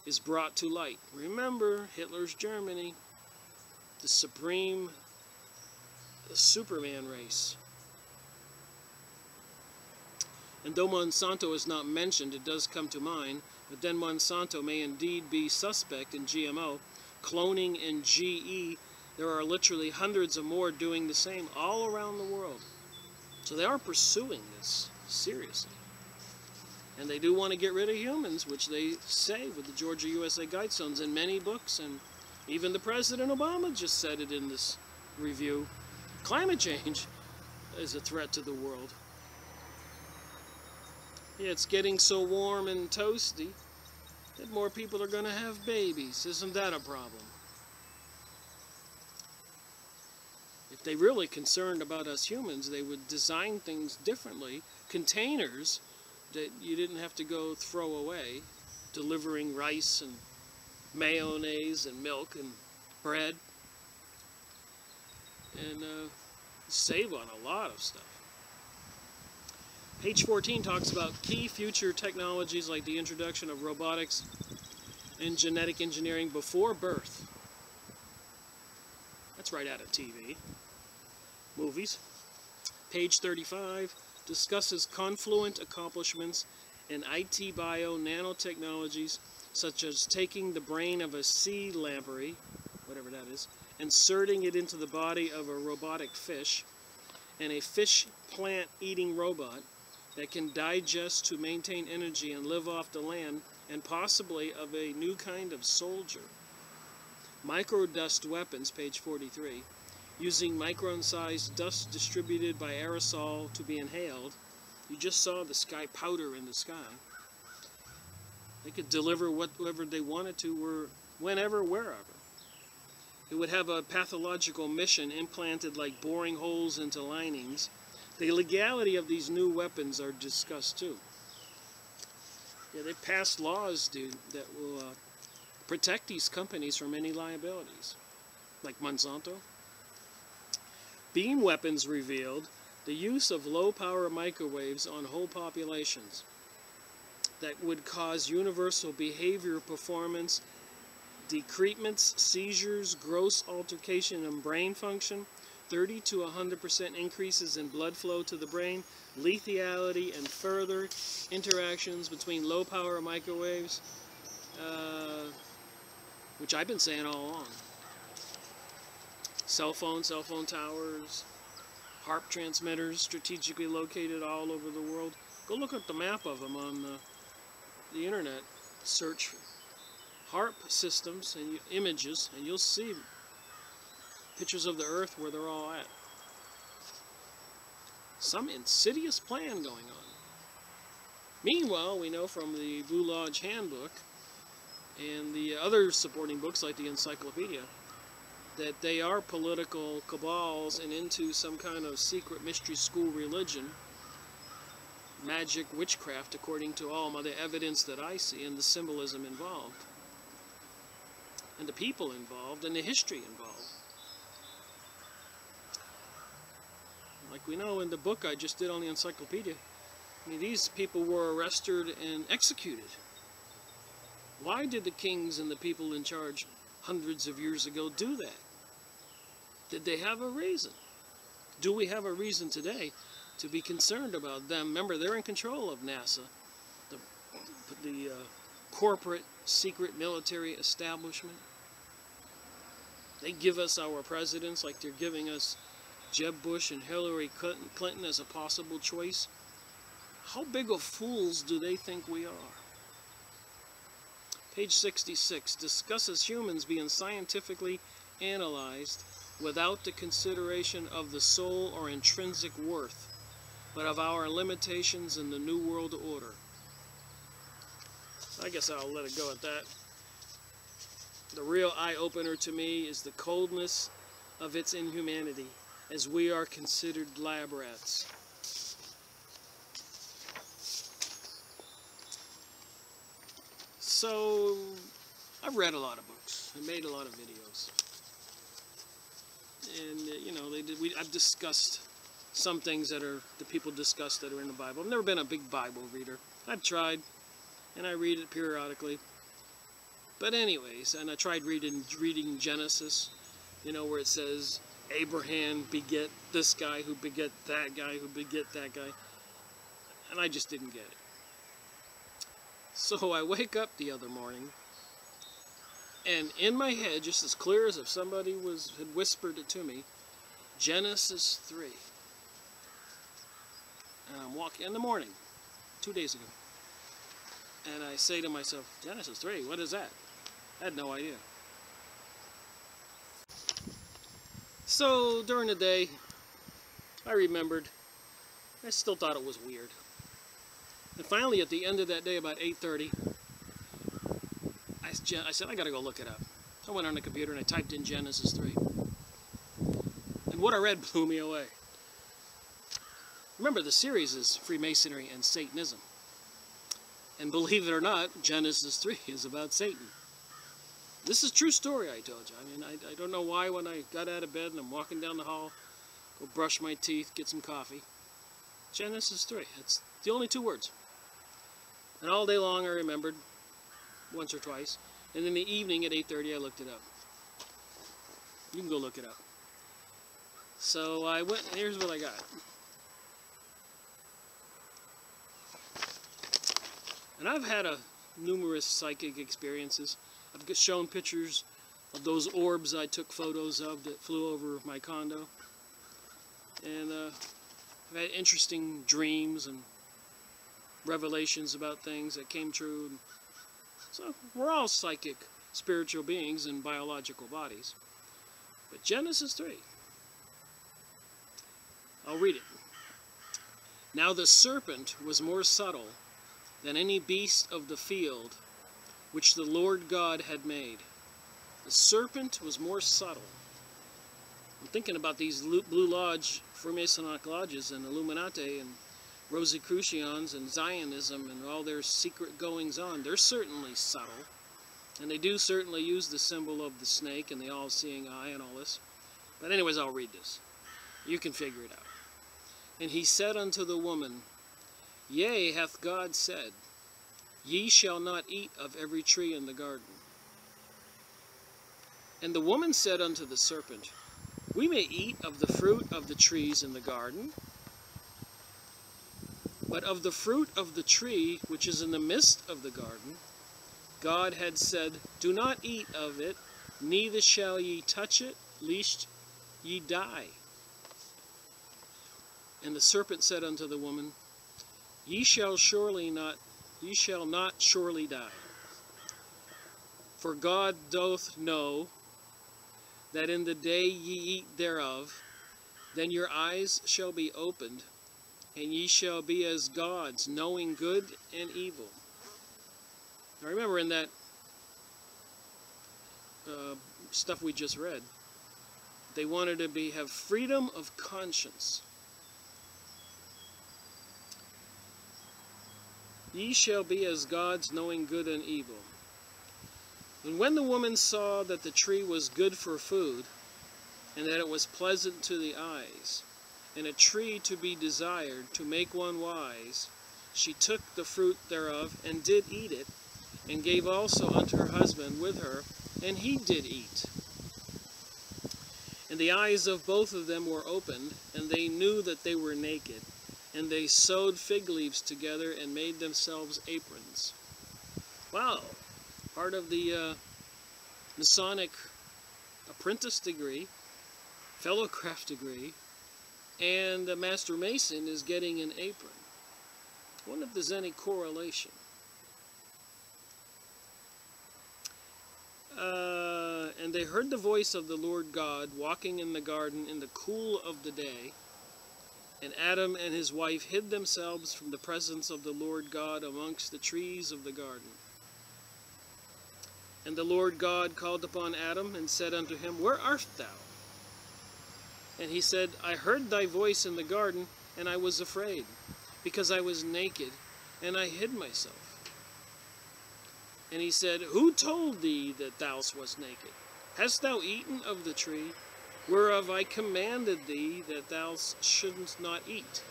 A: is brought to light. Remember Hitler's Germany, the Superman race. And though Monsanto is not mentioned, it does come to mind, but then Monsanto may indeed be suspect in GMO, cloning, and GE. There are literally hundreds of more doing the same all around the world. So they are pursuing this seriously. And they do want to get rid of humans, which they say with the Georgia USA Guidestones in many books, and even the President Obama just said it in this review. Climate change. is a threat to the world. Yeah, it's getting so warm and toasty that more people are going to have babies. Isn't that a problem? If they're really concerned about us humans, they would design things differently. Containers that you didn't have to go throw away, delivering rice and mayonnaise and milk and bread, and save on a lot of stuff. Page 14 talks about key future technologies like the introduction of robotics and genetic engineering before birth. That's right out of TV. Movies. Page 35 discusses confluent accomplishments in IT bio nanotechnologies, such as taking the brain of a sea lamprey, whatever that is, inserting it into the body of a robotic fish, and a fish plant eating robot that can digest to maintain energy and live off the land, and possibly of a new kind of soldier. Microdust weapons, page 43, using micron-sized dust distributed by aerosol to be inhaled. You just saw the sky powder in the sky. They could deliver whatever they wanted to, whenever, wherever. It would have a pathological mission implanted like boring holes into linings. The legality of these new weapons are discussed too. Yeah, they passed laws, dude, that will protect these companies from any liabilities, like Monsanto. Beam weapons revealed the use of low-power microwaves on whole populations that would cause universal behavior performance, decrepitments, seizures, gross alteration in brain function, 30 to 100% increases in blood flow to the brain, lethality, and further interactions between low-power microwaves, which I've been saying all along. Cell phone towers, HARP transmitters strategically located all over the world. Go look at the map of them on the internet. Search HARP systems and images, and you'll see pictures of the Earth where they're all at. Some insidious plan going on. Meanwhile, we know from the Blue Lodge Handbook and the other supporting books like the Encyclopedia that they are political cabals and into some kind of secret mystery school religion, magic, witchcraft, according to all the evidence that I see and the symbolism involved, and the people involved, and the history involved. Like we know in the book I just did on the Encyclopedia, I mean, these people were arrested and executed. Why did the kings and the people in charge hundreds of years ago do that? Did they have a reason? Do we have a reason today to be concerned about them? Remember, they're in control of NASA, the corporate secret military establishment. They give us our presidents like they're giving us Jeb Bush and Hillary Clinton as a possible choice. How big of fools do they think we are? Page 66 discusses humans being scientifically analyzed without the consideration of the soul or intrinsic worth, but of our limitations in the New World Order. I guess I'll let it go at that. The real eye-opener to me is the coldness of its inhumanity, as we are considered lab rats. So, I've read a lot of books. I made a lot of videos. And, you know, I've discussed some things that the people discuss that are in the Bible. I've never been a big Bible reader. I've tried, and I read it periodically. But anyways, and I tried reading Genesis, you know, where it says, Abraham beget this guy who beget that guy who beget that guy. And I just didn't get it. So I wake up the other morning, and in my head, just as clear as if somebody had whispered it to me, Genesis 3. And I'm walking in the morning, 2 days ago. And I say to myself, Genesis 3, what is that? I had no idea. So during the day, I remembered. I still thought it was weird. And finally, at the end of that day, about 8:30, I said, I gotta go look it up. I went on the computer and I typed in Genesis 3. And what I read blew me away. Remember, the series is Freemasonry and Satanism. And believe it or not, Genesis 3 is about Satan. This is a true story, I told you. I mean, I don't know why when I got out of bed and I'm walking down the hall, go brush my teeth, get some coffee. Genesis 3. It's the only 2 words. And all day long I remembered, once or twice. And in the evening at 8:30 I looked it up. You can go look it up. So I went, and here's what I got. And I've had numerous psychic experiences. I've shown pictures of those orbs I took photos of that flew over my condo. And I've had interesting dreams and revelations about things that came true. So we're all psychic, spiritual beings in biological bodies. But Genesis 3. I'll read it. Now the serpent was more subtle than any beast of the field which the Lord God had made. The serpent was more subtle. I'm thinking about these Blue Lodge, Freemasonic lodges, and Illuminati, and Rosicrucians, and Zionism, and all their secret goings-on. They're certainly subtle, and they do certainly use the symbol of the snake and the all-seeing eye and all this. But anyways, I'll read this. You can figure it out. And he said unto the woman, Yea, hath God said, Ye shall not eat of every tree in the garden. And the woman said unto the serpent, We may eat of the fruit of the trees in the garden, but of the fruit of the tree which is in the midst of the garden, God had said, Do not eat of it, neither shall ye touch it, lest ye die. And the serpent said unto the woman, Ye shall not surely die. For God doth know that in the day ye eat thereof, then your eyes shall be opened, and ye shall be as gods, knowing good and evil. Now remember, in that stuff we just read, they wanted to have freedom of conscience. Ye shall be as gods, knowing good and evil. And when the woman saw that the tree was good for food, and that it was pleasant to the eyes, and a tree to be desired to make one wise, she took the fruit thereof, and did eat it, and gave also unto her husband with her, and he did eat. And the eyes of both of them were opened, and they knew that they were naked. And they sewed fig leaves together and made themselves aprons. Wow! Part of the Masonic apprentice degree, fellowcraft degree, and the Master Mason is getting an apron. I wonder if there's any correlation. And they heard the voice of the Lord God walking in the garden in the cool of the day. And Adam and his wife hid themselves from the presence of the Lord God amongst the trees of the garden. And the Lord God called upon Adam and said unto him, Where art thou? And he said, I heard thy voice in the garden, and I was afraid, because I was naked, and I hid myself. And he said, Who told thee that thou wast naked? Hast thou eaten of the tree whereof I commanded thee that thou shouldest not eat?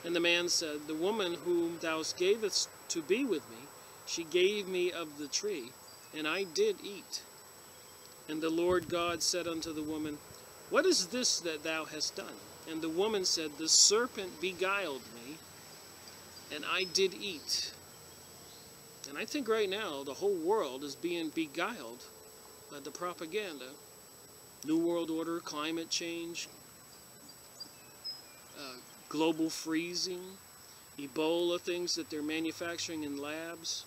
A: And the man said, The woman whom thou gavest to be with me, she gave me of the tree, and I did eat. And the Lord God said unto the woman, What is this that thou hast done? And the woman said, The serpent beguiled me, and I did eat. And I think right now the whole world is being beguiled by the propaganda. New World Order, climate change, global freezing, Ebola things that they're manufacturing in labs,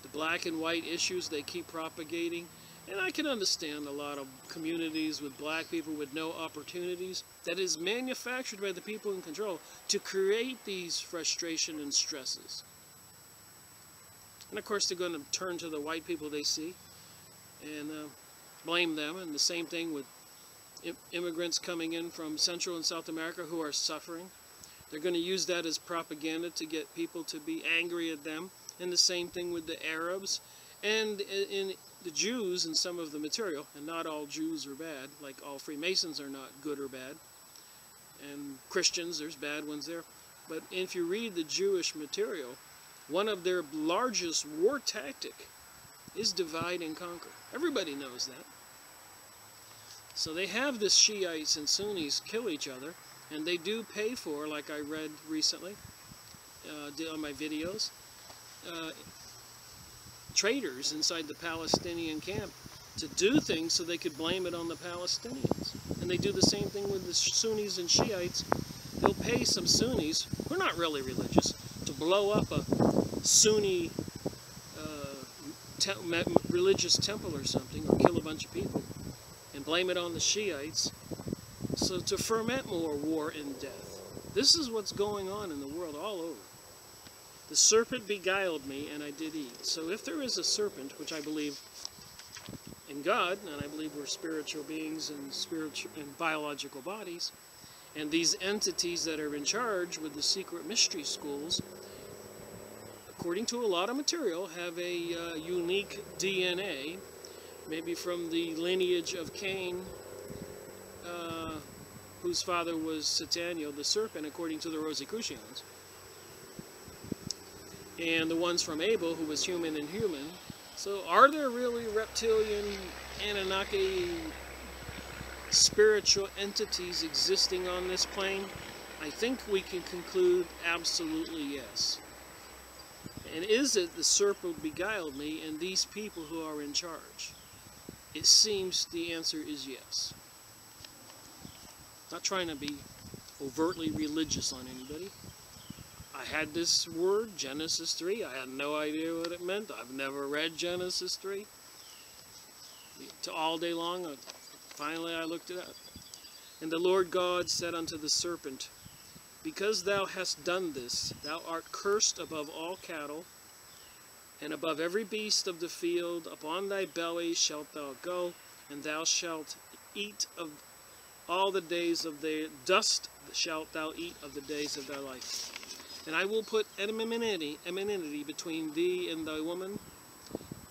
A: the black and white issues they keep propagating, And I can understand a lot of communities with black people with no opportunities that is manufactured by the people in control to create these frustration and stresses. And of course they're going to turn to the white people they see and blame them. And the same thing with immigrants coming in from Central and South America who are suffering. They're going to use that as propaganda to get people to be angry at them. And the same thing with the Arabs and in the Jews and some of the material. And not all Jews are bad, like all Freemasons are not good or bad. And Christians, there's bad ones there. But if you read the Jewish material, one of their largest war tactic is divide and conquer. Everybody knows that. So they have the Shiites and Sunnis kill each other, and they do pay for, like I read recently on my videos, traitors inside the Palestinian camp to do things so they could blame it on the Palestinians. And they do the same thing with the Sunnis and Shiites. They'll pay some Sunnis, who are not really religious, to blow up a Sunni religious temple or something, or kill a bunch of people, and blame it on the Shiites, so to ferment more war and death. This is what's going on in the world all over. The serpent beguiled me, and I did eat. So if there is a serpent, which I believe in God, and I believe we're spiritual beings and spiritual and biological bodies, and these entities that are in charge with the secret mystery schools, according to a lot of material, have a unique DNA, maybe from the lineage of Cain, whose father was Sataniel, the serpent, according to the Rosicrucians. And the ones from Abel, who was human and human. So are there really reptilian, Anunnaki, spiritual entities existing on this plane? I think we can conclude absolutely yes. And is it the serpent beguiled me and these people who are in charge? It seems the answer is yes. Not trying to be overtly religious on anybody. I had this word, Genesis 3. I had no idea what it meant. I've never read Genesis 3. All day long, finally I looked it up. And the Lord God said unto the serpent, Because thou hast done this, thou art cursed above all cattle, and above every beast of the field. Upon thy belly shalt thou go, and thou shalt eat of all the days of thy dust shalt thou eat of the days of thy life. And I will put enmity between thee and thy woman,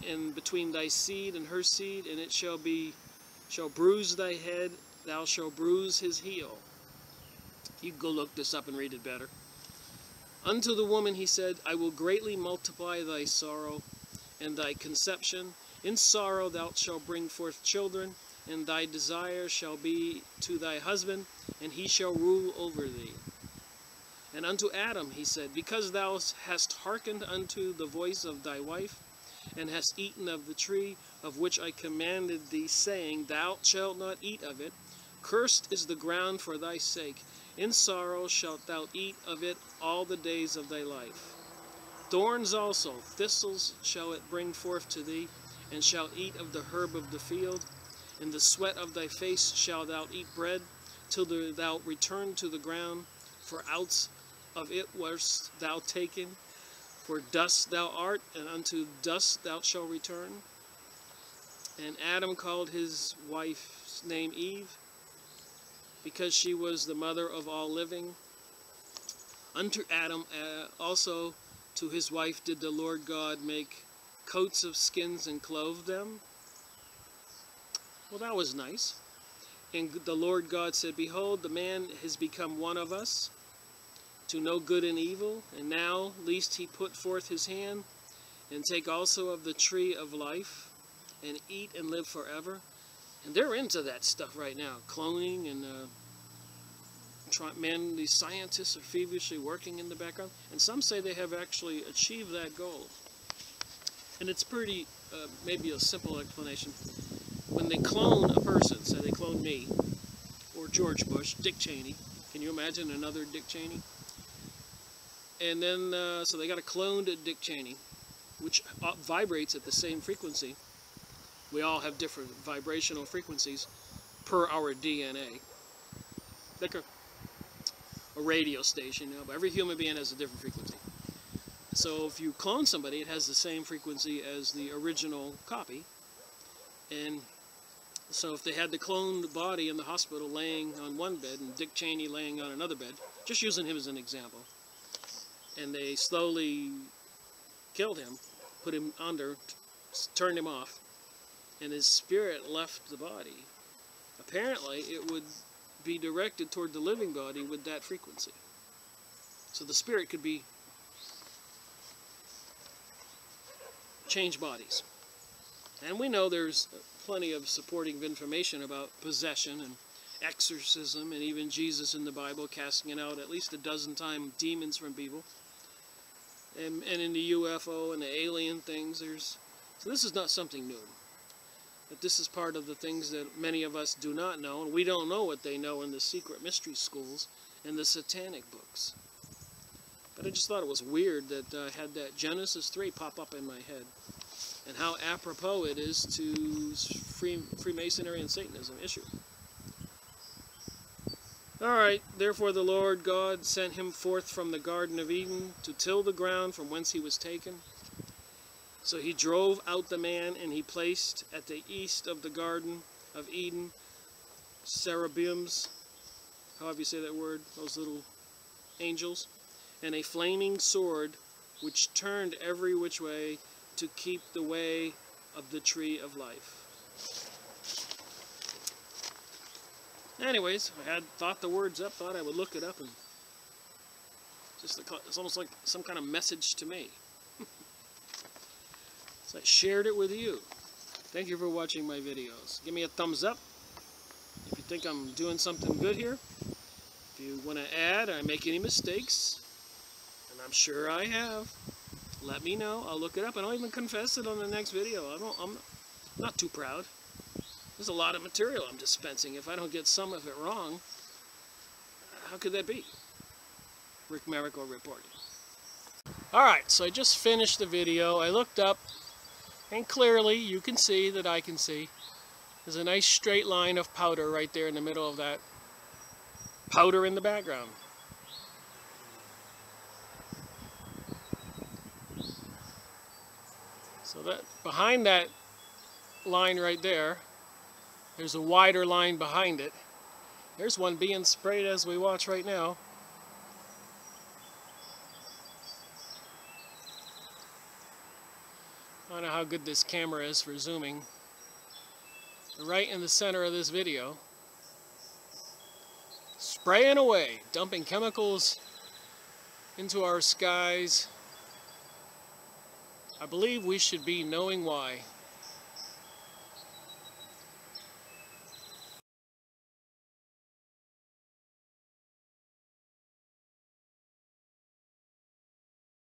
A: and between thy seed and her seed, and it shall bruise thy head, thou shalt bruise his heel. You can go look this up and read it better. Unto the woman he said, I will greatly multiply thy sorrow and thy conception. In sorrow thou shalt bring forth children, and thy desire shall be to thy husband, and he shall rule over thee. And unto Adam he said, Because thou hast hearkened unto the voice of thy wife, and hast eaten of the tree of which I commanded thee, saying, Thou shalt not eat of it, cursed is the ground for thy sake. In sorrow shalt thou eat of it all the days of thy life. Thorns also, thistles shall it bring forth to thee, and shalt eat of the herb of the field. In the sweat of thy face shalt thou eat bread, till thou return to the ground, for out of it wast thou taken. For dust thou art, and unto dust thou shalt return. And Adam called his wife's name Eve, because she was the mother of all living. Unto Adam also to his wife did the Lord God make coats of skins and clothe them. Well, that was nice. And the Lord God said, Behold, the man has become one of us, to know good and evil. And now, lest he put forth his hand, and take also of the tree of life, and eat and live forever. And they're into that stuff right now, cloning and these scientists are feverishly working in the background. And some say they have actually achieved that goal. And it's pretty, maybe a simple explanation. When they clone a person, say they clone me, or George Bush, Dick Cheney. Can you imagine another Dick Cheney? And then, so they got a cloned Dick Cheney, which vibrates at the same frequency We all have different vibrational frequencies per our DNA. Like a radio station, but every human being has a different frequency. So if you clone somebody, it has the same frequency as the original copy. And so if they had the cloned body in the hospital laying on one bed and Dick Cheney laying on another bed, just using him as an example, and they slowly killed him, put him under, turned him off, and his spirit left the body, apparently it would be directed toward the living body with that frequency. So the spirit could be change bodies. And we know there's plenty of supporting information about possession and exorcism, and even Jesus in the Bible casting out at least 12 times demons from people. And in the UFO and the alien things, so this is not something new. But this is part of the things that many of us do not know, and we don't know what they know in the secret mystery schools and the satanic books. But I just thought it was weird that I had that Genesis 3 pop up in my head, and how apropos it is to Freemasonry and Satanism issue. Alright, therefore the Lord God sent him forth from the Garden of Eden to till the ground from whence he was taken. So he drove out the man, and he placed at the east of the Garden of Eden cherubims, however you say that word, those little angels, and a flaming sword which turned every which way to keep the way of the tree of life. Anyways, I had thought the words up, thought I would look it up, and it's almost like some kind of message to me. So I shared it with you. Thank you for watching my videos. Give me a thumbs up if you think I'm doing something good here. If you want to add or I make any mistakes, and I'm sure I have, let me know. I'll look it up, and I'll even confess it on the next video. I'm not too proud. There's a lot of material I'm dispensing. If I don't get some of it wrong, how could that be? Rick Miracle reporting. Alright, so I just finished the video. I looked up, and clearly you can see that I can see. There's a nice straight line of powder right there in the middle of that. Powder in the background. So that behind that line right there, there's a wider line behind it. There's one being sprayed as we watch right now. I don't know how good this camera is for zooming. Right in the center of this video. Spraying away, dumping chemicals into our skies. I believe we should be knowing why.